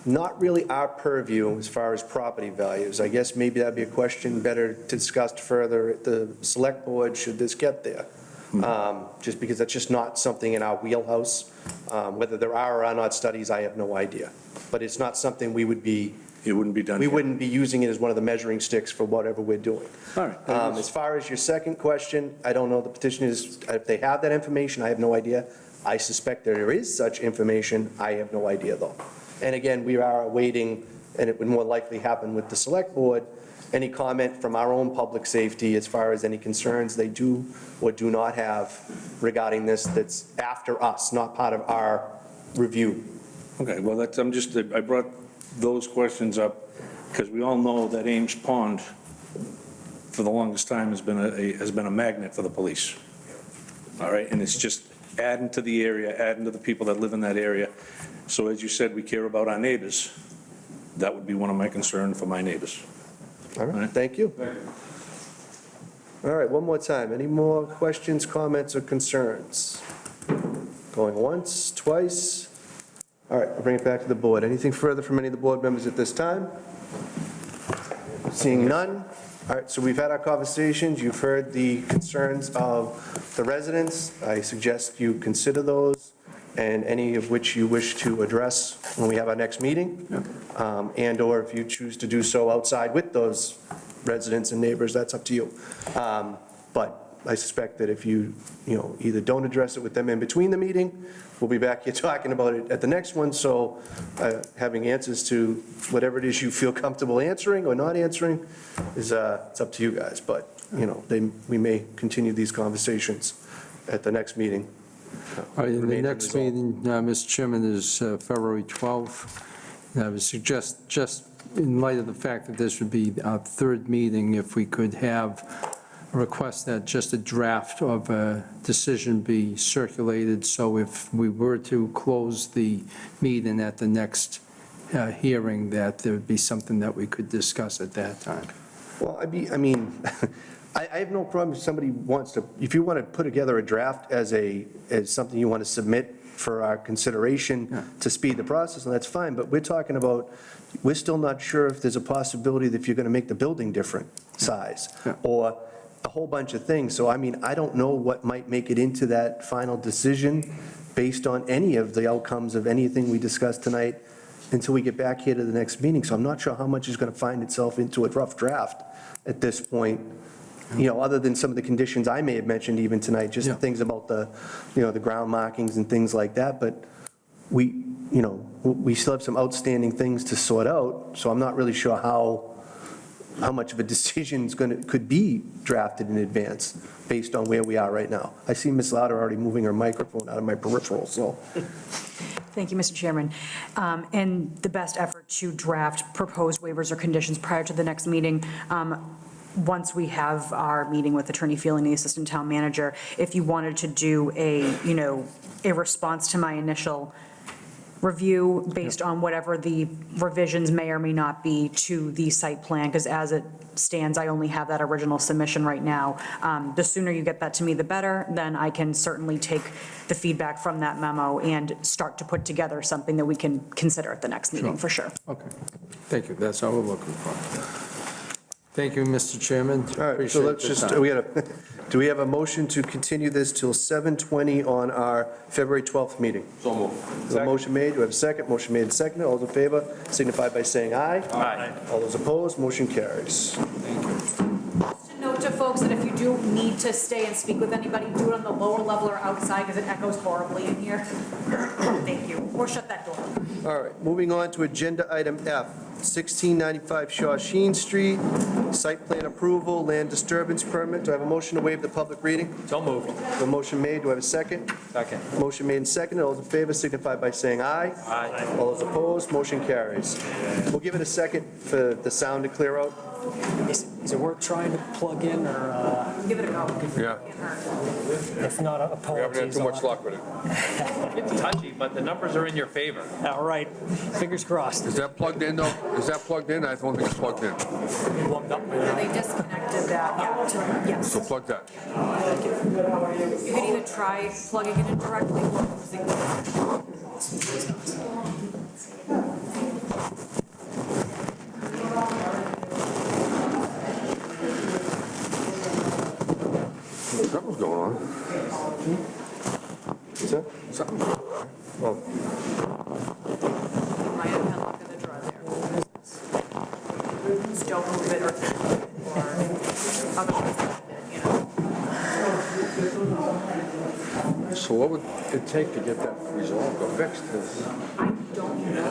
S1: not really our purview as far as property values. I guess maybe that'd be a question better discussed further at the select board should this get there. Just because that's just not something in our wheelhouse. Whether there are or are not studies, I have no idea. But it's not something we would be.
S20: It wouldn't be done.
S1: We wouldn't be using it as one of the measuring sticks for whatever we're doing.
S20: All right.
S1: As far as your second question, I don't know the petitioners, if they have that information, I have no idea. I suspect there is such information. I have no idea, though. And again, we are awaiting, and it would more likely happen with the select board, any comment from our own public safety as far as any concerns they do or do not have regarding this that's after us, not part of our review.
S20: Okay, well, I brought those questions up because we all know that Ames Pond, for the longest time, has been a magnet for the police. All right, and it's just adding to the area, adding to the people that live in that area. So as you said, we care about our neighbors. That would be one of my concerns for my neighbors.
S1: All right, thank you. All right, one more time. Any more questions, comments, or concerns? Going once, twice. All right, I'll bring it back to the board. Anything further from any of the board members at this time? Seeing none. All right, so we've had our conversations. You've heard the concerns of the residents. I suggest you consider those and any of which you wish to address when we have our next meeting. And/or if you choose to do so outside with those residents and neighbors, that's up to you. But I suspect that if you either don't address it with them in between the meeting, we'll be back here talking about it at the next one. So having answers to whatever it is you feel comfortable answering or not answering is it's up to you guys. But, we may continue these conversations at the next meeting.
S10: All right, the next meeting, Mr. Chairman, is February 12th. I would suggest just in light of the fact that this would be our third meeting, if we could have a request that just a draft of a decision be circulated, so if we were to close the meeting at the next hearing, that there would be something that we could discuss at that time.
S1: Well, I mean, I have no problem if somebody wants to, if you want to put together a draft as something you want to submit for our consideration to speed the process, and that's fine, but we're talking about, we're still not sure if there's a possibility that if you're going to make the building different size, or a whole bunch of things. So, I mean, I don't know what might make it into that final decision based on any of the outcomes of anything we discussed tonight until we get back here to the next meeting. So I'm not sure how much is going to find itself into a rough draft at this point, other than some of the conditions I may have mentioned even tonight, just the things about the, the ground markings and things like that. But we still have some outstanding things to sort out, so I'm not really sure how much of a decision could be drafted in advance based on where we are right now. I see Ms. Lauder already moving her microphone out of my peripheral, so.
S4: Thank you, Mr. Chairman. In the best effort to draft proposed waivers or conditions prior to the next meeting, once we have our meeting with Attorney Feely, the Assistant Town Manager, if you wanted to do a response to my initial review based on whatever the revisions may or may not be to the site plan, because as it stands, I only have that original submission right now. The sooner you get that to me, the better. Then I can certainly take the feedback from that memo and start to put together something that we can consider at the next meeting, for sure.
S10: Okay, thank you, that's all we're looking for. Thank you, Mr. Chairman.
S1: All right, so let's just, do we have a motion to continue this till 7:20 on our February 12th meeting?
S3: So moved.
S1: A motion made, do we have a second? Motion made and seconded. All those in favor signify by saying aye.
S2: Aye.
S1: All those opposed, motion carries.
S4: Just a note to folks that if you do need to stay and speak with anybody, do it on the lower level or outside, because it echoes horribly in here. Thank you. Or shut that door.
S1: All right, moving on to agenda item F, 1695 Shawshene Street, site plan approval, land disturbance permit. Do I have a motion to waive the public reading?
S2: So moved.
S1: A motion made, do I have a second?
S2: Second.
S1: Motion made and seconded. All those in favor signify by saying aye.
S2: Aye.
S1: All those opposed, motion carries. We'll give it a second for the sound to clear out.
S21: Is it worth trying to plug in, or
S4: Give it a go.
S3: Yeah.
S21: if not,
S3: We haven't had
S21: apologies?
S3: too much luck with it.
S2: It's touchy, but the numbers are in your favor.
S21: All right, fingers crossed.
S3: Is that plugged in, though? Is that plugged in? I don't think it's plugged in.
S21: Warmed up.
S4: They disconnected that, yes.
S3: So plug that.
S4: You could either try plugging it in directly or using
S3: Something's going on.
S1: What's that?
S3: Something.
S1: Well,
S4: might have had luck in the drawer there. Just don't move it or otherwise,
S3: So what would it take to get that resolved or fixed?
S4: I don't know.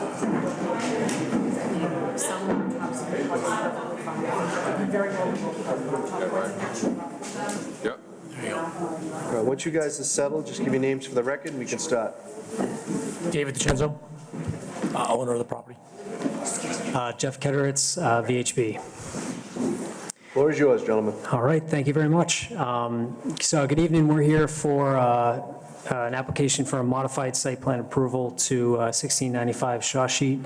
S4: Some laptops are perfectly fine. Very well.
S3: Yep.
S1: all right, once you guys are settled, just give your names for the record and we can start.
S21: David DiCenzo, owner of the property. Jeff Ketteritz, VHB.
S1: Floor is yours, gentlemen.
S21: All right, thank you very much. So good evening, we're here for an application for a modified site plan approval to 1695 Shawshene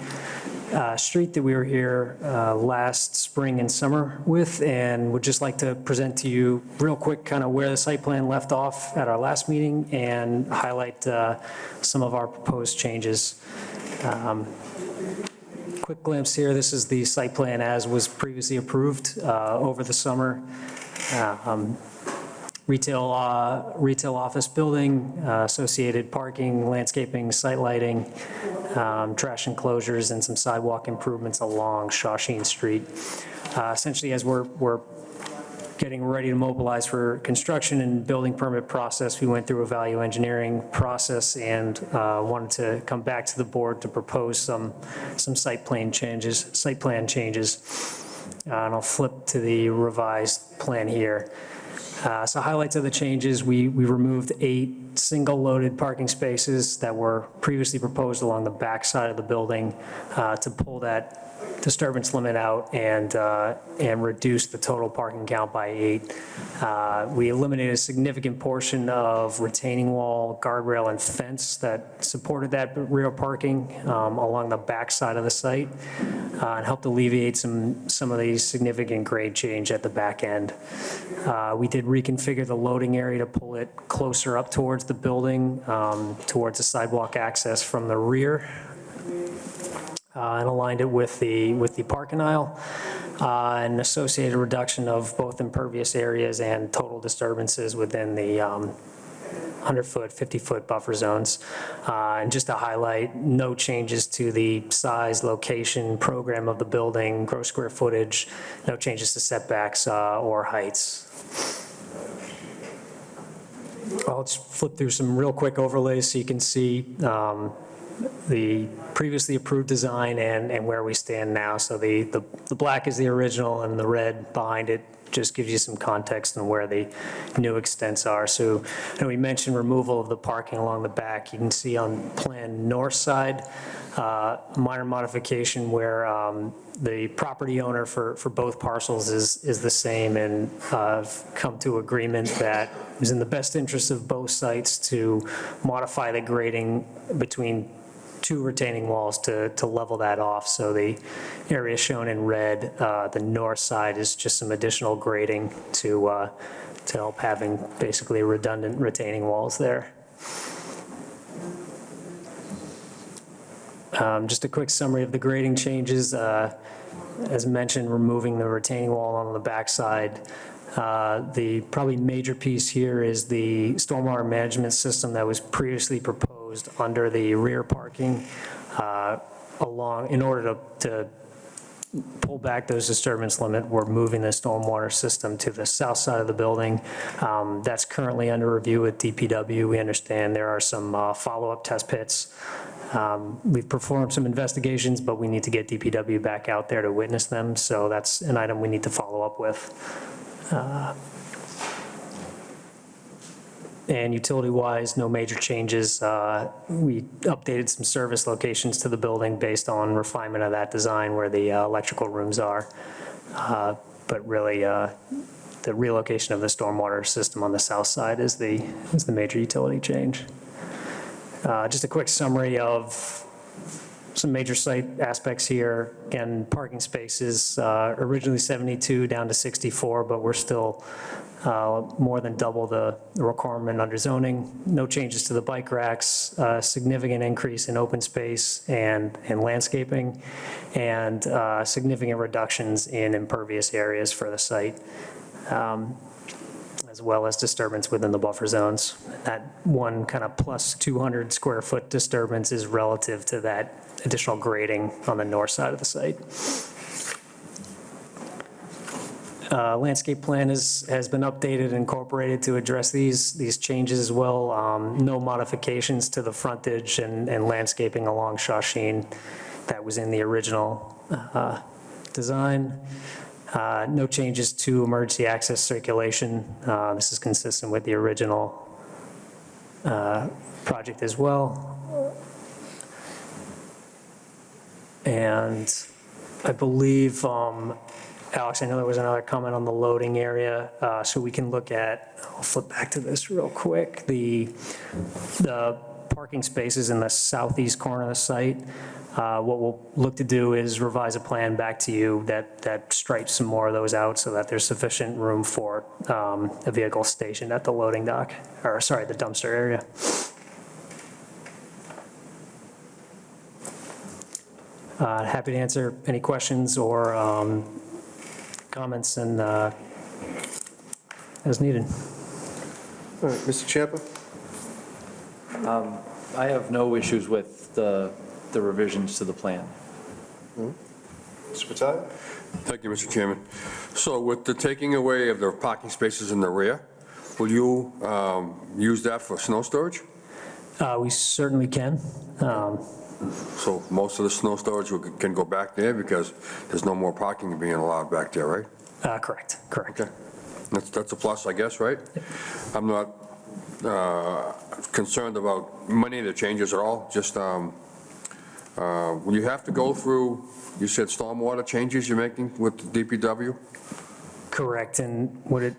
S21: Street that we were here last spring and summer with, and would just like to present to you real quick kind of where the site plan left off at our last meeting and highlight some of our proposed changes. Quick glimpse here, this is the site plan as was previously approved over the summer. Retail office building, associated parking, landscaping, site lighting, trash enclosures, and some sidewalk improvements along Shawshene Street. Essentially, as we're getting ready to mobilize for construction and building permit process, we went through a value engineering process and wanted to come back to the board to propose some site plan changes. And I'll flip to the revised plan here. So highlights of the changes, we removed 8 single-loaded parking spaces that were previously proposed along the back side of the building to pull that disturbance limit out and reduce the total parking count by 8. We eliminated a significant portion of retaining wall, guardrail, and fence that supported that rear parking along the back side of the site, and helped alleviate some of the significant grade change at the back end. We did reconfigure the loading area to pull it closer up towards the building, towards the sidewalk access from the rear, and aligned it with the parking aisle, and associated reduction of both impervious areas and total disturbances within the 100-foot, 50-foot buffer zones. And just to highlight, no changes to the size, location, program of the building, gross square footage, no changes to setbacks or heights. I'll just flip through some real quick overlays so you can see the previously approved design and where we stand now. So the black is the original, and the red behind it just gives you some context on where the new extents are. So we mentioned removal of the parking along the back. You can see on plan north side, minor modification where the property owner for both parcels is the same, and come to agreement that it was in the best interest of both sites to modify the grading between 2 retaining walls to level that off. So the area shown in red, the north side, is just some additional grading to help having basically redundant retaining walls there. Just a quick summary of the grading changes. As mentioned, removing the retaining wall on the backside. The probably major piece here is the stormwater management system that was previously proposed under the rear parking in order to pull back those disturbance limit. We're moving the stormwater system to the south side of the building. That's currently under review with DPW. We understand there are some follow-up test pits. We've performed some investigations, but we need to get DPW back out there to witness them. So that's an item we need to follow up with. And utility-wise, no major changes. We updated some service locations to the building based on refinement of that design where the electrical rooms are. But really, the relocation of the stormwater system on the south side is the major utility change. Just a quick summary of some major site aspects here. Again, parking spaces, originally 72 down to 64, but we're still more than double the requirement under zoning. No changes to the bike racks, significant increase in open space and landscaping, and significant reductions in impervious areas for the site, as well as disturbance within the buffer zones. That one kind of plus 200 square foot disturbance is relative to that additional grading on the north side of the site. Landscape plan has been updated and incorporated to address these changes as well. No modifications to the frontage and landscaping along Shawsheen that was in the original design. No changes to emergency access circulation. This is consistent with the original project as well. And I believe, Alex, I know there was another comment on the loading area, so we can look at, I'll flip back to this real quick, the parking spaces in the southeast corner of the site. What we'll look to do is revise a plan back to you that stripes some more of those out so that there's sufficient room for a vehicle stationed at the loading dock, or sorry, the dumpster area. Happy to answer any questions or comments and as needed.
S1: All right, Mr. Champa?
S2: I have no issues with the revisions to the plan.
S1: Mr. Vitale?
S3: Thank you, Mr. Chairman. So with the taking away of the parking spaces in the rear, will you use that for snow storage?
S21: We certainly can.
S3: So most of the snow storage can go back there because there's no more parking being allowed back there, right?
S21: Correct.
S3: Okay. That's a plus, I guess, right? I'm not concerned about many of the changes at all, just Will you have to go through, you said stormwater changes you're making with the DPW?
S21: Correct, and what it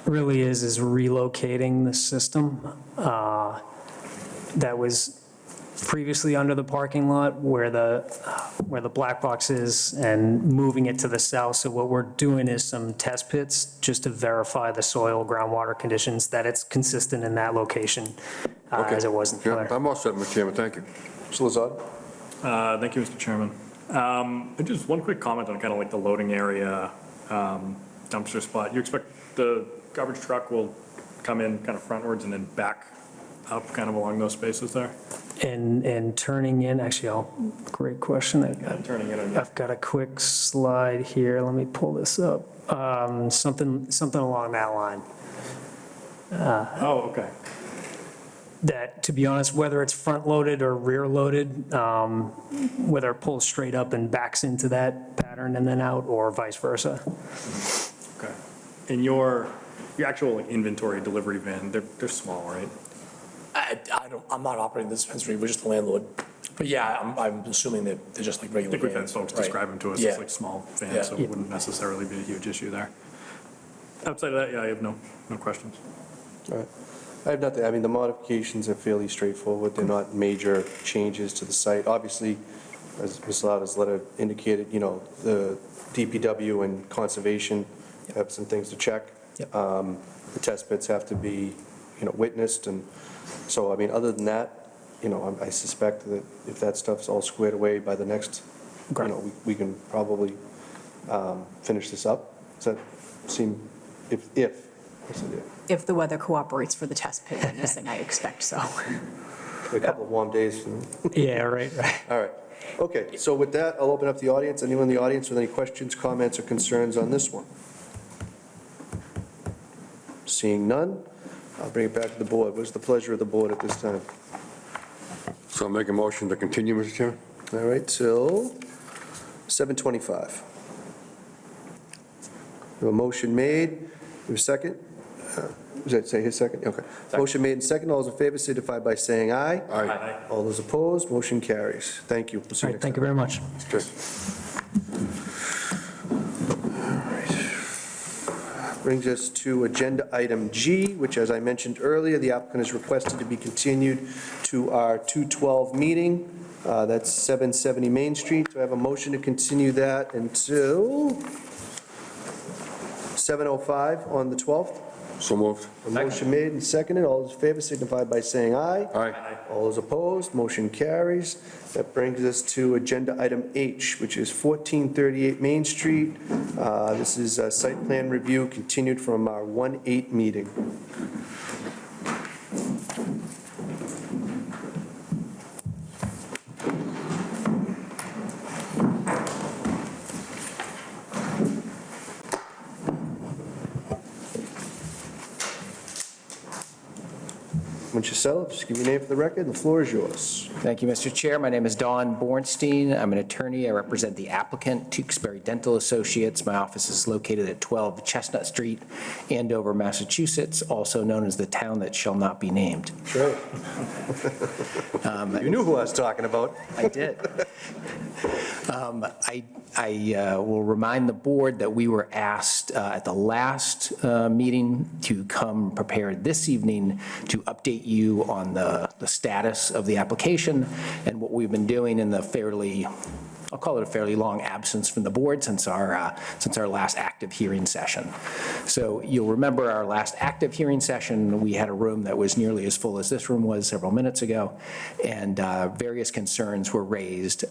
S21: really is relocating the system that was previously under the parking lot where the black box is and moving it to the south. So what we're doing is some test pits just to verify the soil, groundwater conditions, that it's consistent in that location as it was in
S3: Yeah,
S21: Blair.
S3: I'm all set, Mr. Chairman, thank you.
S1: Mr. Lazard?
S6: Thank you, Mr. Chairman. Just one quick comment on kind of like the loading area dumpster spot. You expect the garbage truck will come in kind of frontwards and then back up kind of along those spaces there?
S21: And turning in, actually, great question.
S6: Turning in.
S21: I've got a quick slide here. Let me pull this up. Something along that line.
S6: Oh, okay.
S21: That, to be honest, whether it's front-loaded or rear-loaded, whether it pulls straight up and backs into that pattern and then out, or vice versa.
S6: Okay. And your actual like, inventory delivery van, they're small, right?
S5: I'm not operating the dispensary, we're just the landlord. But yeah, I'm assuming that they're just like
S6: I
S5: regular
S6: think we've had
S5: vans.
S6: folks
S5: Right.
S6: describe them to us
S5: Yeah.
S6: as like small vans,
S5: Yeah.
S6: so it wouldn't necessarily be a huge issue there. Outside of that, yeah, I have no questions.
S1: All right. I have nothing, I mean, the modifications are fairly straightforward, they're not major changes to the site. Obviously, as Ms. Lauder's letter indicated, you know, the DPW and Conservation have some things to check. The test pits have to be, you know, witnessed, and so, I mean, other than that, you know, I suspect that if that stuff's all squared away by the next, you know, we can probably finish this up. Does that seem, if, I said if.
S4: If the weather cooperates for the test pit witnessing, I expect so.
S1: A couple of warm days.
S21: Yeah, right.
S1: All right. Okay, so with that, I'll open up the audience. Anyone in the audience with any questions, comments, or concerns on this one? Seeing none, I'll bring it back to the board. What's the pleasure of the board at this time?
S3: So I'll make a motion to continue, Mr. Chairman?
S1: All right, till 7:25. We have a motion made. We have a second? Was that say his second? Okay. Motion made and second. All those in favor signify by saying aye.
S3: Aye.
S1: All those opposed, motion carries. Thank you. We'll see you next
S21: Thank you
S1: time.
S21: very much.
S3: Good.
S1: Brings us to agenda item G, which, as I mentioned earlier, the applicant has requested to be continued to our 2/12 meeting. That's 770 Main Street. Do I have a motion to continue that until 7:05 on the 12th?
S3: So moved.
S1: A motion made and seconded. All those in favor signify by saying aye.
S3: Aye.
S1: All those opposed, motion carries. That brings us to agenda item H, which is 1438 Main Street. This is a site plan review continued from our 1/8 meeting. Once you settle, just give your name for the record, and the floor is yours.
S22: Thank you, Mr. Chair. My name is Don Bornstein. I'm an attorney. I represent the applicant, Tewksbury Dental Associates. My office is located at 12 Chestnut Street, Andover, Massachusetts, also known as the town that shall not be named.
S1: Sure. You knew who I was talking about.
S22: I did. I will remind the board that we were asked at the last meeting to come prepared this evening to update you on the status of the application and what we've been doing in the fairly, I'll call it a fairly long absence from the board since our last active hearing session. So you'll remember our last active hearing session, we had a room that was nearly as full as this room was several minutes ago, and various concerns were raised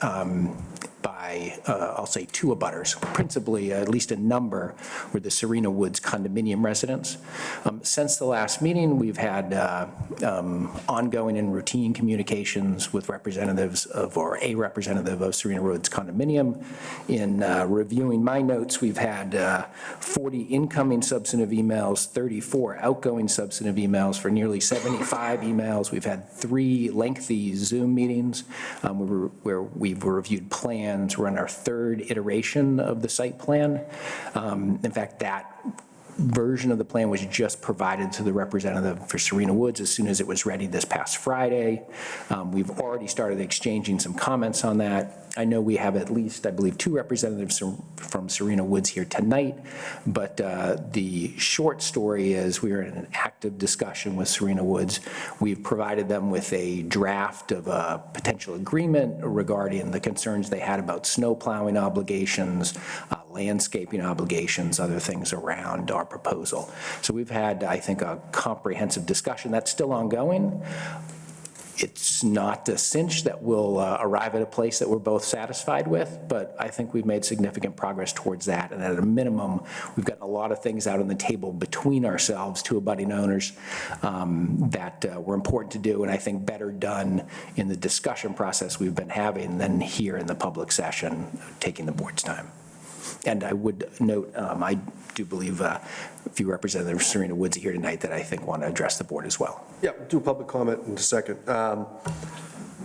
S22: by, I'll say, two abutters. Principally, at least a number, were the Serena Woods condominium residents. Since the last meeting, we've had ongoing and routine communications with representatives of, or a representative of Serena Woods condominium. In reviewing my notes, we've had 40 incoming substantive emails, 34 outgoing substantive emails for nearly 75 emails. We've had 3 lengthy Zoom meetings where we've reviewed plans. We're on our 3rd iteration of the site plan. In fact, version of the plan was just provided to the representative for Serena Woods as soon as it was ready this past Friday. We've already started exchanging some comments on that. I know we have at least, I believe, 2 representatives from Serena Woods here tonight, but the short story is we are in an active discussion with Serena Woods. We've provided them with a draft of a potential agreement regarding the concerns they had about snow plowing obligations, landscaping obligations, other things around our proposal. So we've had, I think, a comprehensive discussion. That's still ongoing. It's not a cinch that we'll arrive at a place that we're both satisfied with, but I think we've made significant progress towards that. And at a minimum, we've gotten a lot of things out on the table between ourselves, 2 abutting owners, that were important to do, and I think better done in the discussion process we've been having than here in the public session, taking the board's time. And I would note, I do believe a few representatives of Serena Woods here tonight that I think want to address the board as well.
S1: Yeah, we'll do public comment in a second.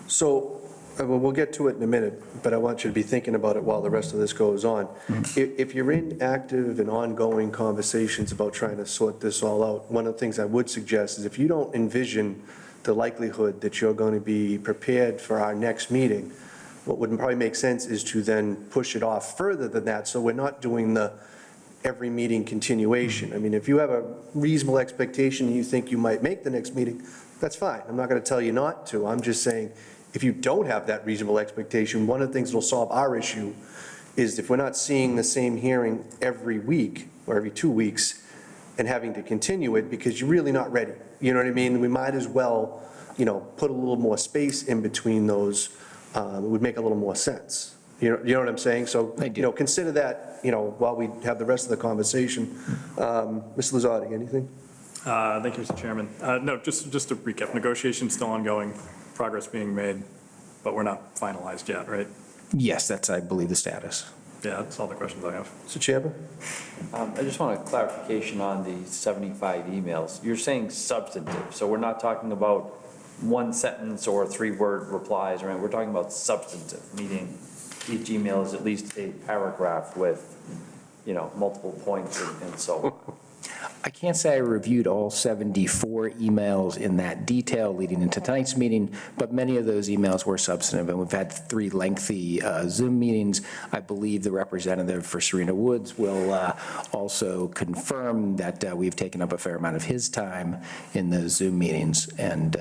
S1: So we'll get to it in a minute, but I want you to be thinking about it while the rest of this goes on. If you're in active and ongoing conversations about trying to sort this all out, one of the things I would suggest is if you don't envision the likelihood that you're going to be prepared for our next meeting, what would probably make sense is to then push it off further than that, so we're not doing the every meeting continuation. I mean, if you have a reasonable expectation and you think you might make the next meeting, that's fine. I'm not going to tell you not to. I'm just saying, if you don't have that reasonable expectation, one of the things that'll solve our issue is if we're not seeing the same hearing every week or every 2 weeks and having to continue it because you're really not ready. You know what I mean? We might as well, put a little more space in between those. It would make a little more sense. You know what I'm saying? So, consider that, while we have the rest of the conversation. Mr. Lazardi, anything?
S6: Thank you, Mr. Chairman. No, just to recap, negotiations still ongoing, progress being made, but we're not finalized yet, right?
S22: Yes, that's, I believe, the status.
S6: Yeah, that's all the questions I have.
S1: Mr. Chairman?
S2: I just want a clarification on the 75 emails. You're saying substantive, so we're not talking about 1 sentence or 3-word replies, right? We're talking about substantive, meaning each email is at least a paragraph with, multiple points and so on.
S22: I can't say I reviewed all 74 emails in that detail leading into tonight's meeting, but many of those emails were substantive, and we've had 3 lengthy Zoom meetings. I believe the representative for Serena Woods will also confirm that we've taken up a fair amount of his time in those Zoom meetings, and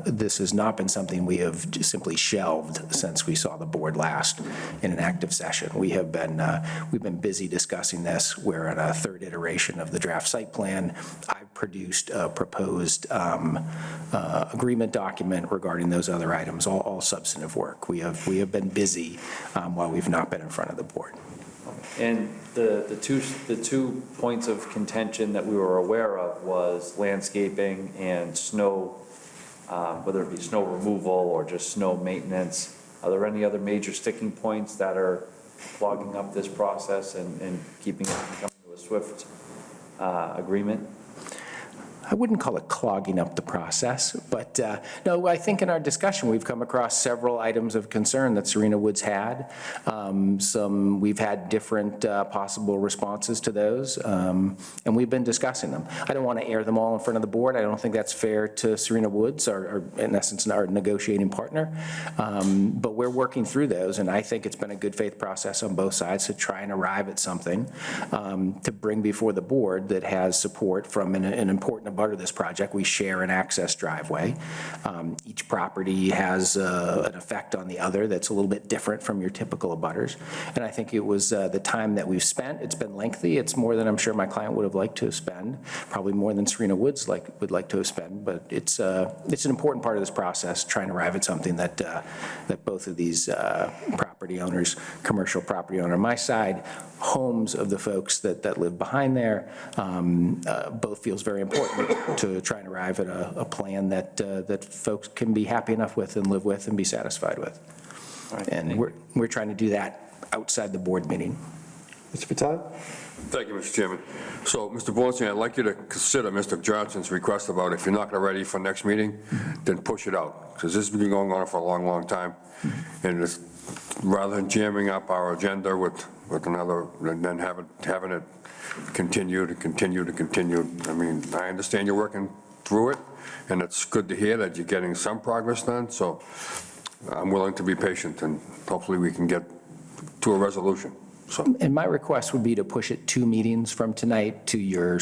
S22: this has not been something we have just simply shelved since we saw the board last in an active session. We've been busy discussing this. We're at a 3rd iteration of the draft site plan. I've produced a proposed agreement document regarding those other items, all substantive work. We have been busy while we've not been in front of the board.
S2: And the two points of contention that we were aware of was landscaping and snow, whether it be snow removal or just snow maintenance. Are there any other major sticking points that are clogging up this process and keeping it from coming to a swift agreement?
S22: I wouldn't call it clogging up the process, but no, I think in our discussion, we've come across several items of concern that Serena Woods had. We've had different possible responses to those, and we've been discussing them. I don't want to air them all in front of the board. I don't think that's fair to Serena Woods, our in essence, our negotiating partner. But we're working through those, and I think it's been a good faith process on both sides to try and arrive at something to bring before the board that has support from an important abutter of this project. We share an access driveway. Each property has an effect on the other that's a little bit different from your typical abutters. And I think it was the time that we've spent. It's been lengthy. It's more than I'm sure my client would have liked to spend, probably more than Serena Woods would like to have spent. But it's an important part of this process, trying to arrive at something that both of these property owners, commercial property owner on my side, homes of the folks that live behind there, both feels very important to try and arrive at a plan that folks can be happy enough with and live with and be satisfied with.
S2: Right,
S22: and we're trying to do that outside the board meeting.
S1: Mr. Vitale?
S3: Thank you, Mr. Chairman. So, Mr. Bornstein, I'd like you to consider Mr. Johnson's request about if you're not ready for next meeting, then push it out, because this has been going on for a long, long time. And it's, rather than jamming up our agenda with with another, and then having it continue to continue to continue. I mean, I understand you're working through it, and it's good to hear that you're getting some progress done, so I'm willing to be patient, and hopefully we can get to a resolution. So,
S22: And my request would be to push it 2 meetings from tonight to your,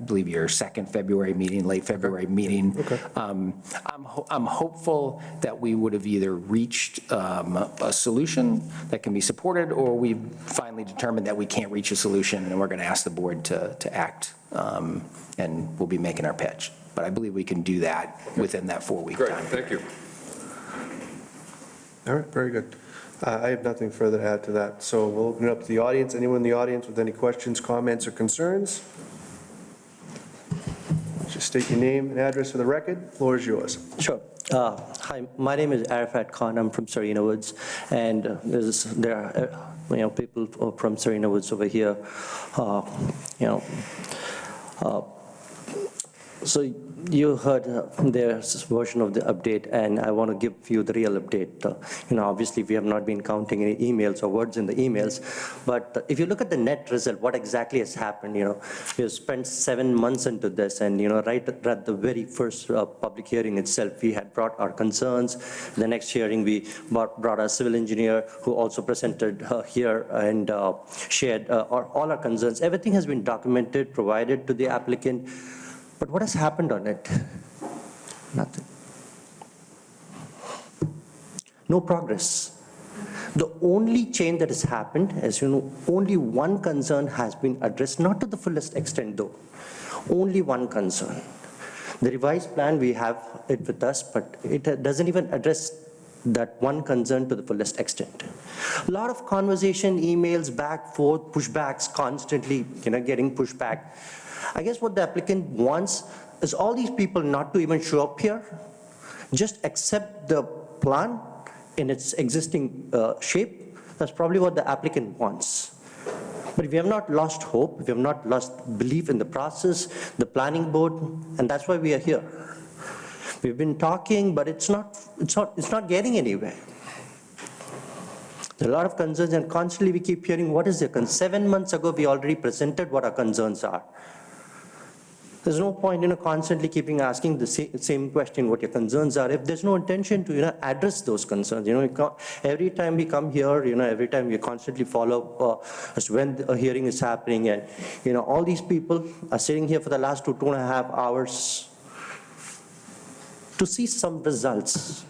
S22: believe your second February meeting, late February meeting.
S1: Okay.
S22: I'm hopeful that we would have either reached a solution that can be supported, or we finally determined that we can't reach a solution, and we're going to ask the board to act, and we'll be making our pitch. But I believe we can do that within that 4-week
S3: great,
S22: time.
S3: thank you.
S1: All right, very good. I have nothing further to add to that, so we'll open it up to the audience. Anyone in the audience with any questions, comments, or concerns? Just state your name and address for the record. Floor is yours.
S8: Sure. Hi, my name is Arafat Khan. I'm from Serena Woods, and there are people from Serena Woods over here. So you heard their version of the update, and I want to give you the real update. Obviously, we have not been counting any emails or words in the emails, but if you look at the net result, what exactly has happened, we have spent 7 months into this, and, right at the very first public hearing itself, we had brought our concerns. The next hearing, we brought our civil engineer, who also presented here and shared all our concerns. Everything has been documented, provided to the applicant. But what has happened on it? Nothing. No progress. The only change that has happened, as you know, only one concern has been addressed, not to the fullest extent though. Only one concern. The revised plan, we have it with us, but it doesn't even address that one concern to the fullest extent. A lot of conversation, emails, back, forth, pushbacks, constantly, getting pushback. I guess what the applicant wants is all these people not to even show up here, just accept the plan in its existing shape. That's probably what the applicant wants. But we have not lost hope, we have not lost belief in the process, the planning board, and that's why we are here. We've been talking, but it's not getting anywhere. There are a lot of concerns, and constantly we keep hearing what is their concern. 7 months ago, we already presented what our concerns are. There's no point in constantly keeping asking the same question, what your concerns are, if there's no intention to address those concerns. Every time we come here, every time we constantly follow up as to when a hearing is happening, and all these people are sitting here for the last 2.5 hours to see some results.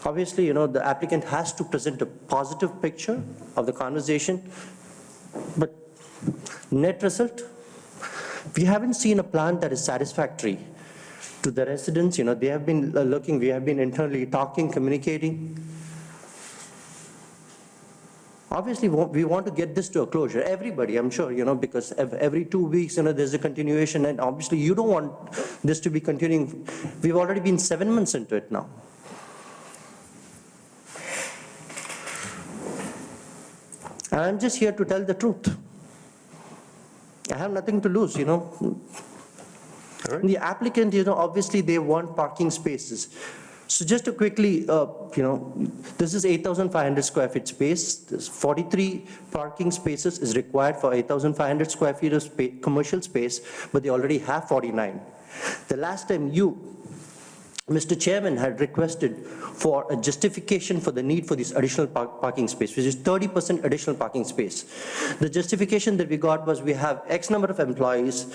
S8: Obviously, the applicant has to present a positive picture of the conversation, but net result, we haven't seen a plan that is satisfactory to the residents. They have been looking, we have been internally talking, communicating. Obviously, we want to get this to a closure. Everybody, I'm sure, because every 2 weeks, there's a continuation, and obviously you don't want this to be continuing. We've already been 7 months into it now. And I'm just here to tell the truth. I have nothing to lose, The applicant, obviously they want parking spaces. So just to quickly, this is 8,500 square feet space. There's 43 parking spaces is required for 8,500 square feet of commercial space, but they already have 49. The last time Mr. Chairman had requested for a justification for the need for this additional parking space, which is 30% additional parking space. The justification that we got was we have X number of employees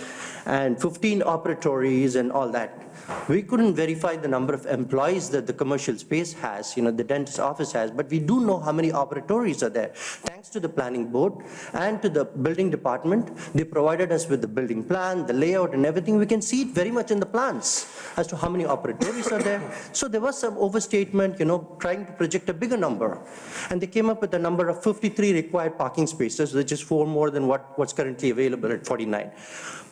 S8: and 15 operatories and all that. We couldn't verify the number of employees that the commercial space has, the dentist office has, but we do know how many operatories are there. Thanks to the planning board and to the building department, they provided us with the building plan, the layout and everything. We can see it very much in the plans as to how many operatories are there. So there was some overstatement, trying to project a bigger number. And they came up with a number of 53 required parking spaces, which is 4 more than what's currently available at 49.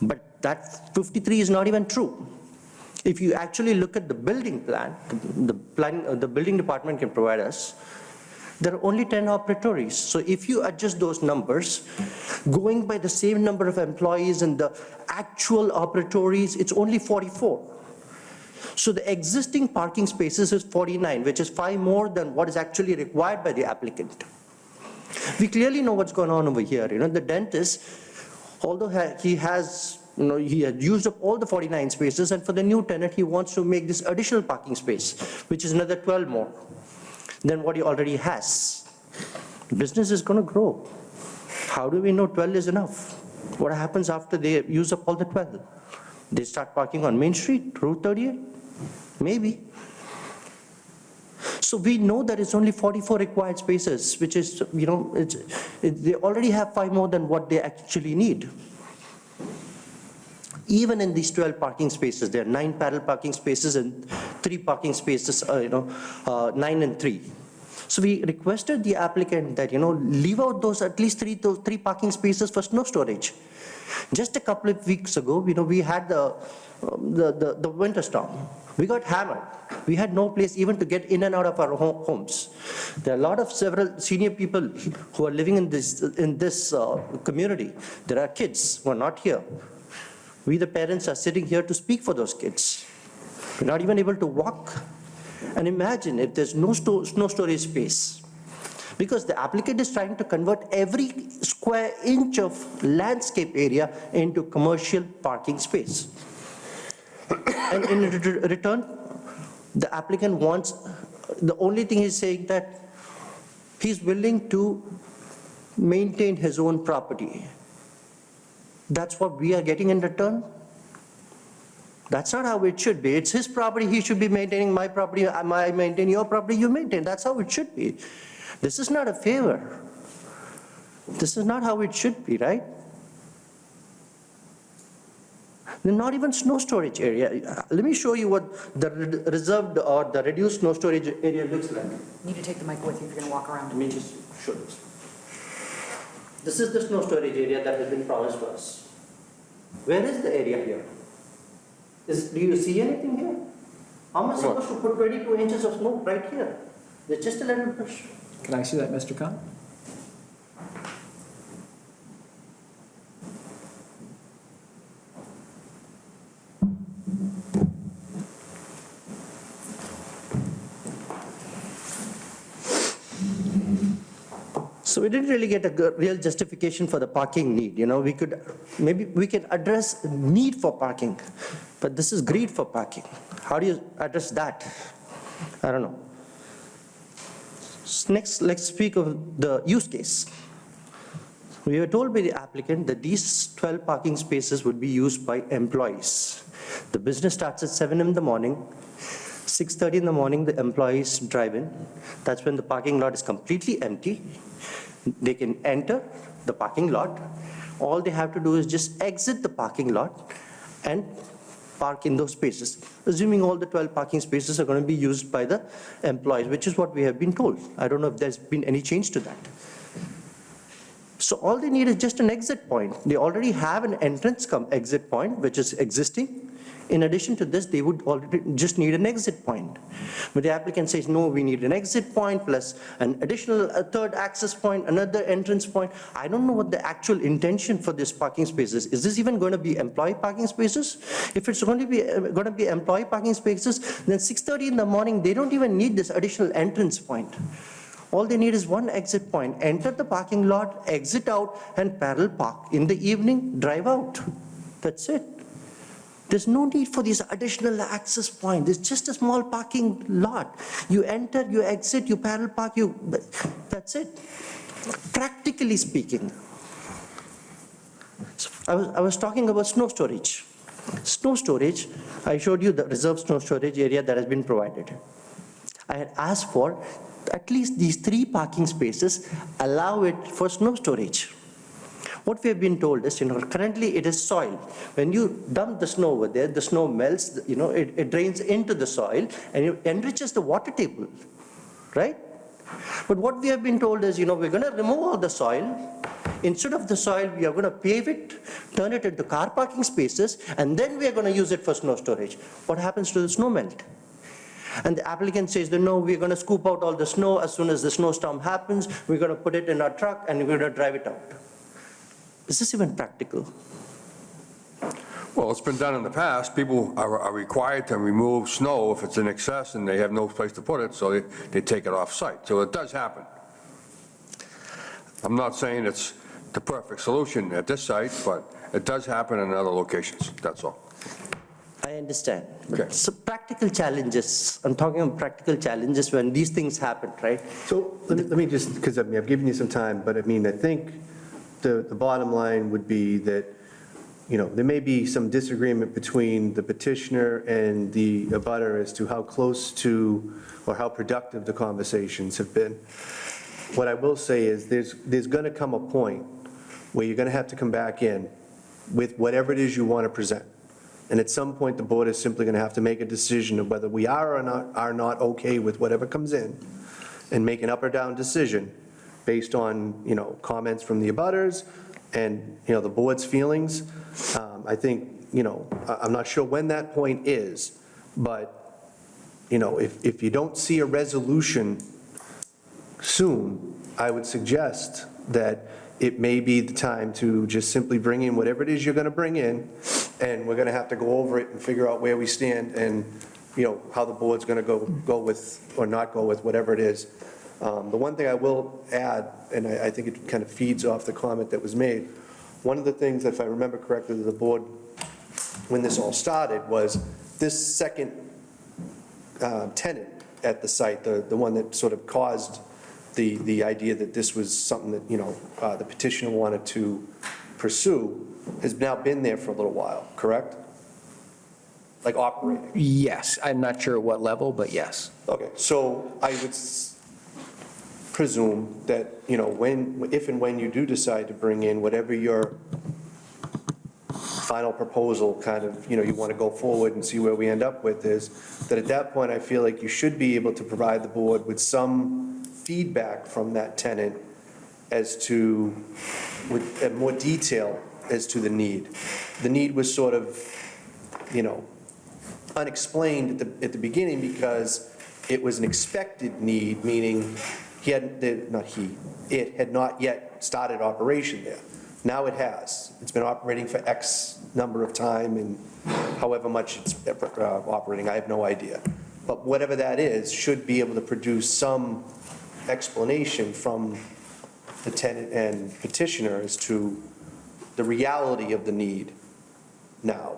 S8: But that 53 is not even true. If you actually look at the building plan, the building department can provide us, there are only 10 operatories. So if you adjust those numbers, going by the same number of employees and the actual operatories, it's only 44. So the existing parking spaces is 49, which is 5 more than what is actually required by the applicant. We clearly know what's going on over here. The dentist, although he has, he had used up all the 49 spaces, and for the new tenant, he wants to make this additional parking space, which is another 12 more than what he already has. Business is going to grow. How do we know 12 is enough? What happens after they use up all the 12? They start parking on Main Street, Route 38? Maybe. So we know that it's only 44 required spaces, which is, they already have 5 more than what they actually need. Even in these 12 parking spaces, there are 9 parallel parking spaces and 3 parking spaces, 9 and 3. So we requested the applicant that, leave out those at least 3 parking spaces for snow storage. Just a couple of weeks ago, we had the winter storm. We got hammered. We had no place even to get in and out of our homes. There are several senior people who are living in this community. There are kids who are not here. We, the parents, are sitting here to speak for those kids. We're not even able to walk. And imagine if there's no snow storage space. Because the applicant is trying to convert every square inch of landscape area into commercial parking space. And in return, the applicant wants, the only thing he's saying that he's willing to maintain his own property. That's what we are getting in return? That's not how it should be. It's his property, he should be maintaining my property, I maintain your property, you maintain. That's how it should be. This is not a favor. This is not how it should be, right? They're not even snow storage area. Let me show you what the reserved or the reduced snow storage area looks like.
S4: You need to take the mic with you if you're going to walk around.
S8: Let me just show this. This is the snow storage area that has been promised to us. Where is the area here? Do you see anything here? How am I supposed to put 22 inches of snow right here? There's just a little bush.
S22: Can I see that, Mr. Khan?
S8: So we didn't really get a real justification for the parking need. Maybe we can address need for parking, but this is greed for parking. How do you address that? I don't know. Next, let's speak of the use case. We were told by the applicant that these 12 parking spaces would be used by employees. The business starts at 7 in the morning. 6:30 in the morning, the employees drive in. That's when the parking lot is completely empty. They can enter the parking lot. All they have to do is just exit the parking lot and park in those spaces, assuming all the 12 parking spaces are going to be used by the employees, which is what we have been told. I don't know if there's been any change to that. So all they need is just an exit point. They already have an entrance come exit point, which is existing. In addition to this, they would already just need an exit point. But the applicant says, no, we need an exit point plus an additional third access point, another entrance point. I don't know what the actual intention for this parking space is. Is this even going to be employee parking spaces? If it's going to be employee parking spaces, then 6:30 in the morning, they don't even need this additional entrance point. All they need is one exit point. Enter the parking lot, exit out, and parallel park. In the evening, drive out. That's it. There's no need for these additional access points. It's just a small parking lot. You enter, you exit, you parallel park, that's it. Practically speaking. So I was talking about snow storage. Snow storage, I showed you the reserved snow storage area that has been provided. I had asked for at least these 3 parking spaces, allow it for snow storage. What we have been told is, currently it is soil. When you dump the snow over there, the snow melts, it drains into the soil and it enriches the water table, right? But what we have been told is, we're going to remove all the soil. Instead of the soil, we are going to pave it, turn it into car parking spaces, and then we are going to use it for snow storage. What happens to the snow melt? And the applicant says, no, we're going to scoop out all the snow as soon as the snowstorm happens. We're going to put it in our truck and we're going to drive it out. Is this even practical?
S3: Well, it's been done in the past. People are required to remove snow if it's in excess and they have no place to put it, so they take it off site. So it does happen. I'm not saying it's the perfect solution at this site, but it does happen in other locations, that's all.
S8: I understand.
S3: Okay.
S8: So practical challenges, I'm talking about practical challenges when these things happen, right?
S1: So let me just, because I mean, I've given you some time, but I mean, I think the bottom line would be that, you know, there may be some disagreement between the petitioner and the abutter as to how close to or how productive the conversations have been. What I will say is there's going to come a point where you're going to have to come back in with whatever it is you want to present. And at some point, the board is simply going to have to make a decision of whether we are or not okay with whatever comes in and make an up or down decision based on, you know, comments from the abutters and, you know, the board's feelings. I think, you know, I'm not sure when that point is, but, you know, if you don't see a resolution soon, I would suggest that it may be the time to just simply bring in whatever it is you're going to bring in, and we're going to have to go over it and figure out where we stand and, you know, how the board's going to go with or not go with whatever it is. The one thing I will add, and I think it kind of feeds off the comment that was made, one of the things, if I remember correctly, that the board, when this all started, was this second tenant at the site, the one that sort of caused the idea that this was something that, you know, the petitioner wanted to pursue, has now been there for a little while, correct? Like operating?
S22: Yes, I'm not sure at what level, but yes.
S1: Okay, so I would presume that, you know, if and when you do decide to bring in whatever your final proposal kind of, you know, you want to go forward and see where we end up with is, that at that point, I feel like you should be able to provide the board with some feedback from that tenant as to, with more detail as to the need. The need was sort of, you know, unexplained at the beginning because it was an expected need, meaning it had not yet started operation there. Now it has. It's been operating for X number of time and however much it's operating, I have no idea. But whatever that is, should be able to produce some explanation from the tenant and petitioner as to the reality of the need now.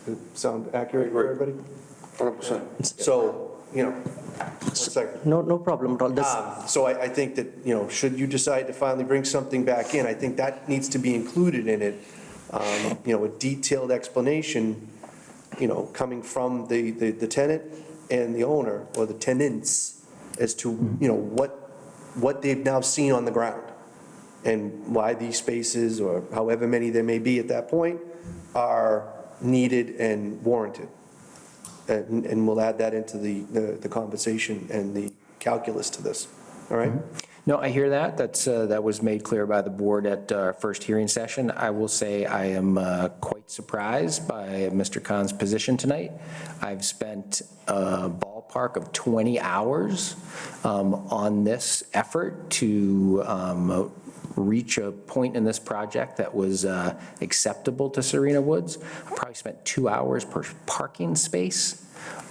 S1: Does it sound accurate for everybody?
S3: 100%.
S1: So, you know, one second.
S8: No problem at all.
S1: So I think that, you know, should you decide to finally bring something back in, I think that needs to be included in it. You know, a detailed explanation, you know, coming from the tenant and the owner, or the tenants, as to, you know, what they've now seen on the ground, and why these spaces, or however many there may be at that point, are needed and warranted. And we'll add that into the conversation and the calculus to this, all right?
S22: No, I hear that. That was made clear by the board at our first hearing session. I will say I am quite surprised by Mr. Khan's position tonight. I've spent a ballpark of 20 hours on this effort to reach a point in this project that was acceptable to Serena Woods. I probably spent 2 hours per parking space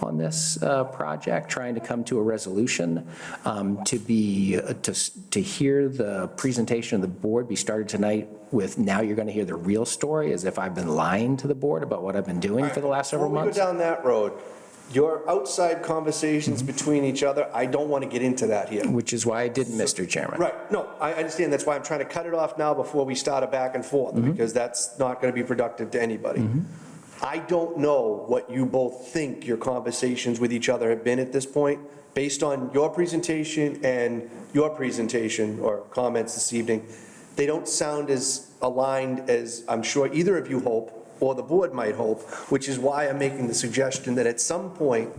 S22: on this project, trying to come to a resolution. To hear the presentation of the board be started tonight with, now you're going to hear the real story, as if I've been lying to the board about what I've been doing for the last several months.
S1: Before we go down that road, your outside conversations between each other, I don't want to get into that here.
S22: Which is why I didn't, Mr. Chairman.
S1: Right, no, I understand, that's why I'm trying to cut it off now before we start a back and forth, because that's not going to be productive to anybody. I don't know what you both think your conversations with each other have been at this point, based on your presentation and your presentation or comments this evening. They don't sound as aligned as I'm sure either of you hope, or the board might hope, which is why I'm making the suggestion that at some point,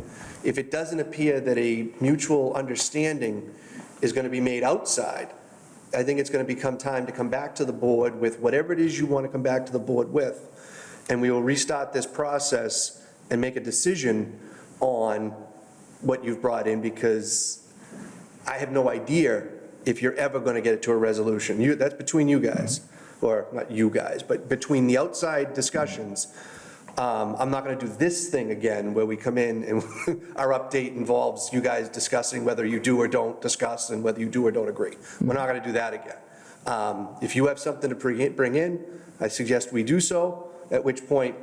S1: if it doesn't appear that a mutual understanding is going to be made outside, I think it's going to become time to come back to the board with whatever it is you want to come back to the board with, and we will restart this process and make a decision on what you've brought in, because I have no idea if you're ever going to get it to a resolution. That's between you guys, or not you guys, but between the outside discussions. I'm not going to do this thing again where we come in and our update involves you guys discussing whether you do or don't discuss and whether you do or don't agree. We're not going to do that again. If you have something to bring in, I suggest we do so, at which point,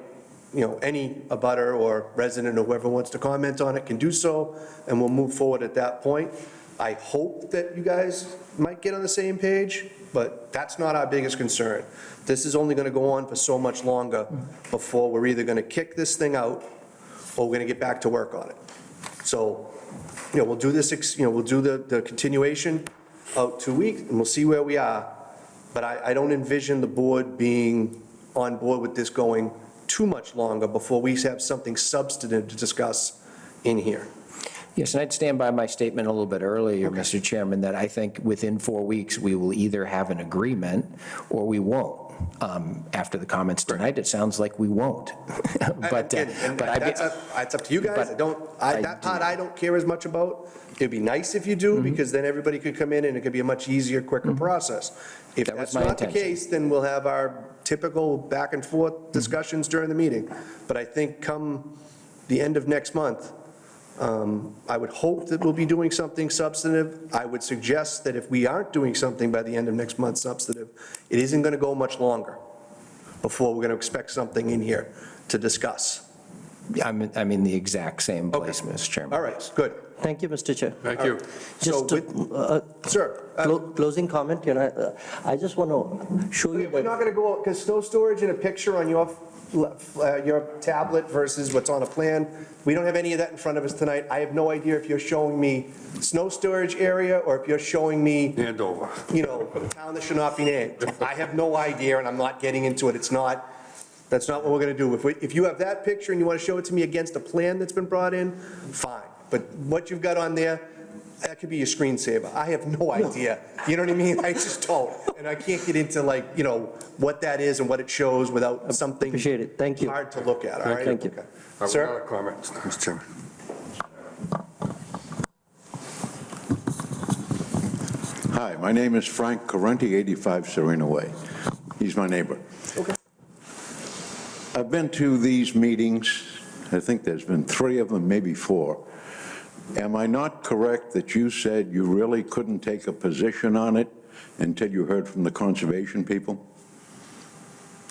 S1: any abutter or resident or whoever wants to comment on it can do so, and we'll move forward at that point. I hope that you guys might get on the same page, but that's not our biggest concern. This is only going to go on for so much longer before we're either going to kick this thing out or we're going to get back to work on it. So, we'll do this, we'll do the continuation out 2 weeks, and we'll see where we are. But I don't envision the board being on board with this going too much longer before we have something substantive to discuss in here.
S22: Yes, and I'd stand by my statement a little bit earlier, Mr. Chairman, that I think within 4 weeks, we will either have an agreement or we won't. After the comments tonight, it sounds like we won't. But
S1: That's up to you guys. That part I don't care as much about. It'd be nice if you do, because then everybody could come in and it could be a much easier, quicker process. If
S22: That was
S1: that's
S22: my
S1: not the
S22: intention.
S1: case, then we'll have our typical back and forth discussions during the meeting. But I think come the end of next month, I would hope that we'll be doing something substantive. I would suggest that if we aren't doing something by the end of next month substantive, it isn't going to go much longer before we're going to expect something in here to discuss.
S22: I'm in the exact same place, Mr. Chairman.
S1: All right, good.
S8: Thank you, Mr. Chair.
S3: Thank you.
S8: Just
S1: Sir.
S8: closing comment, I just want to show you
S1: We're
S8: that.
S1: not going to go, because snow storage in a picture on your tablet versus what's on a plan, we don't have any of that in front of us tonight. I have no idea if you're showing me snow storage area or if you're showing me,
S3: Andover.
S1: a town that should not be named. I have no idea, and I'm not getting into it. That's not what we're going to do. If you have that picture and you want to show it to me against a plan that's been brought in, fine. But what you've got on there, that could be your screensaver. I have no idea. You know what I mean? I just don't. And I can't get into what that is and what it shows without something
S8: Appreciate it. Thank you.
S1: hard to look at, all right?
S8: Thank you.
S1: Okay. Sir?
S3: Another comment, Mr. Chairman.
S11: Hi, my name is Frank Correnti, 85 Serena Way. He's my neighbor.
S1: Okay.
S11: I've been to these meetings, I think there's been 3 of them, maybe 4. Am I not correct that you said you really couldn't take a position on it until you heard from the conservation people?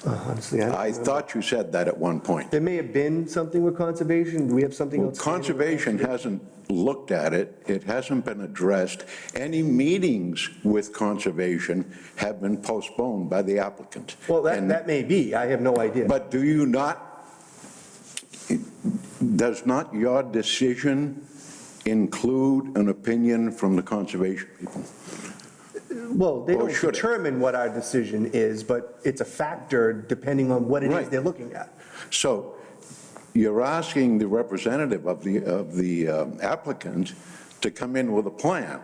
S1: Honestly,
S11: I thought you said that at one point.
S1: There may have been something with conservation. Do we have something else?
S11: Conservation hasn't looked at it. It hasn't been addressed. Any meetings with conservation have been postponed by the applicant.
S1: Well, that may be. I have no idea.
S11: But do you not, does not your decision include an opinion from the conservation people?
S1: Well, they
S11: Or
S1: don't
S11: should it?
S1: determine what our decision is, but it's a factor depending on what it is
S11: Right.
S1: they're looking at.
S11: So you're asking the representative of the applicant to come in with a plan.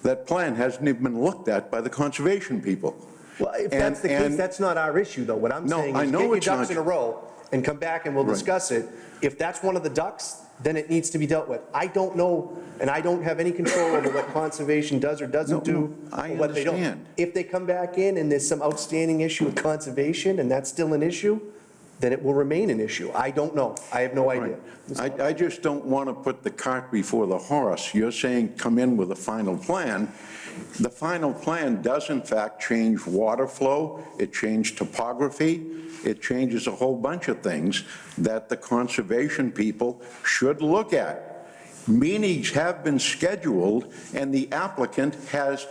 S11: That plan hasn't even been looked at by the conservation people.
S1: Well, if that's the case, that's not our issue, though. What I'm
S11: No,
S1: saying
S11: I
S1: is
S11: know
S1: get your
S11: it's not.
S1: ducks in a row and come back and we'll
S11: Right.
S1: discuss it. If that's one of the ducks, then it needs to be dealt with. I don't know, and I don't have any control over what conservation does or doesn't do.
S11: I
S1: or what they don't.
S11: understand.
S1: If they come back in and there's some outstanding issue with conservation and that's still an issue, then it will remain an issue. I don't know. I have no idea.
S11: I just don't want to put the cart before the horse. You're saying come in with a final plan. The final plan does in fact change water flow, it changed topography, it changes a whole bunch of things that the conservation people should look at. Meetings have been scheduled and the applicant has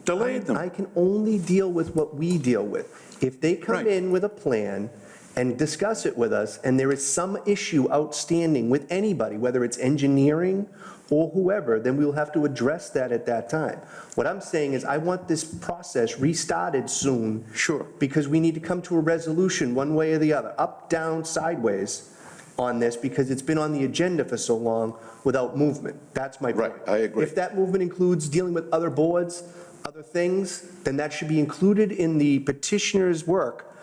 S11: delayed them.
S1: I can only deal with what we deal with. If they come in with a plan and discuss it with us, and there is some issue outstanding with anybody, whether it's engineering or whoever, then we'll have to address that at that time. What I'm saying is I want this process restarted soon.
S11: Sure.
S1: Because we need to come to a resolution one way or the other, up, down, sideways on this, because it's been on the agenda for so long without movement. That's my point.
S11: I agree.
S1: If that movement includes dealing with other boards, other things, then that should be included in the petitioner's work,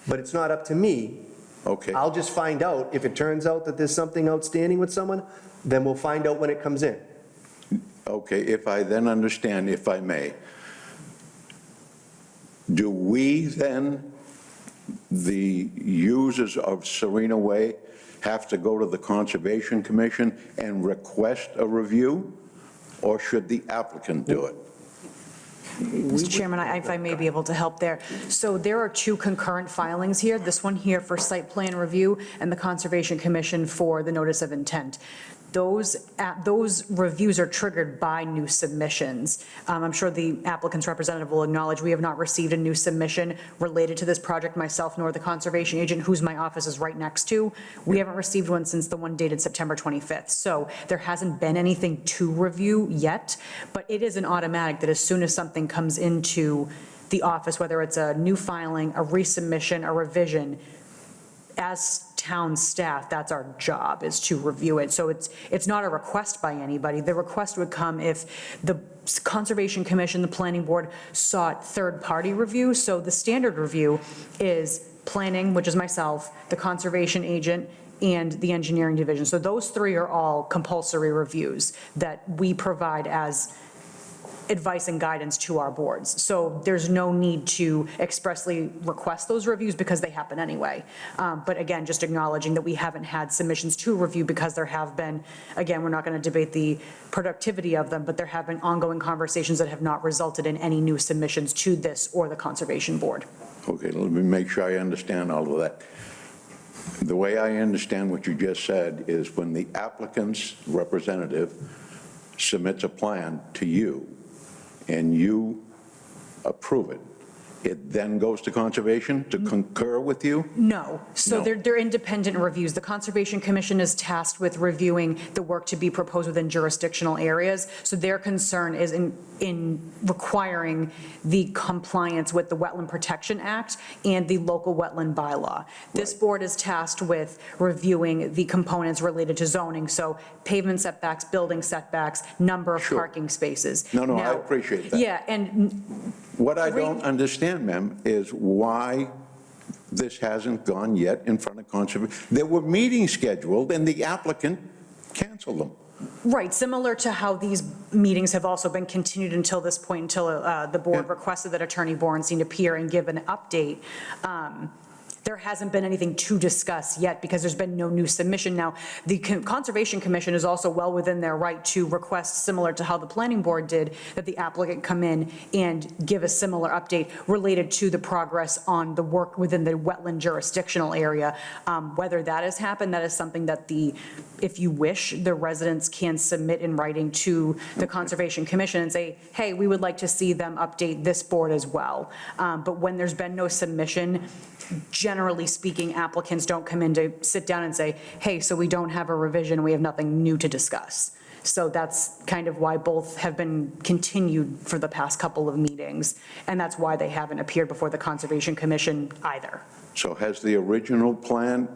S1: but it's not up to me.
S11: Okay.
S1: I'll just find out. If it turns out that there's something outstanding with someone, then we'll find out when it comes in.
S11: Okay, if I then understand, if I may, do we then, the users of Serena Way, have to go to the Conservation Commission and request a review? Or should the applicant do it?
S4: Mr. Chairman, if I may be able to help there. So there are two concurrent filings here, this one here for site plan review and the Conservation Commission for the notice of intent. Those reviews are triggered by new submissions. I'm sure the applicant's representative will acknowledge we have not received a new submission related to this project, myself nor the conservation agent, whose my office is right next to. We haven't received one since the one dated September 25th. So there hasn't been anything to review yet, but it is an automatic that as soon as something comes into the office, whether it's a new filing, a resubmission, a revision, as town staff, that's our job, is to review it. So it's not a request by anybody. The request would come if the Conservation Commission, the Planning Board sought third-party review. So the standard review is planning, which is myself, the conservation agent, and the engineering division. So those three are all compulsory reviews that we provide as advice and guidance to our boards. So there's no need to expressly request those reviews because they happen anyway. But again, just acknowledging that we haven't had submissions to review because there have been, again, we're not going to debate the productivity of them, but there have been ongoing conversations that have not resulted in any new submissions to this or the Conservation Board.
S11: Okay, let me make sure I understand all of that. The way I understand what you just said is when the applicant's representative submits a plan to you, and you approve it, it then goes to conservation to concur with you?
S4: No. So
S11: No.
S4: they're independent reviews. The Conservation Commission is tasked with reviewing the work to be proposed within jurisdictional areas. So their concern is in requiring the compliance with the Wetland Protection Act and the local wetland bylaw. This board is tasked with reviewing the components related to zoning. So pavement setbacks, building setbacks, number of parking spaces.
S11: No, I
S4: Now,
S11: appreciate that.
S4: Yeah, and
S11: What I don't understand, ma'am, is why this hasn't gone yet in front of conservation. There were meetings scheduled, and the applicant canceled them.
S4: right, similar to how these meetings have also been continued until this point, until the board requested that Attorney Borenstein appear and give an update. There hasn't been anything to discuss yet because there's been no new submission. Now, the Conservation Commission is also well within their right to request, similar to how the Planning Board did, that the applicant come in and give a similar update related to the progress on the work within the wetland jurisdictional area. Whether that has happened, that is something that if you wish, the residents can submit in writing to the Conservation Commission and say, hey, we would like to see them update this board as well. But when there's been no submission, generally speaking, applicants don't come in to sit down and say, hey, so we don't have a revision, we have nothing new to discuss. So that's kind of why both have been continued for the past couple of meetings, and that's why they haven't appeared before the Conservation Commission either.
S11: So has the original plan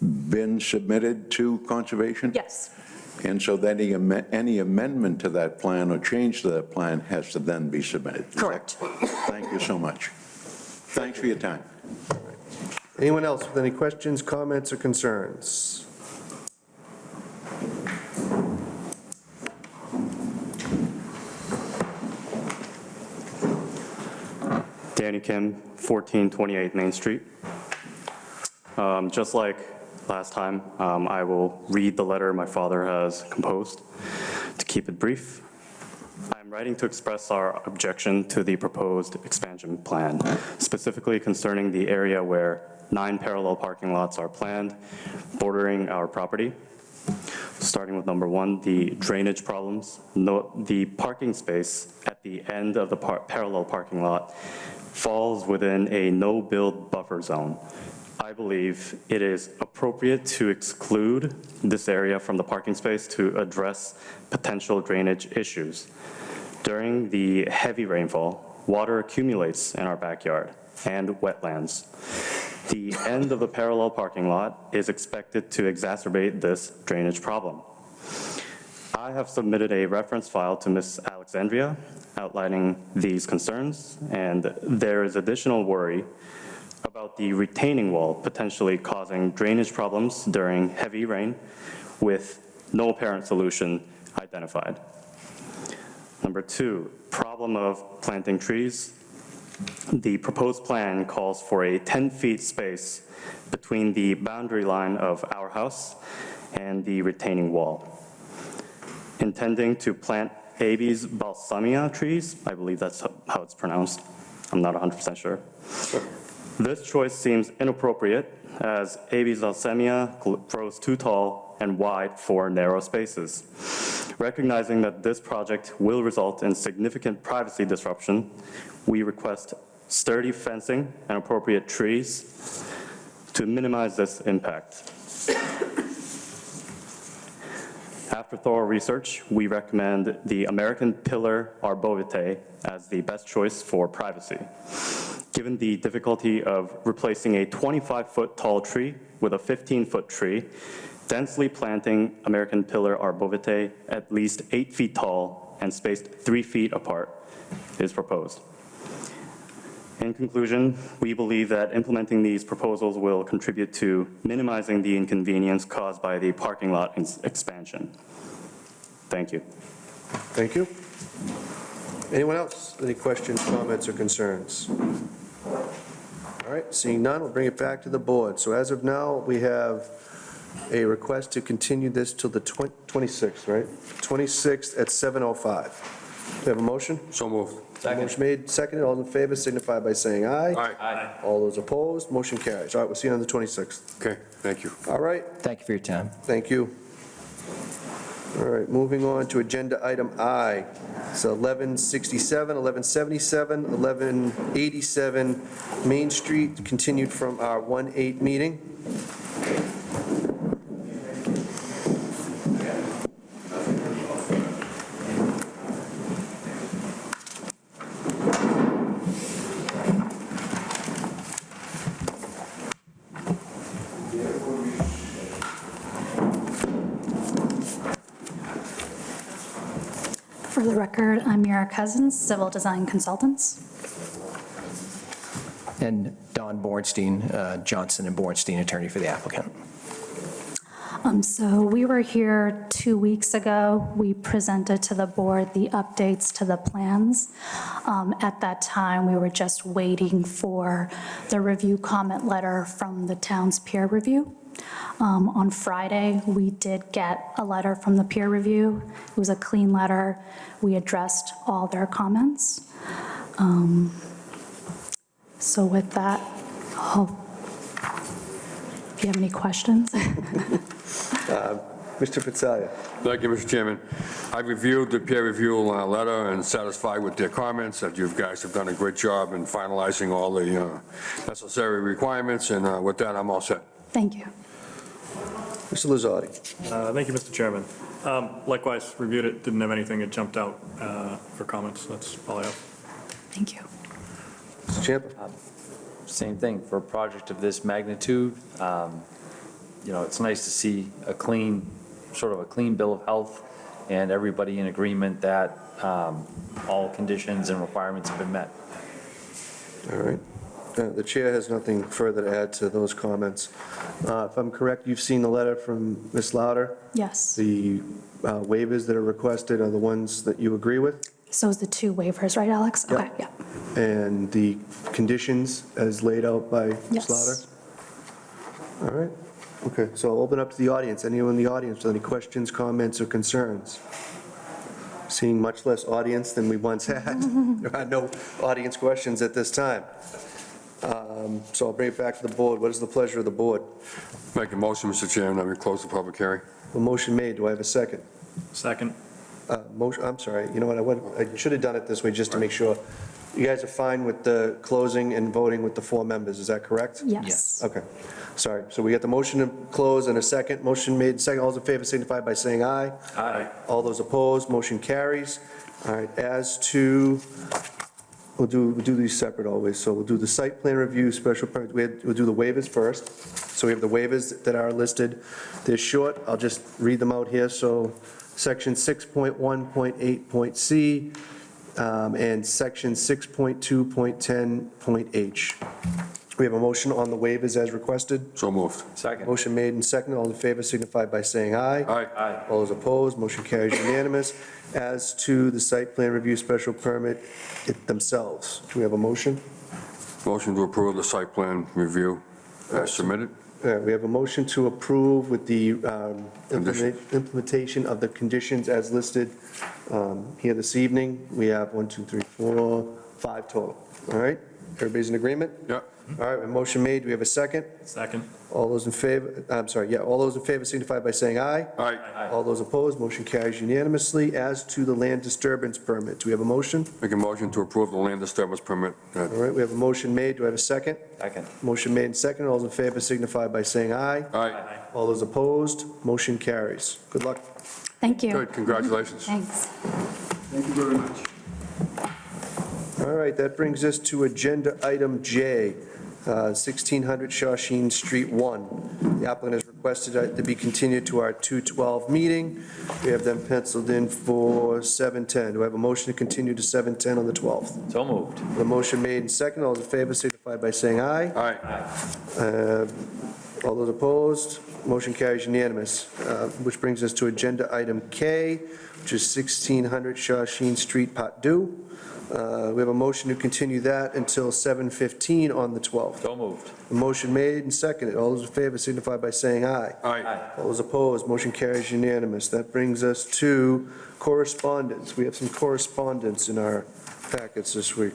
S11: been submitted to conservation?
S4: Yes.
S11: And so then any amendment to that plan or change to that plan has to then be submitted?
S4: Correct.
S11: Thank you so much. Thanks for your time.
S1: Anyone else with any questions, comments, or concerns?
S7: Danny Kim, 1428 Main Street. Just like last time, I will read the letter my father has composed to keep it brief. I'm writing to express our objection to the proposed expansion plan, specifically concerning the area where 9 parallel parking lots are planned, bordering our property. Starting with number 1, the drainage problems. The parking space at the end of the parallel parking lot falls within a no-build buffer zone. I believe it is appropriate to exclude this area from the parking space to address potential drainage issues. During the heavy rainfall, water accumulates in our backyard and wetlands. The end of the parallel parking lot is expected to exacerbate this drainage problem. I have submitted a reference file to Ms. Alexandria outlining these concerns, and there is additional worry about the retaining wall potentially causing drainage problems during heavy rain with no apparent solution identified. Number 2, problem of planting trees. The proposed plan calls for a 10-foot space between the boundary line of our house and the retaining wall. Intending to plant Abies balsamia trees. I believe that's how it's pronounced. I'm not 100% sure. This choice seems inappropriate as Abies balsamia grows too tall and wide for narrow spaces. Recognizing that this project will result in significant privacy disruption, we request sturdy fencing and appropriate trees to minimize this impact. After thorough research, we recommend the American Pillar Arborvitae as the best choice for privacy. Given the difficulty of replacing a 25-foot tall tree with a 15-foot tree, densely planting American Pillar Arborvitae at least 8 feet tall and spaced 3 feet apart is proposed. In conclusion, we believe that implementing these proposals will contribute to minimizing the inconvenience caused by the parking lot expansion. Thank you.
S1: Thank you. Anyone else? Any questions, comments, or concerns? All right, seeing none, we'll bring it back to the board. So as of now, we have a request to continue this till the 26th, right? 26th at 7:05. Do we have a motion?
S3: So moved.
S1: Motion made, seconded. All in favor signify by saying aye.
S3: Aye.
S1: All those opposed, motion carries. All right, we'll see you on the 26th.
S3: Okay, thank you.
S1: All right,
S22: Thank you for your time.
S1: thank you. All right, moving on to agenda item I. So 1167, 1177, 1187 Main Street, continued from our 1/8 meeting.
S13: For the record, I'm Mira Cousins, Civil Design Consultants.
S22: And Don Bornstein, Johnson and Bornstein, attorney for the applicant.
S13: So we were here 2 weeks ago. We presented to the board the updates to the plans. At that time, we were just waiting for the review comment letter from the town's peer review. On Friday, we did get a letter from the peer review. It was a clean letter. We addressed all their comments. So with that, if you have any questions?
S1: Mr. Pitzalia.
S3: Thank you, Mr. Chairman. I've reviewed the peer review letter and satisfied with their comments that you guys have done a great job in finalizing all the necessary requirements, and with that, I'm all set.
S13: Thank you.
S1: Mr. Lazardi.
S6: Thank you, Mr. Chairman. Likewise, reviewed it, didn't have anything that jumped out for comments. That's all I have.
S13: Thank you.
S1: Mr. Champa.
S2: Same thing, for a project of this magnitude, it's nice to see a clean bill of health and everybody in agreement that all conditions and requirements have been met.
S1: All right. The chair has nothing further to add to those comments. If I'm correct, you've seen the letter from Ms. Louder?
S13: Yes.
S1: The waivers that are requested are the ones that you agree with?
S13: So is the 2 waivers, right, Alex?
S1: Yep.
S13: Okay, yeah.
S1: And the conditions as laid out by Ms.
S13: Yes.
S1: Louder? All right. Okay, so I'll open up to the audience. Anyone in the audience with any questions, comments, or concerns? Seeing much less audience than we once had. There are no audience questions at this time. So I'll bring it back to the board. What is the pleasure of the board?
S3: Make a motion, Mr. Chairman, that we close the public hearing.
S1: A motion made. Do I have a second?
S6: Second.
S1: Motion, I'm sorry. You know what? I should have done it this way just to make sure. You guys are fine with the closing and voting with the 4 members. Is that correct?
S13: Yes.
S1: Okay. Sorry. So we got the motion to close and a second. Motion made, second. All those in favor signify by saying aye.
S2: Aye.
S1: All those opposed, motion carries. All right, as to, we'll do these separate always. So we'll do the site plan review, special permit. We'll do the waivers first. So we have the waivers that are listed. They're short. I'll just read them out here. So section 6.1.8.c and section 6.2.10.h. We have a motion on the waivers as requested.
S3: So moved.
S2: Second.
S1: Motion made and seconded. All in favor signify by saying aye.
S3: Aye.
S1: All those opposed, motion carries unanimous. As to the site plan review special permit themselves, do we have a motion?
S3: Motion to approve the site plan review as submitted.
S1: All right, we have a motion to approve with the
S3: Condition.
S1: implementation of the conditions as listed here this evening. We have 1, 2, 3, 4, 5 total. All right, everybody's in agreement?
S3: Yeah.
S1: All right, a motion made, do we have a second?
S6: Second.
S1: All those in favor, I'm sorry, yeah, all those in favor signify by saying aye.
S3: Aye.
S1: All those opposed, motion carries unanimously. As to the land disturbance permit, do we have a motion?
S3: Make a motion to approve the land disturbance permit.
S1: All right, we have a motion made, do I have a second?
S2: Second.
S1: Motion made and second, all those in favor signify by saying aye.
S3: Aye.
S1: All those opposed, motion carries. Good luck.
S13: Thank you.
S3: Good, congratulations.
S13: Thanks.
S20: Thank you very much.
S1: All right, that brings us to agenda item J, 1600 Shawshene Street 1. The applicant has requested it to be continued to our 2/12 meeting. We have them penciled in for 7:10. Do I have a motion to continue to 7:10 on the 12th?
S2: So moved.
S1: The motion made and second, all those in favor signify by saying aye.
S3: Aye.
S1: All those opposed, motion carries unanimous, which brings us to agenda item K, which is 1600 Shawshene Street, Part 2. We have a motion to continue that until 7:15 on the 12th.
S2: So moved.
S1: A motion made and seconded. All those in favor signify by saying aye.
S3: Aye.
S1: All those opposed, motion carries unanimous. That brings us to correspondence. We have some correspondence in our packets this week.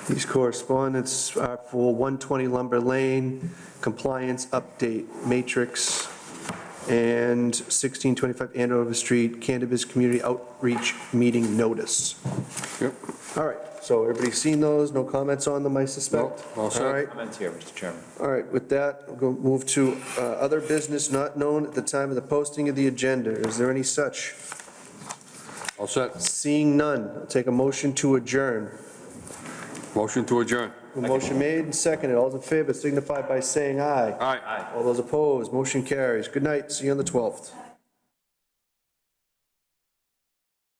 S1: These correspondence are for 120 Lumber Lane, compliance update matrix, and 1625 Andover Street, Cannabis Community Outreach Meeting Notice.
S3: Yep.
S1: All right, so everybody's seen those, no comments on them, I suspect?
S3: No, all set.
S1: All right,
S2: Comments here, Mr. Chairman.
S1: all right, with that, we'll go move to other business not known at the time of the posting of the agenda. Is there any such?
S3: All set.
S1: Seeing none, I'll take a motion to adjourn.
S3: Motion to adjourn.
S1: A motion made and seconded. All those in favor signify by saying aye.
S3: Aye.
S1: All those opposed, motion carries. Good night, see you on the 12th.